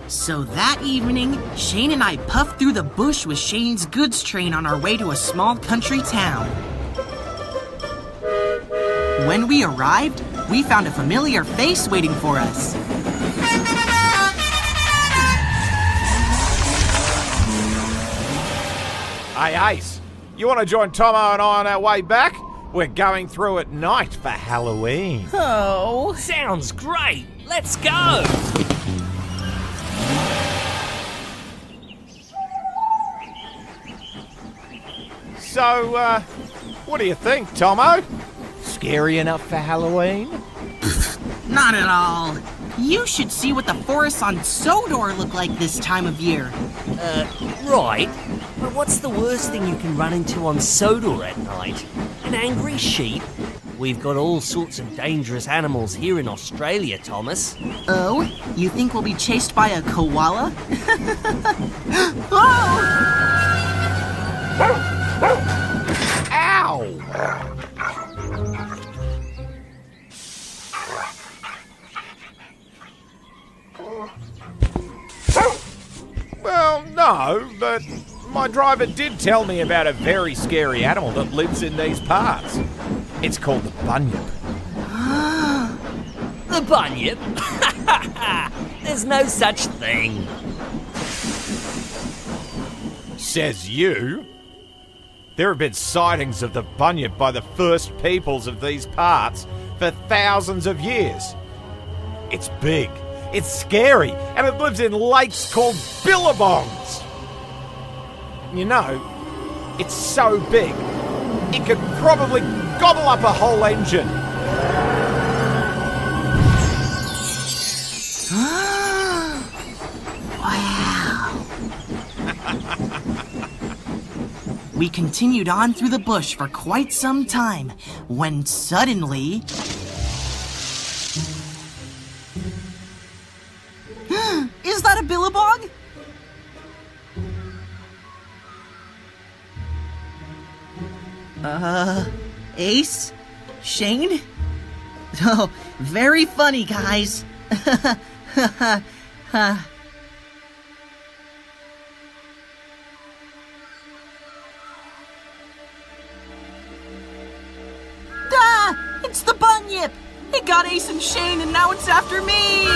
So that evening, Shane and I puffed through the bush with Shane's goods train on our way to a small country town. When we arrived, we found a familiar face waiting for us. Hey, Ace, you want to join Tomo and I on our way back? We're going through at night for Halloween. Oh, sounds great. Let's go. So, what do you think, Tomo? Scary enough for Halloween? Not at all. You should see what the forests on Sodor look like this time of year. Right. But what's the worst thing you can run into on Sodor at night? An angry sheep? We've got all sorts of dangerous animals here in Australia, Thomas. Oh? You think we'll be chased by a koala? Oh! Ow! Well, no, but my driver did tell me about a very scary animal that lives in these parts. It's called the bunyip. The bunyip? There's no such thing. Says you. There have been sightings of the bunyip by the first peoples of these parts for thousands of years. It's big, it's scary, and it lives in lakes called billabongs. You know, it's so big, it could probably gobble up a whole engine. We continued on through the bush for quite some time, when suddenly... Is that a billabong? Ace? Shane? Oh, very funny, guys. It's the bunyip! It got Ace and Shane and now it's after me!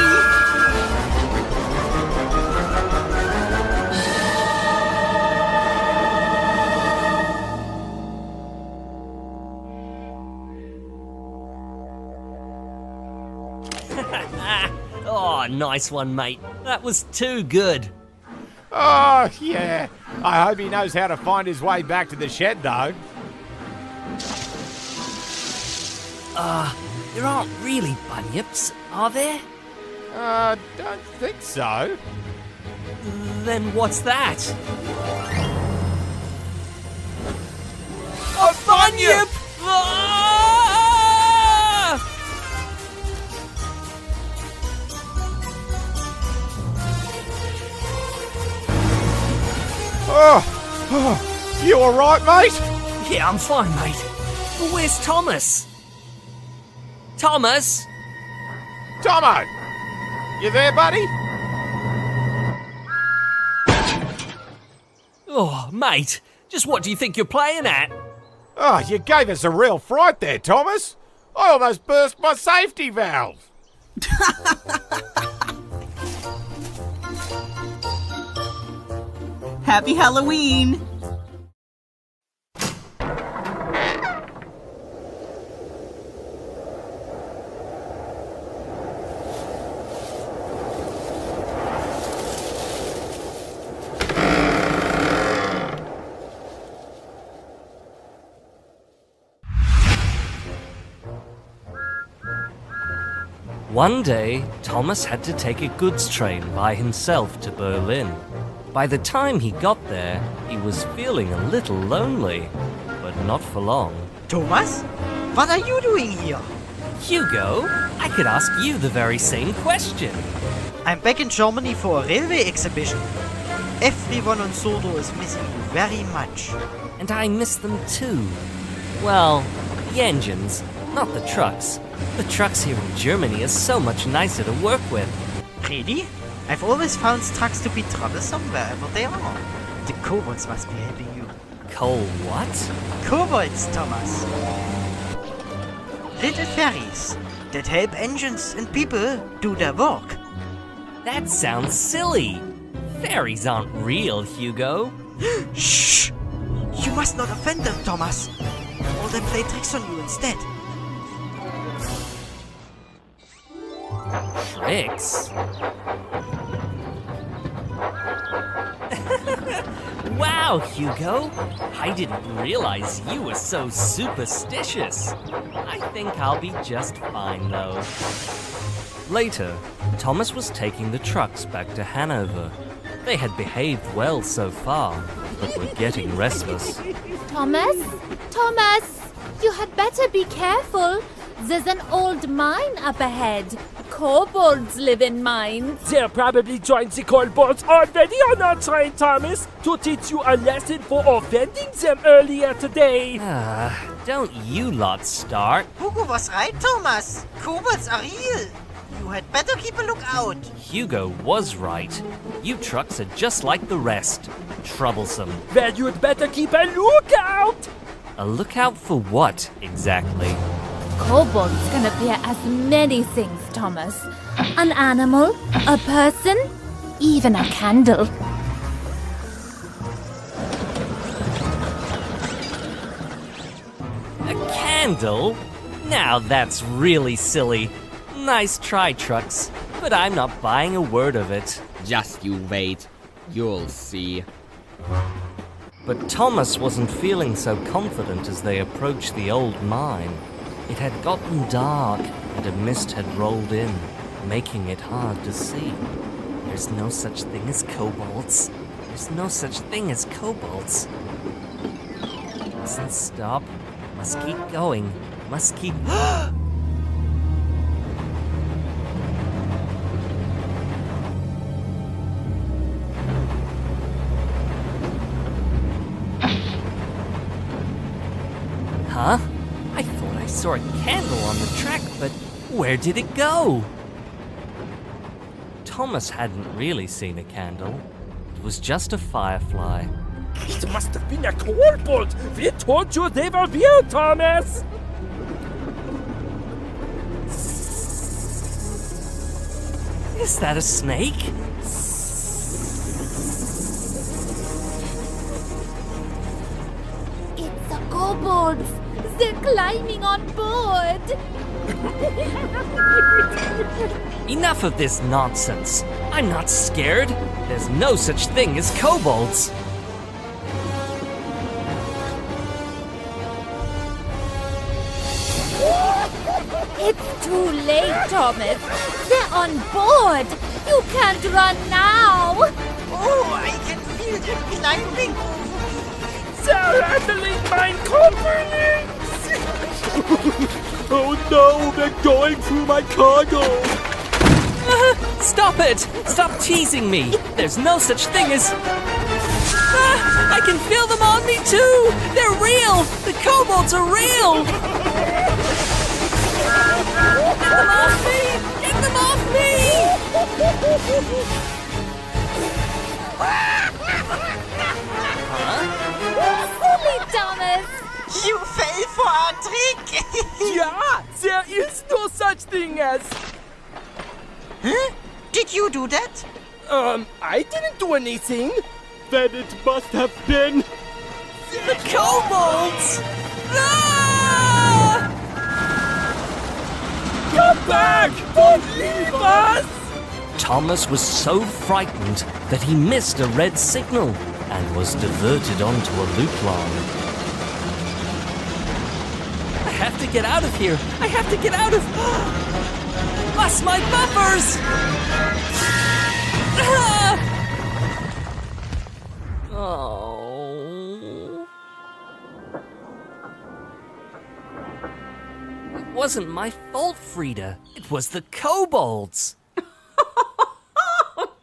Oh, nice one, mate. That was too good. Oh, yeah. I hope he knows how to find his way back to the shed, though. There aren't really bunyips, are there? Don't think so. Then what's that? A bunyip! Oh, you alright, mate? Yeah, I'm fine, mate. But where's Thomas? Thomas? Tomo! You there, buddy? Oh, mate, just what do you think you're playing at? Oh, you gave us a real fright there, Thomas. I almost burst my safety valve. Happy Halloween! One day, Thomas had to take a goods train by himself to Berlin. By the time he got there, he was feeling a little lonely, but not for long. Thomas? What are you doing here? Hugo, I could ask you the very same question. I'm back in Germany for a railway exhibition. Everyone on Sodor is missing you very much. And I miss them too. Well, the engines, not the trucks. The trucks here in Germany are so much nicer to work with. Really? I've always found trucks to be troublesome wherever they are. The kobolds must be helping you. What? Kobolds, Thomas. Little fairies that help engines and people do their work. That sounds silly. Fairies aren't real, Hugo. Shh! You must not offend them, Thomas. Or they play tricks on you instead. Tricks? Wow, Hugo! I didn't realize you were so superstitious. I think I'll be just fine, though. Later, Thomas was taking the trucks back to Hanover. They had behaved well so far, but were getting restless. Thomas? Thomas! You had better be careful. There's an old mine up ahead. Kobolds live in mines. They're probably joined the kobolds already on our train, Thomas, to teach you a lesson for offending them earlier today. Don't you lot start. Hugo was right, Thomas. Kobolds are real. You had better keep a lookout. Hugo was right. You trucks are just like the rest. Troublesome. Well, you'd better keep a lookout. A lookout for what, exactly? Kobolds can appear as many things, Thomas. An animal, a person, even a candle. A candle? Now that's really silly. Nice try, trucks, but I'm not buying a word of it. Just you wait. You'll see. But Thomas wasn't feeling so confident as they approached the old mine. It had gotten dark, and a mist had rolled in, making it hard to see. There's no such thing as kobolds. There's no such thing as kobolds. Mustn't stop. Must keep going. Must keep... Huh? I thought I saw a candle on the track, but where did it go? Thomas hadn't really seen a candle. It was just a firefly. It must have been a kobold! We told you they were real, Thomas! Is that a snake? It's the kobolds. They're climbing on board. Enough of this nonsense. I'm not scared. There's no such thing as kobolds. It's too late, Thomas. They're on board. You can't run now. Oh, I can feel them climbing. They're handling my components! Oh no, they're going through my cargo! Stop it! Stop teasing me! There's no such thing as... I can feel them on me too! They're real! The kobolds are real! Get them off me! Get them off me! Silly Thomas! You fell for a trick! Yeah, there is no such thing as... Huh? Did you do that? I didn't do anything. Then it must have been... The kobolds! Ah! Come back! Don't leave us! Thomas was so frightened that he missed a red signal and was diverted onto a loop line. I have to get out of here! I have to get out of... Lost my buffers! Ah! Oh. It wasn't my fault, Frida. It was the kobolds.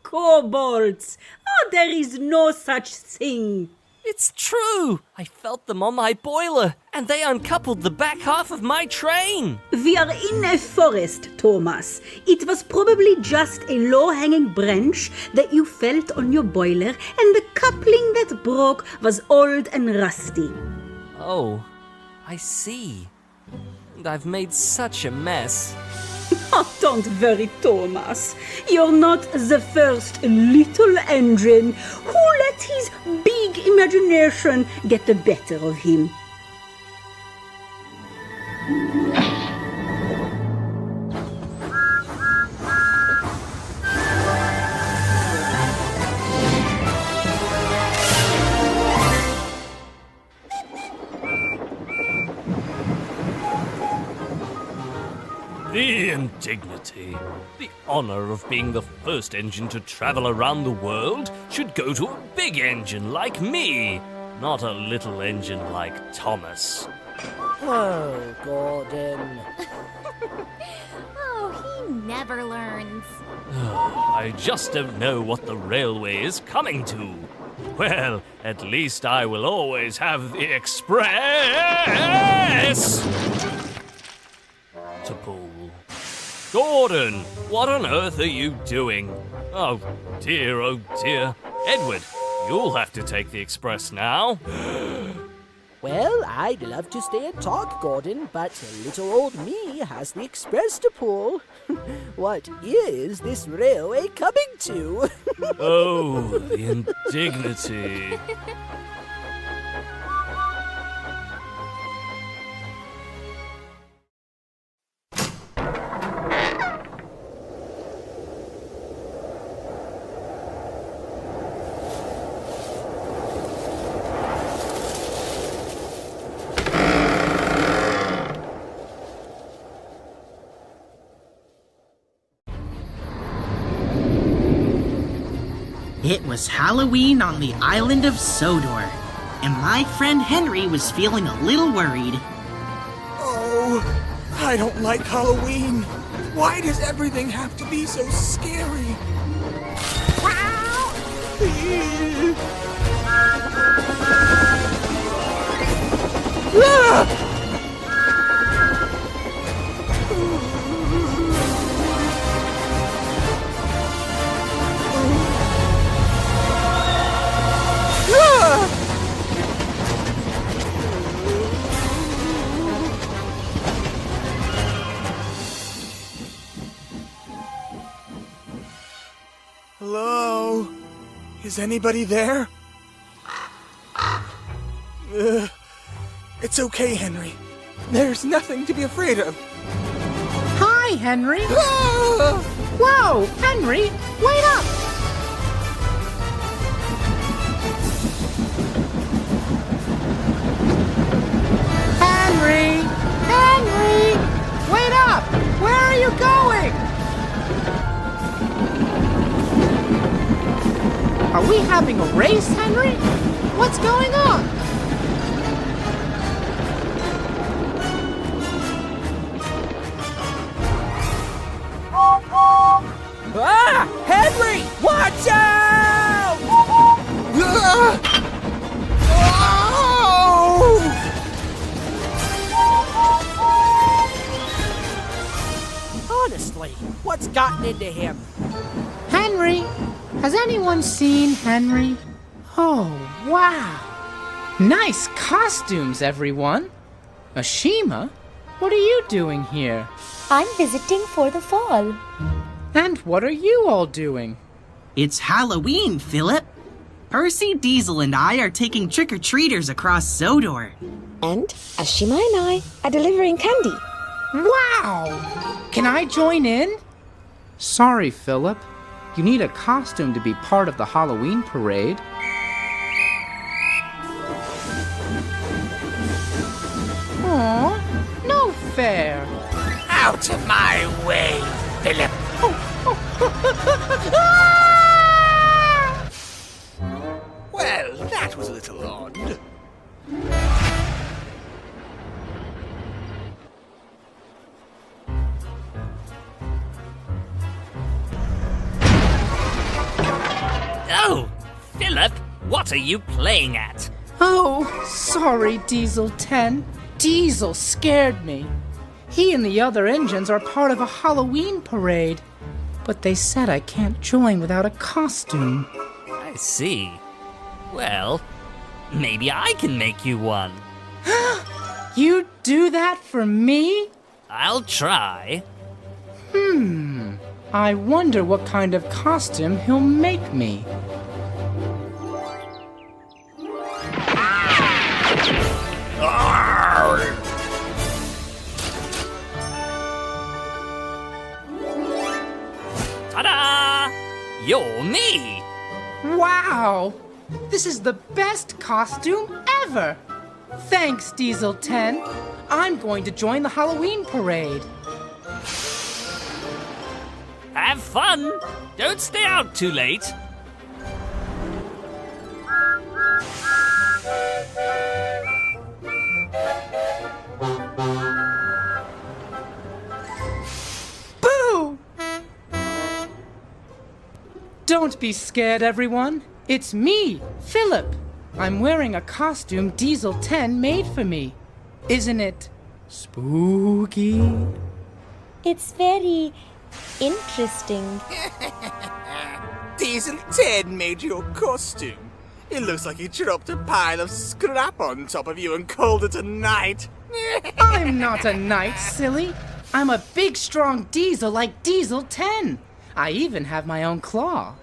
Kobolds! Oh, there is no such thing. It's true! I felt them on my boiler, and they uncoupled the back half of my train! We are in a forest, Thomas. It was probably just a low-hanging branch that you felt on your boiler, and the coupling that broke was old and rusty. Oh, I see. And I've made such a mess. Oh, don't worry, Thomas. You're not the first little engine who let his big imagination get the better of him. The indignity. The honor of being the first engine to travel around the world should go to a big engine like me, not a little engine like Thomas. Oh, Gordon. Oh, he never learns. I just don't know what the railway is coming to. Well, at least I will always have the express to pull. Gordon, what on earth are you doing? Oh dear, oh dear. Edward, you'll have to take the express now. Well, I'd love to stay and talk, Gordon, but little old me has the express to pull. What is this railway coming to? Oh, the indignity. It was Halloween on the island of Sodor, and my friend Henry was feeling a little worried. Oh, I don't like Halloween. Why does everything have to be so scary? Ah! Hello? Is anybody there? It's okay, Henry. There's nothing to be afraid of. Hi, Henry. Whoa, Henry, wait up! Henry! Henry! Wait up! Where are you going? Are we having a race, Henry? What's going on? Ah! Henry! Watch out! Honestly, what's gotten into him? Henry! Has anyone seen Henry? Oh, wow! Nice costumes, everyone! Ashima, what are you doing here? I'm visiting for the fall. And what are you all doing? It's Halloween, Philip. Percy, Diesel, and I are taking trick-or-treaters across Sodor. And Ashima and I are delivering candy. Wow! Can I join in? Sorry, Philip. You need a costume to be part of the Halloween parade. Aw, no fair. Out of my way, Philip. Well, that was a little odd. Oh, Philip, what are you playing at? Oh, sorry, Diesel 10. Diesel scared me. He and the other engines are part of a Halloween parade, but they said I can't join without a costume. I see. Well, maybe I can make you one. You do that for me? I'll try. I wonder what kind of costume he'll make me. Ta-da! You're me! Wow! This is the best costume ever! Thanks, Diesel 10. I'm going to join the Halloween parade. Have fun! Don't stay out too late. Boo! Don't be scared, everyone. It's me, Philip. I'm wearing a costume Diesel 10 made for me. Isn't it spooky? It's very interesting. Diesel 10 made your costume. It looks like he dropped a pile of scrap on top of you and called it a knight. I'm not a knight, silly. I'm a big, strong diesel like Diesel 10. I even have my own claw.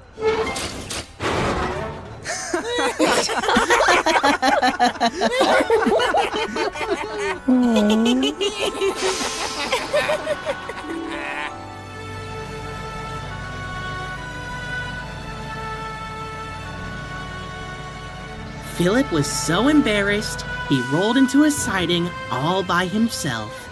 Philip was so embarrassed, he rolled into a siding all by himself.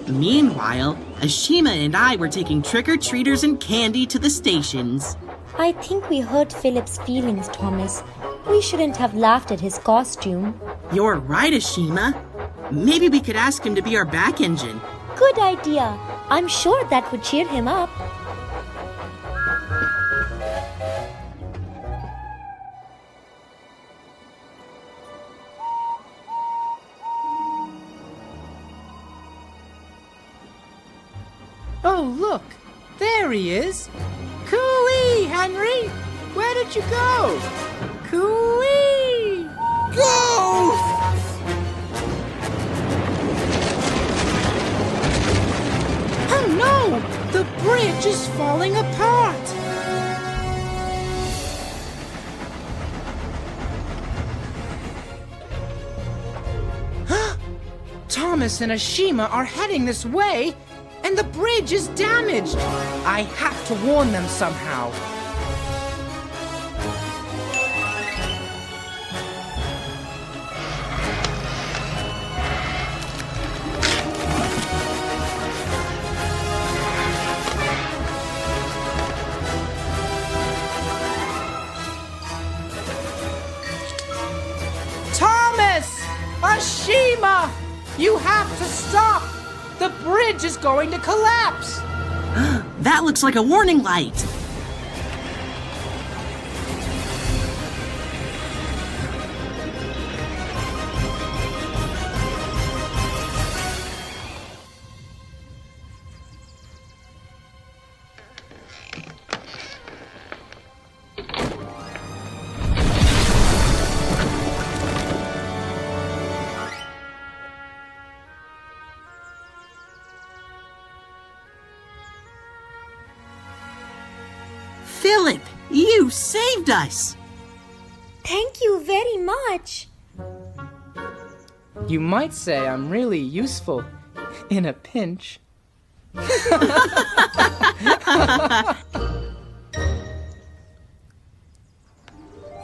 Meanwhile, Ashima and I were taking trick-or-treaters and candy to the stations. I think we hurt Philip's feelings, Thomas. We shouldn't have laughed at his costume. You're right, Ashima. Maybe we could ask him to be our back engine. Good idea. I'm sure that would cheer him up. Oh, look! There he is! Cooey, Henry! Where did you go? Cooey! Go! Oh no! The bridge is falling apart! Thomas and Ashima are heading this way, and the bridge is damaged! I have to warn them somehow. Thomas! Ashima! You have to stop! The bridge is going to collapse! That looks like a warning light. Philip, you saved us! Thank you very much. You might say I'm really useful in a pinch.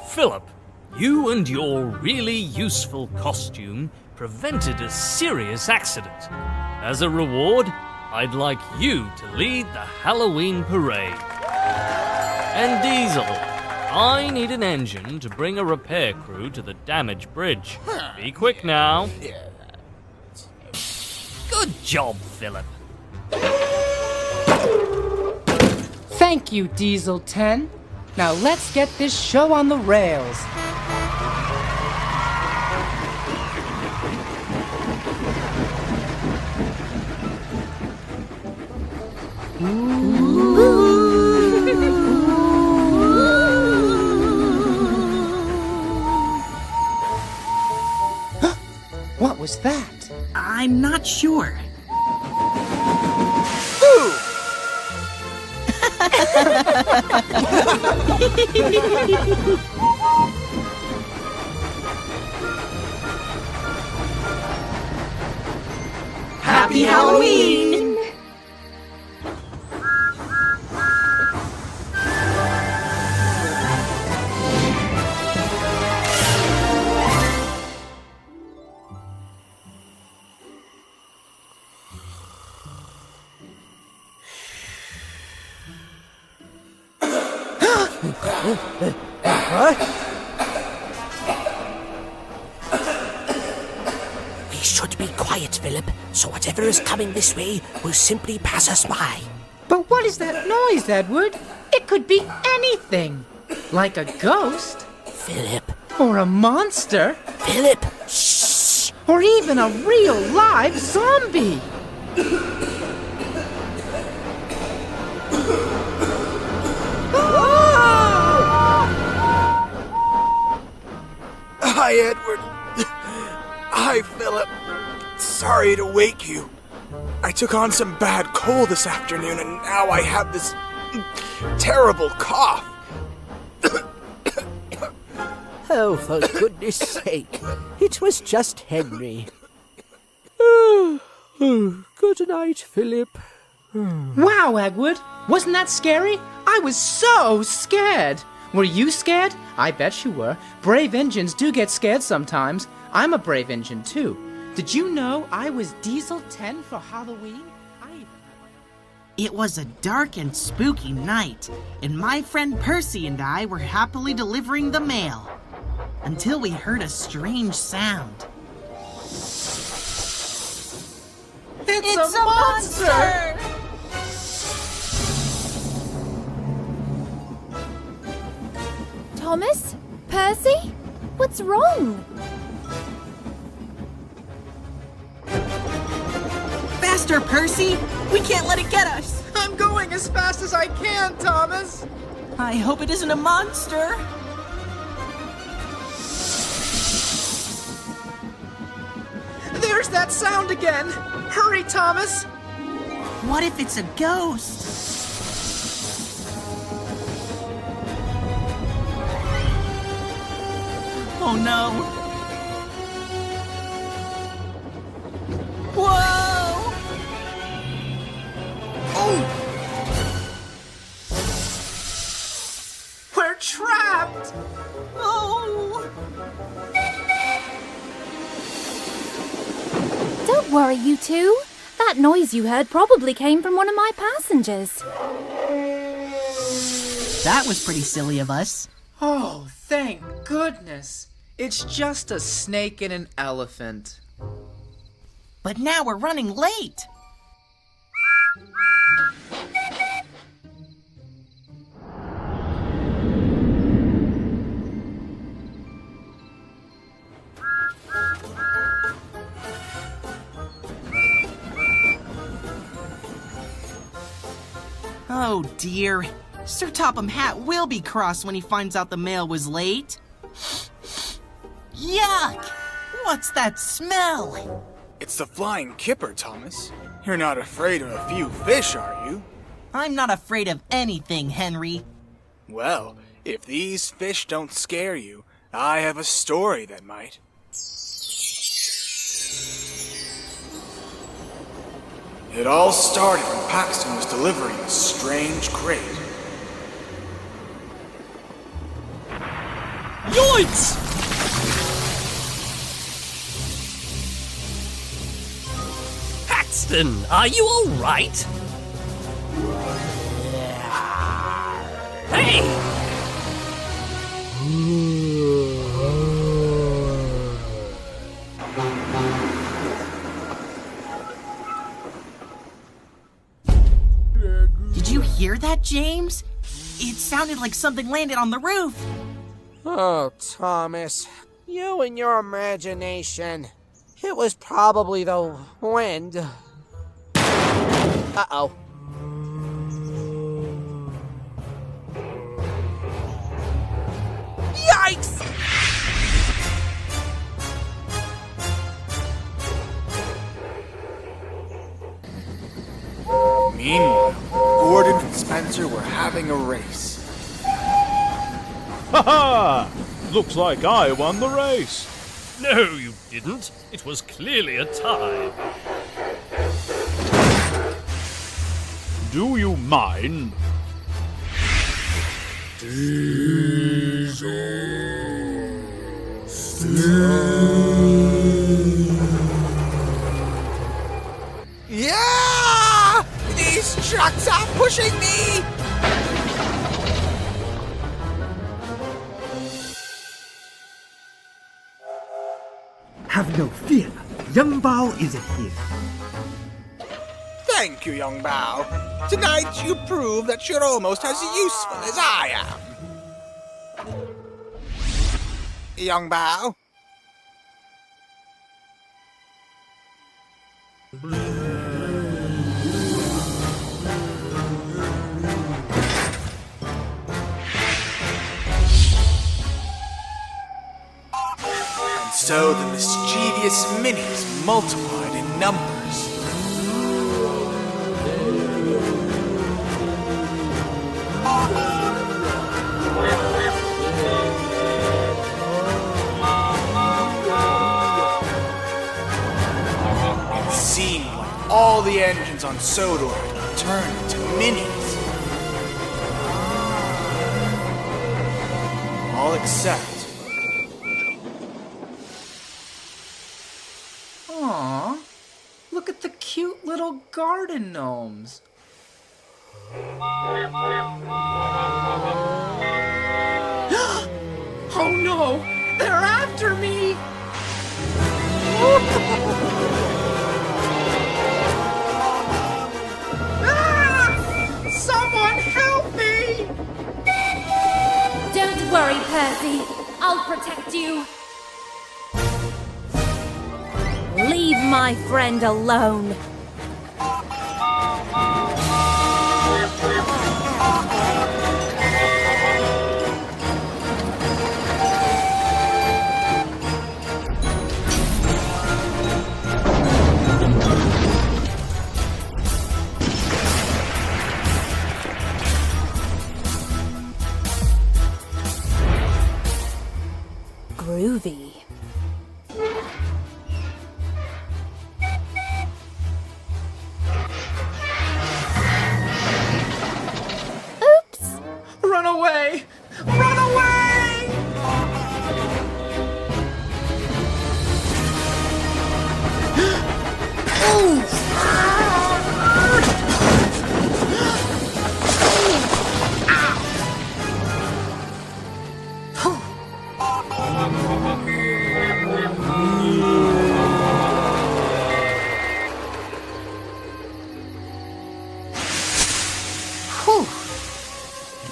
Philip, you and your really useful costume prevented a serious accident. As a reward, I'd like you to lead the Halloween parade. And Diesel, I need an engine to bring a repair crew to the damaged bridge. Be quick now. Good job, Philip. Thank you, Diesel 10. Now let's get this show on the rails. What was that? I'm not sure. Happy Halloween! We should be quiet, Philip, so whatever is coming this way will simply pass us by. But what is that noise, Edward? It could be anything. Like a ghost. Philip. Or a monster. Philip! Shh! Or even a real live zombie. Hi, Edward. Hi, Philip. Sorry to wake you. I took on some bad cold this afternoon, and now I have this terrible cough. Oh, for goodness sake. It was just Henry. Good night, Philip. Wow, Edward. Wasn't that scary? I was so scared. Were you scared? I bet you were. Brave engines do get scared sometimes. I'm a brave engine, too. Did you know I was Diesel 10 for Halloween? It was a dark and spooky night, and my friend Percy and I were happily delivering the mail until we heard a strange sound. It's a monster! Thomas? Percy? What's wrong? Faster, Percy! We can't let it get us! I'm going as fast as I can, Thomas! I hope it isn't a monster! There's that sound again! Hurry, Thomas! What if it's a ghost? Oh no! Whoa! Oh! We're trapped! Oh! Don't worry, you two. That noise you heard probably came from one of my passengers. That was pretty silly of us. Oh, thank goodness. It's just a snake and an elephant. But now we're running late. Oh dear. Sir Topham Hatt will be cross when he finds out the mail was late. Yuck! What's that smell? It's the flying kipper, Thomas. You're not afraid of a few fish, are you? I'm not afraid of anything, Henry. Well, if these fish don't scare you, I have a story that might. It all started when Paxton was delivering a strange crate. Yoinks! Paxton, are you all right? Hey! Did you hear that, James? It sounded like something landed on the roof. Oh, Thomas, you and your imagination. It was probably the wind. Uh-oh. Yikes! Meanwhile, Gordon and Spencer were having a race. Ha ha! Looks like I won the race. No, you didn't. It was clearly a tie. Do you mind? Yeah! These trucks are pushing me! Have no fear. Young Bao is here. Thank you, young Bao. Tonight you prove that you're almost as useful as I am. Young Bao? And so the mischievous minis multiplied in numbers. It seemed like all the engines on Sodor had turned into minis. All except... Aw, look at the cute little garden gnomes. Oh no! They're after me! Ah! Someone help me! Don't worry, Percy. I'll protect you. Leave my friend alone. Groovy. Oops! Run away! Run away!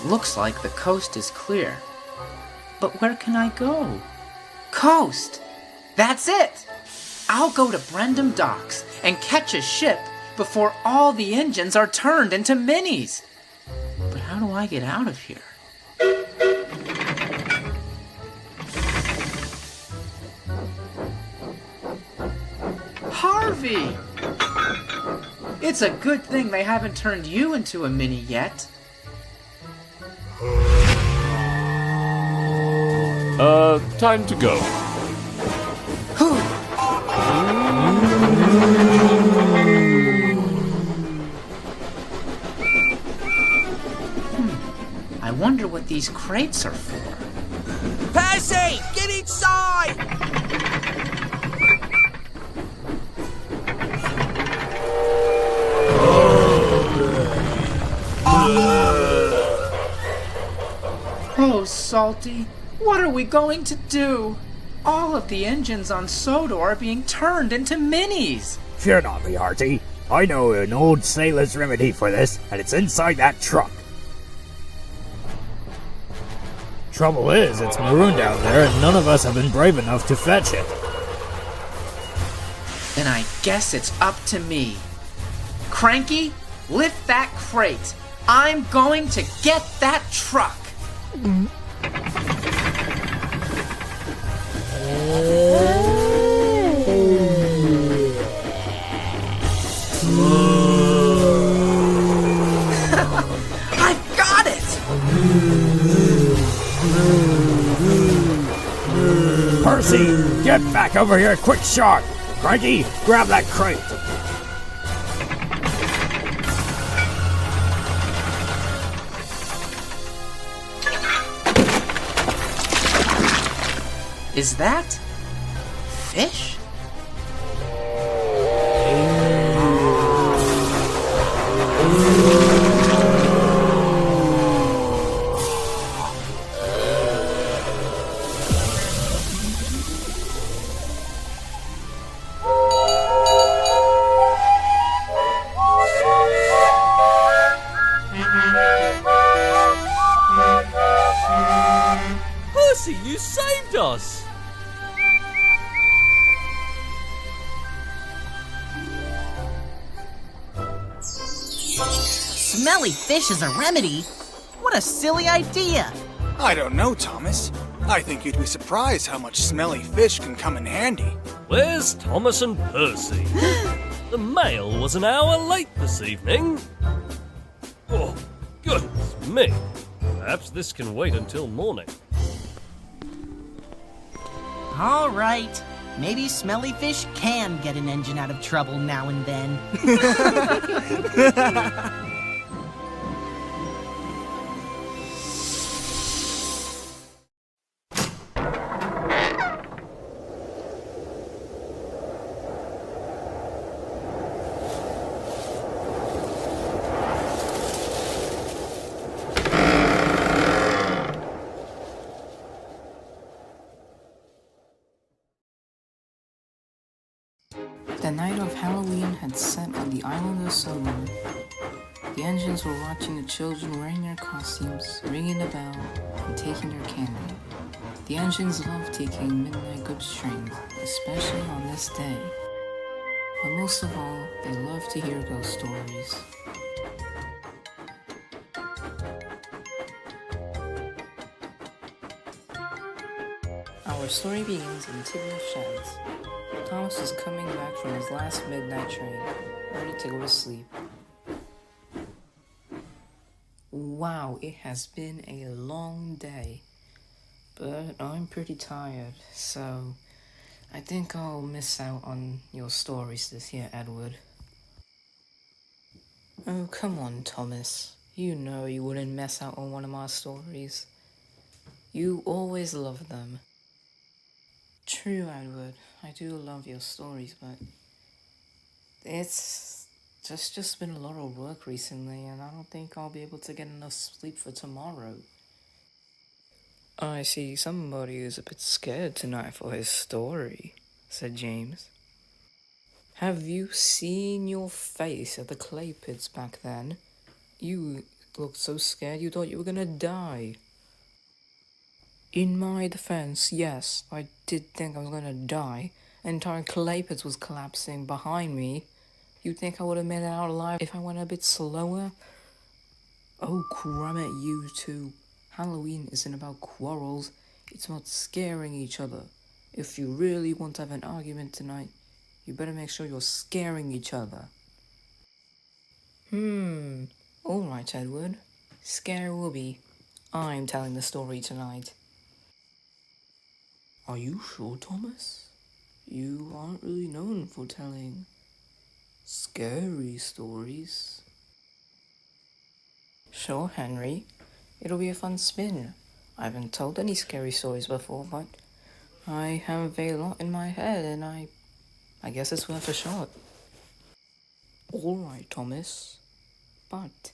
Looks like the coast is clear. But where can I go? Coast! That's it! I'll go to Brendam Docks and catch a ship before all the engines are turned into minis. But how do I get out of here? Harvey! It's a good thing they haven't turned you into a mini yet. Time to go. I wonder what these crates are for. Percy, get inside! Oh, Salty, what are we going to do? All of the engines on Sodor are being turned into minis. Fear not, me hearty. I know an old sailor's remedy for this, and it's inside that truck. Trouble is, it's marooned out there, and none of us have been brave enough to fetch it. Then I guess it's up to me. Cranky, lift that crate. I'm going to get that truck. I've got it! Percy, get back over here quick sharp! Cranky, grab that crate! Is that fish? Percy, you saved us! Smelly fish is a remedy? What a silly idea! I don't know, Thomas. I think you'd be surprised how much smelly fish can come in handy. Where's Thomas and Percy? The mail was an hour late this evening. Oh, goodness me. Perhaps this can wait until morning. All right. Maybe smelly fish can get an engine out of trouble now and then. The night of Halloween had set on the island of Sodor. The engines were watching the children wearing their costumes, ringing the bell, and taking their candy. The engines loved taking midnight goods trains, especially on this day. But most of all, they loved to hear ghost stories. Our story begins in Tidmouth Sheds. Thomas is coming back from his last midnight train, ready to go to sleep. Wow, it has been a long day, but I'm pretty tired, so I think I'll miss out on your stories this year, Edward. Oh, come on, Thomas. You know you wouldn't miss out on one of my stories. You always love them. True, Edward. I do love your stories, but it's just been a lot of work recently, and I don't think I'll be able to get enough sleep for tomorrow. I see somebody is a bit scared tonight for his story, said James. Have you seen your face at the clay pits back then? You looked so scared you thought you were gonna die. In my defense, yes, I did think I was gonna die. The entire clay pits was collapsing behind me. You think I would have made it out alive if I went a bit slower? Oh, cram it, you two. Halloween isn't about quarrels, it's about scaring each other. If you really want to have an argument tonight, you better make sure you're scaring each other. Alright, Edward. Scare will be. I'm telling the story tonight. Are you sure, Thomas? You aren't really known for telling scary stories. Sure, Henry. It'll be a fun spin. I haven't told any scary stories before, but I have a lot in my head, and I guess it's worth a shot. Alright, Thomas. But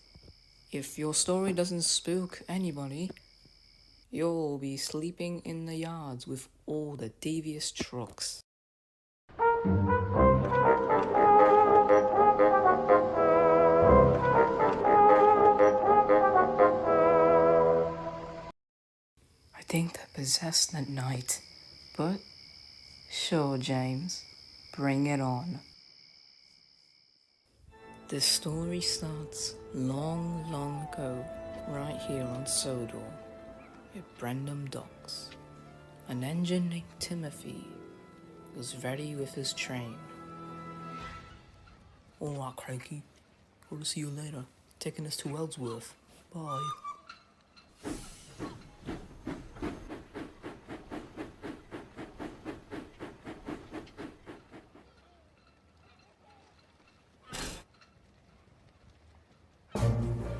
if your story doesn't spook anybody, you'll be sleeping in the yards with all the devious trucks. I think they're possessed at night, but sure, James, bring it on. The story starts long, long ago, right here on Sodor, at Brendam Docks. An engine named Timothy was ready with his train. Alright, Cranky. We'll see you later. Taking us to Ellsworth. Bye.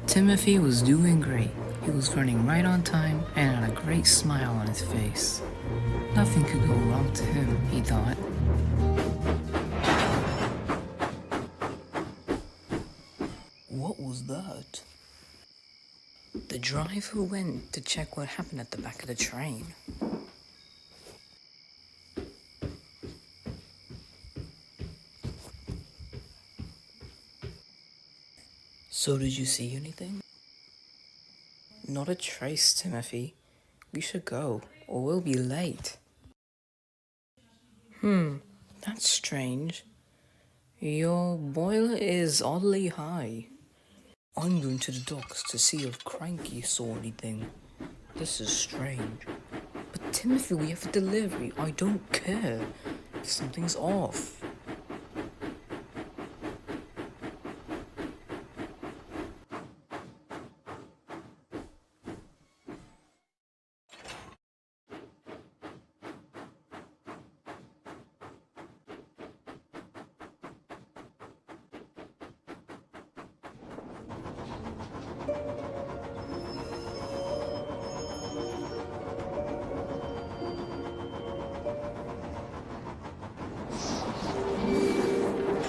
Timothy was doing great. He was running right on time and had a great smile on his face. Nothing could go wrong to him, he thought. What was that? The driver went to check what happened at the back of the train. So did you see anything? Not a trace, Timothy. We should go, or we'll be late. That's strange. Your boiler is oddly high. I'm going to the docks to see if Cranky saw anything. This is strange. But Timothy, we have a delivery. I don't care if something's off.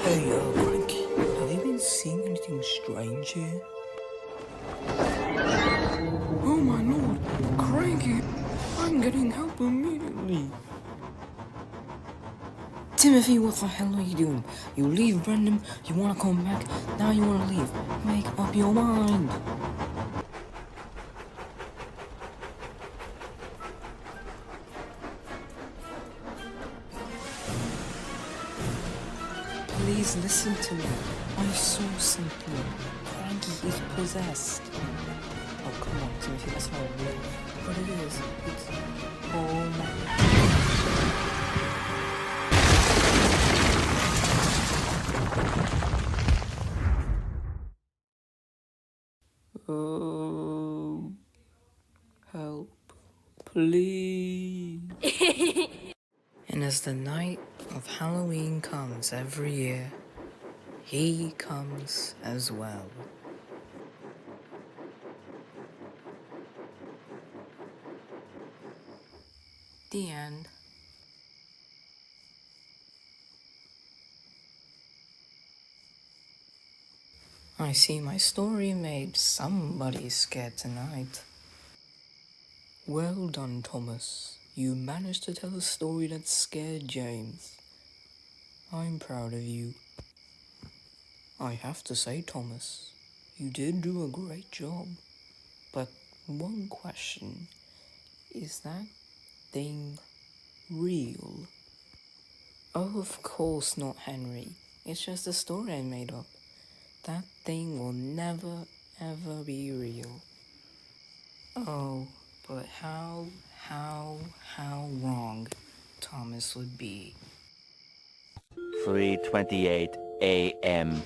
Hey, Cranky, have you been seeing anything strange here? Oh my lord, Cranky, I'm getting help immediately. Timothy, what the hell are you doing? You leave Brendan, you want to come back, now you want to leave. Make up your mind. Please listen to me. I saw something. Frankie is possessed. Oh, come on, Timothy, that's not real. But it is. It's... Oh my... Oh... Help. Please. And as the night of Halloween comes every year, he comes as well. The end. I see my story made somebody scared tonight. Well done, Thomas. You managed to tell a story that scared James. I'm proud of you. I have to say, Thomas, you did do a great job. But one question, is that thing real? Oh, of course not, Henry. It's just a story I made up. That thing will never, ever be real. Oh, but how wrong Thomas would be. 3:28 a.m.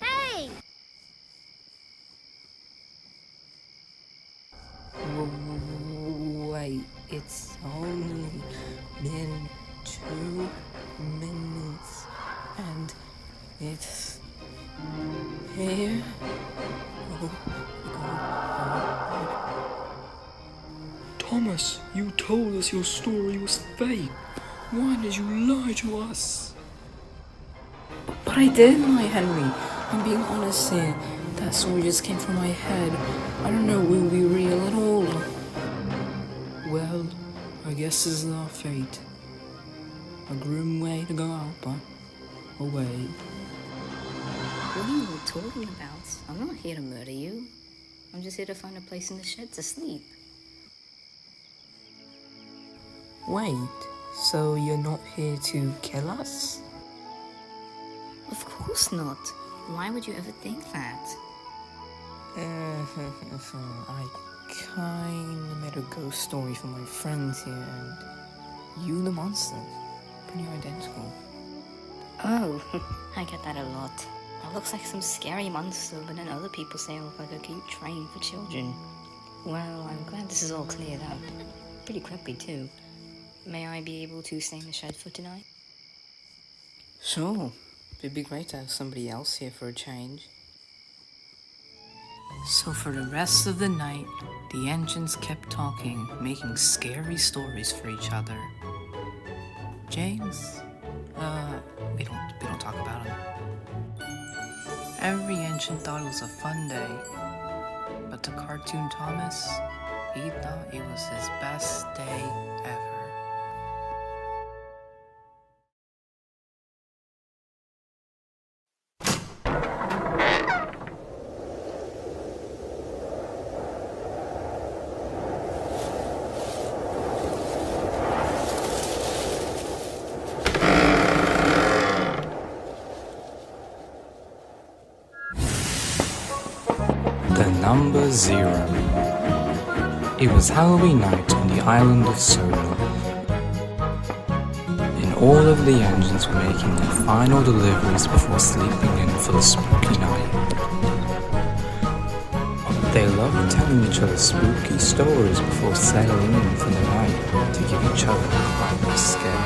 Hey! Wait, it's only been 2 minutes and it's here. Thomas, you told us your story was fake. Why did you lie to us? But I didn't lie, Henry. I'm being honest here. That story just came from my head. I don't know it will be real at all. Well, I guess this is our fate. A grim way to go out, but away. What are you all talking about? I'm not here to murder you. I'm just here to find a place in the shed to sleep. Wait, so you're not here to kill us? Of course not. Why would you ever think that? I kinda made a ghost story for my friends here, and you the monster. Pretty identical. Oh, I get that a lot. It looks like some scary monster, but then other people say I look like a cute train for children. Well, I'm glad this is all cleared up. Pretty creepy too. May I be able to stay in the shed for tonight? Sure. It'd be great to have somebody else here for a change. So for the rest of the night, the engines kept talking, making scary stories for each other. James? We don't talk about him. Every engine thought it was a fun day, but to Cartoon Thomas, he thought it was his best day ever. Number 0. It was Halloween night on the island of Sodor, and all of the engines were making their final deliveries before sleeping in for the spooky night. They loved telling each other spooky stories before settling in for the night to give each other quite a scare.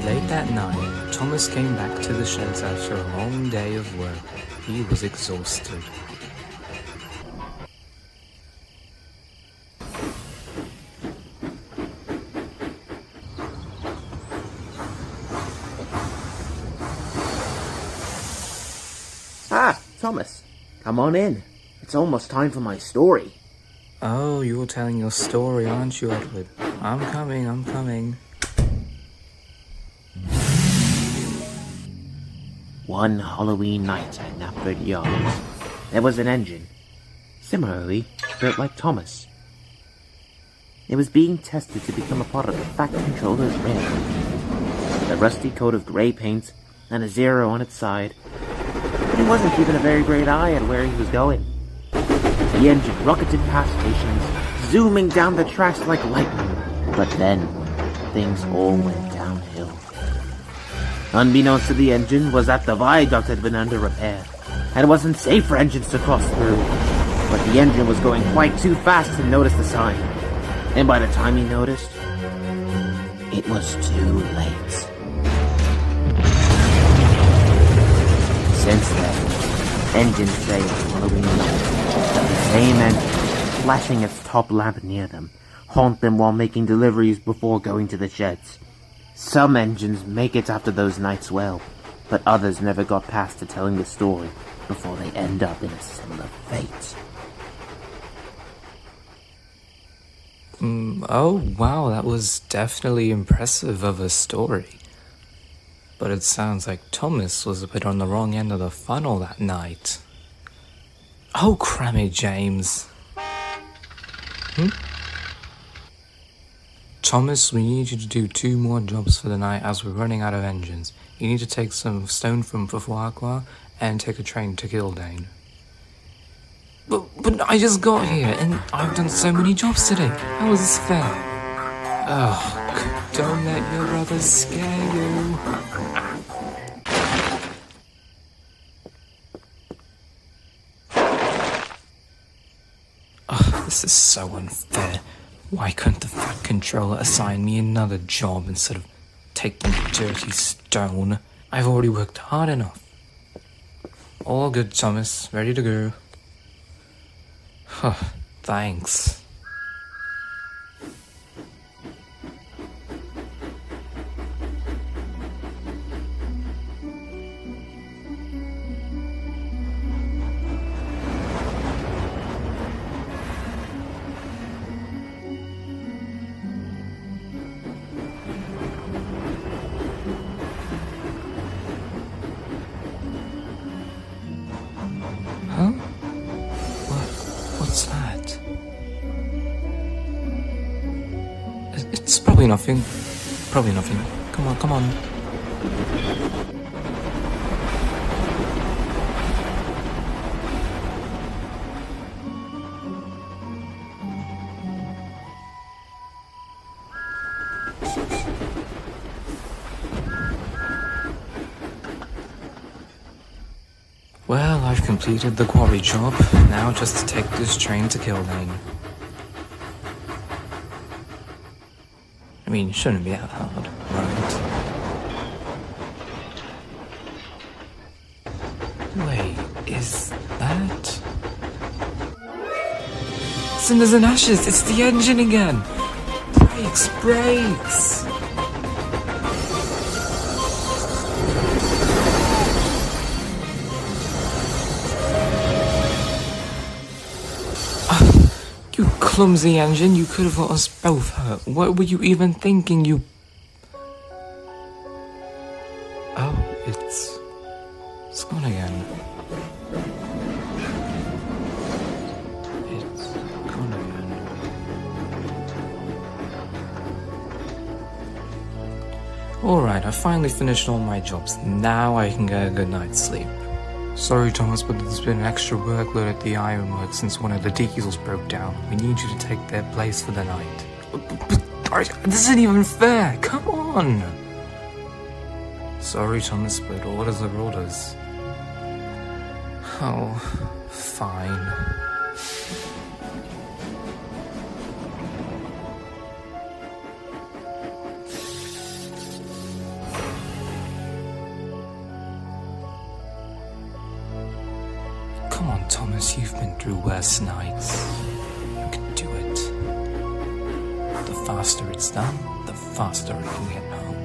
Late that night, Thomas came back to the sheds after a long day of work. He was exhausted. Thomas, come on in. It's almost time for my story. Oh, you're telling your story, aren't you, Edward? I'm coming. One Halloween night at Knapford Yards, there was an engine, similarly built like Thomas. It was being tested to become a part of the Fat Controller's railway. The rusty coat of grey paint and a 0 on its side. But he wasn't keeping a very great eye at where he was going. The engine rocketed past stations, zooming down the tracks like lightning. But then, things all went downhill. Unbeknownst to the engine was that the viaduct had been under repair, and it wasn't safe for engines to cross through. But the engine was going quite too fast to notice the sign. And by the time he noticed, it was too late. Since then, engines say on Halloween night that the same engine, flashing its top lamp near them, haunt them while making deliveries before going to the sheds. Some engines make it after those nights well, but others never got past to telling the story before they end up in a similar fate. Oh, wow, that was definitely impressive of a story. But it sounds like Thomas was a bit on the wrong end of the funnel that night. Oh, crammy James. Thomas, we need you to do 2 more jobs for the night as we're running out of engines. You need to take some stone from Fufuaqua and take a train to Kildane. But I just got here and I've done so many jobs today. How is this fair? Oh, don't let your brothers scare you. Oh, this is so unfair. Why couldn't the Fat Controller assign me another job instead of taking dirty stone? I've already worked hard enough. All good, Thomas. Ready to go. Huh, thanks. Huh? What's that? It's probably nothing. Probably nothing. Come on. Well, I've completed the quarry job. Now just to take this train to Kildane. I mean, it shouldn't be that hard, right? Wait, is that... Cinders and ashes, it's the engine again! Brakes! You clumsy engine, you could have got us both hurt. What were you even thinking, you... Oh, it's gone again. It's gone again. Alright, I finally finished all my jobs. Now I can get a good night's sleep. Sorry, Thomas, but there's been an extra workload at the ironworks since one of the diesels broke down. We need you to take their place for the night. But this isn't even fair! Come on! Sorry, Thomas, but orders are orders. Oh, fine. Come on, Thomas, you've been through worse nights. You can do it. The faster it's done, the faster we can get home.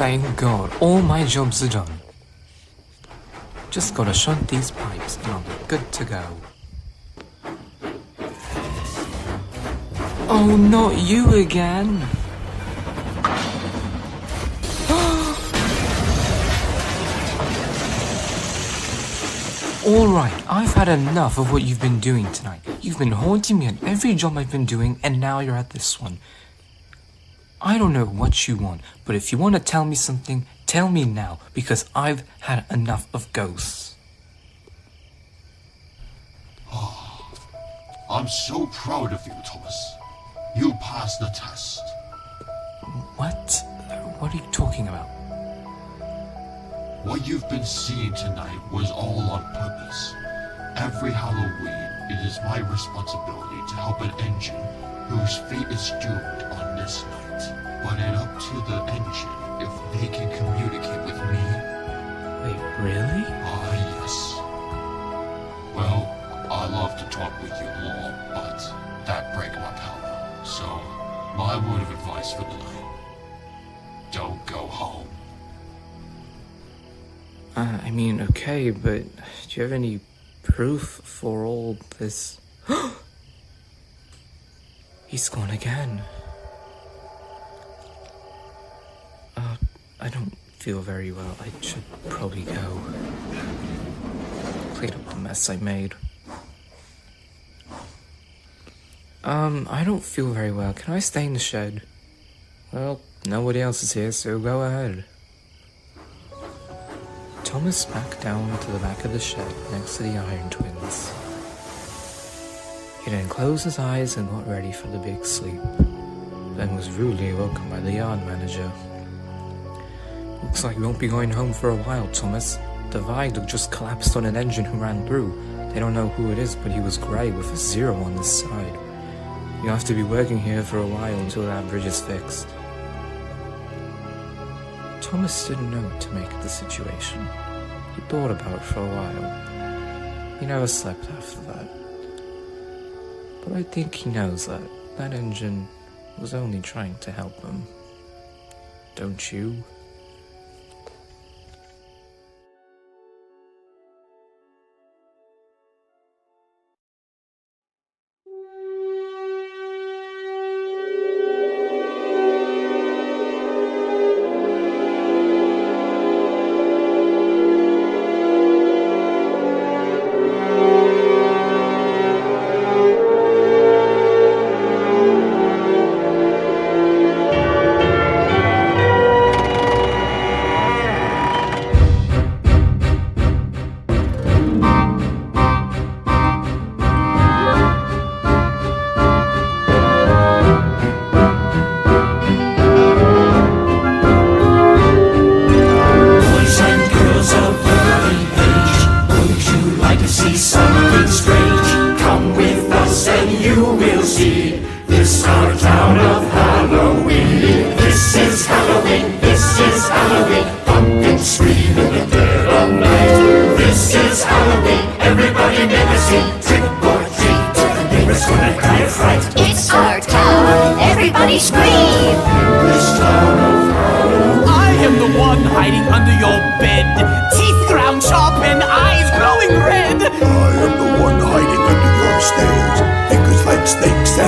Thank God, all my jobs are done. Just gotta shunt these pipes and I'll be good to go. Oh, not you again! Alright, I've had enough of what you've been doing tonight. You've been haunting me at every job I've been doing, and now you're at this one. I don't know what you want, but if you want to tell me something, tell me now, because I've had enough of ghosts. Oh, I'm so proud of you, Thomas. You passed the test. What? What are you talking about? What you've been seeing tonight was all on purpose. Every Halloween, it is my responsibility to help an engine whose fate is doomed on this night. But it's up to the engine if they can communicate with me. Wait, really? Yes. Well, I love to talk with you long, but that breaks my power. So, my word of advice for the night: don't go home. I mean, okay, but do you have any proof for all this? He's gone again. I don't feel very well. I should probably go. Clean up the mess I made. I don't feel very well. Can I stay in the shed? Well, nobody else is here, so go ahead. Thomas backed down to the back of the shed next to the Iron Twins. He then closed his eyes and got ready for the big sleep, then was rudely awoken by the yard manager. Looks like you won't be going home for a while, Thomas. The viaduct just collapsed on an engine who ran through. They don't know who it is, but he was grey with a 0 on the side. You'll have to be working here for a while until that bridge is fixed. Thomas didn't know what to make of the situation. He thought about it for a while. He never slept after that. But I think he knows that that engine was only trying to help him. Don't you?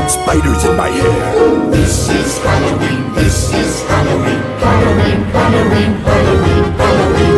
Spiders in my hair. This is Halloween, this is Halloween, Halloween, Halloween, Halloween, Halloween.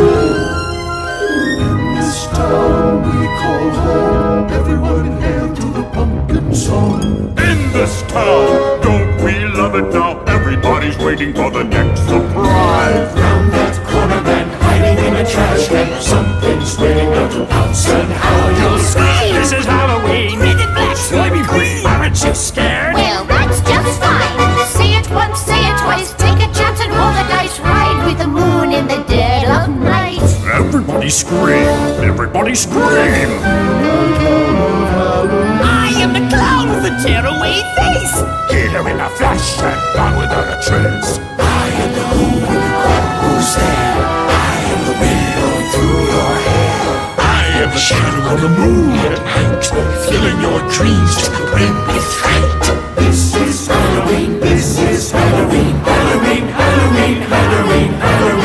In this town we call home, everyone hail to the pumpkin song. In this town, don't we love it now? Everybody's waiting for the next surprise. Round that corner man, hiding in a trash can, something's waiting out to pounce and how you'll scream. This is Halloween. Red and black, slimy green. Aren't you scared? Well, that's just fine. Say it once, say it twice. Take a chance and roll the dice. Ride with the moon in the dead of night. Everybody scream! Everybody scream! I am the clown with the tearaway face. Here in a flash and gone without a trace. I am the who when you call who's there. I am the wind blowing through your hair. I am the shadow on the moon at night, filling your dreams to the brim with fright. This is Halloween, this is Halloween, Halloween, Halloween, Halloween, Halloween.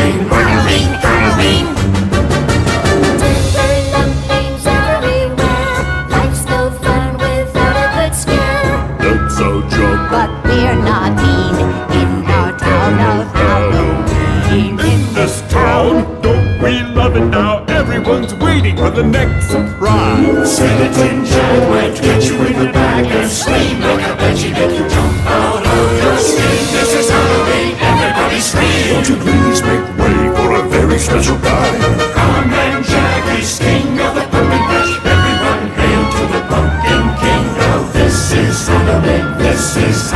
the next surprise. Skeleton Jack might get you in the back and scream like a banshee, make you jump out of your skin. This is Halloween, everybody scream! Won't you please make way for a very special guy? Come and Jack is king of the pumpkin patch. Everyone hail to the pumpkin king. Now this is Halloween, this is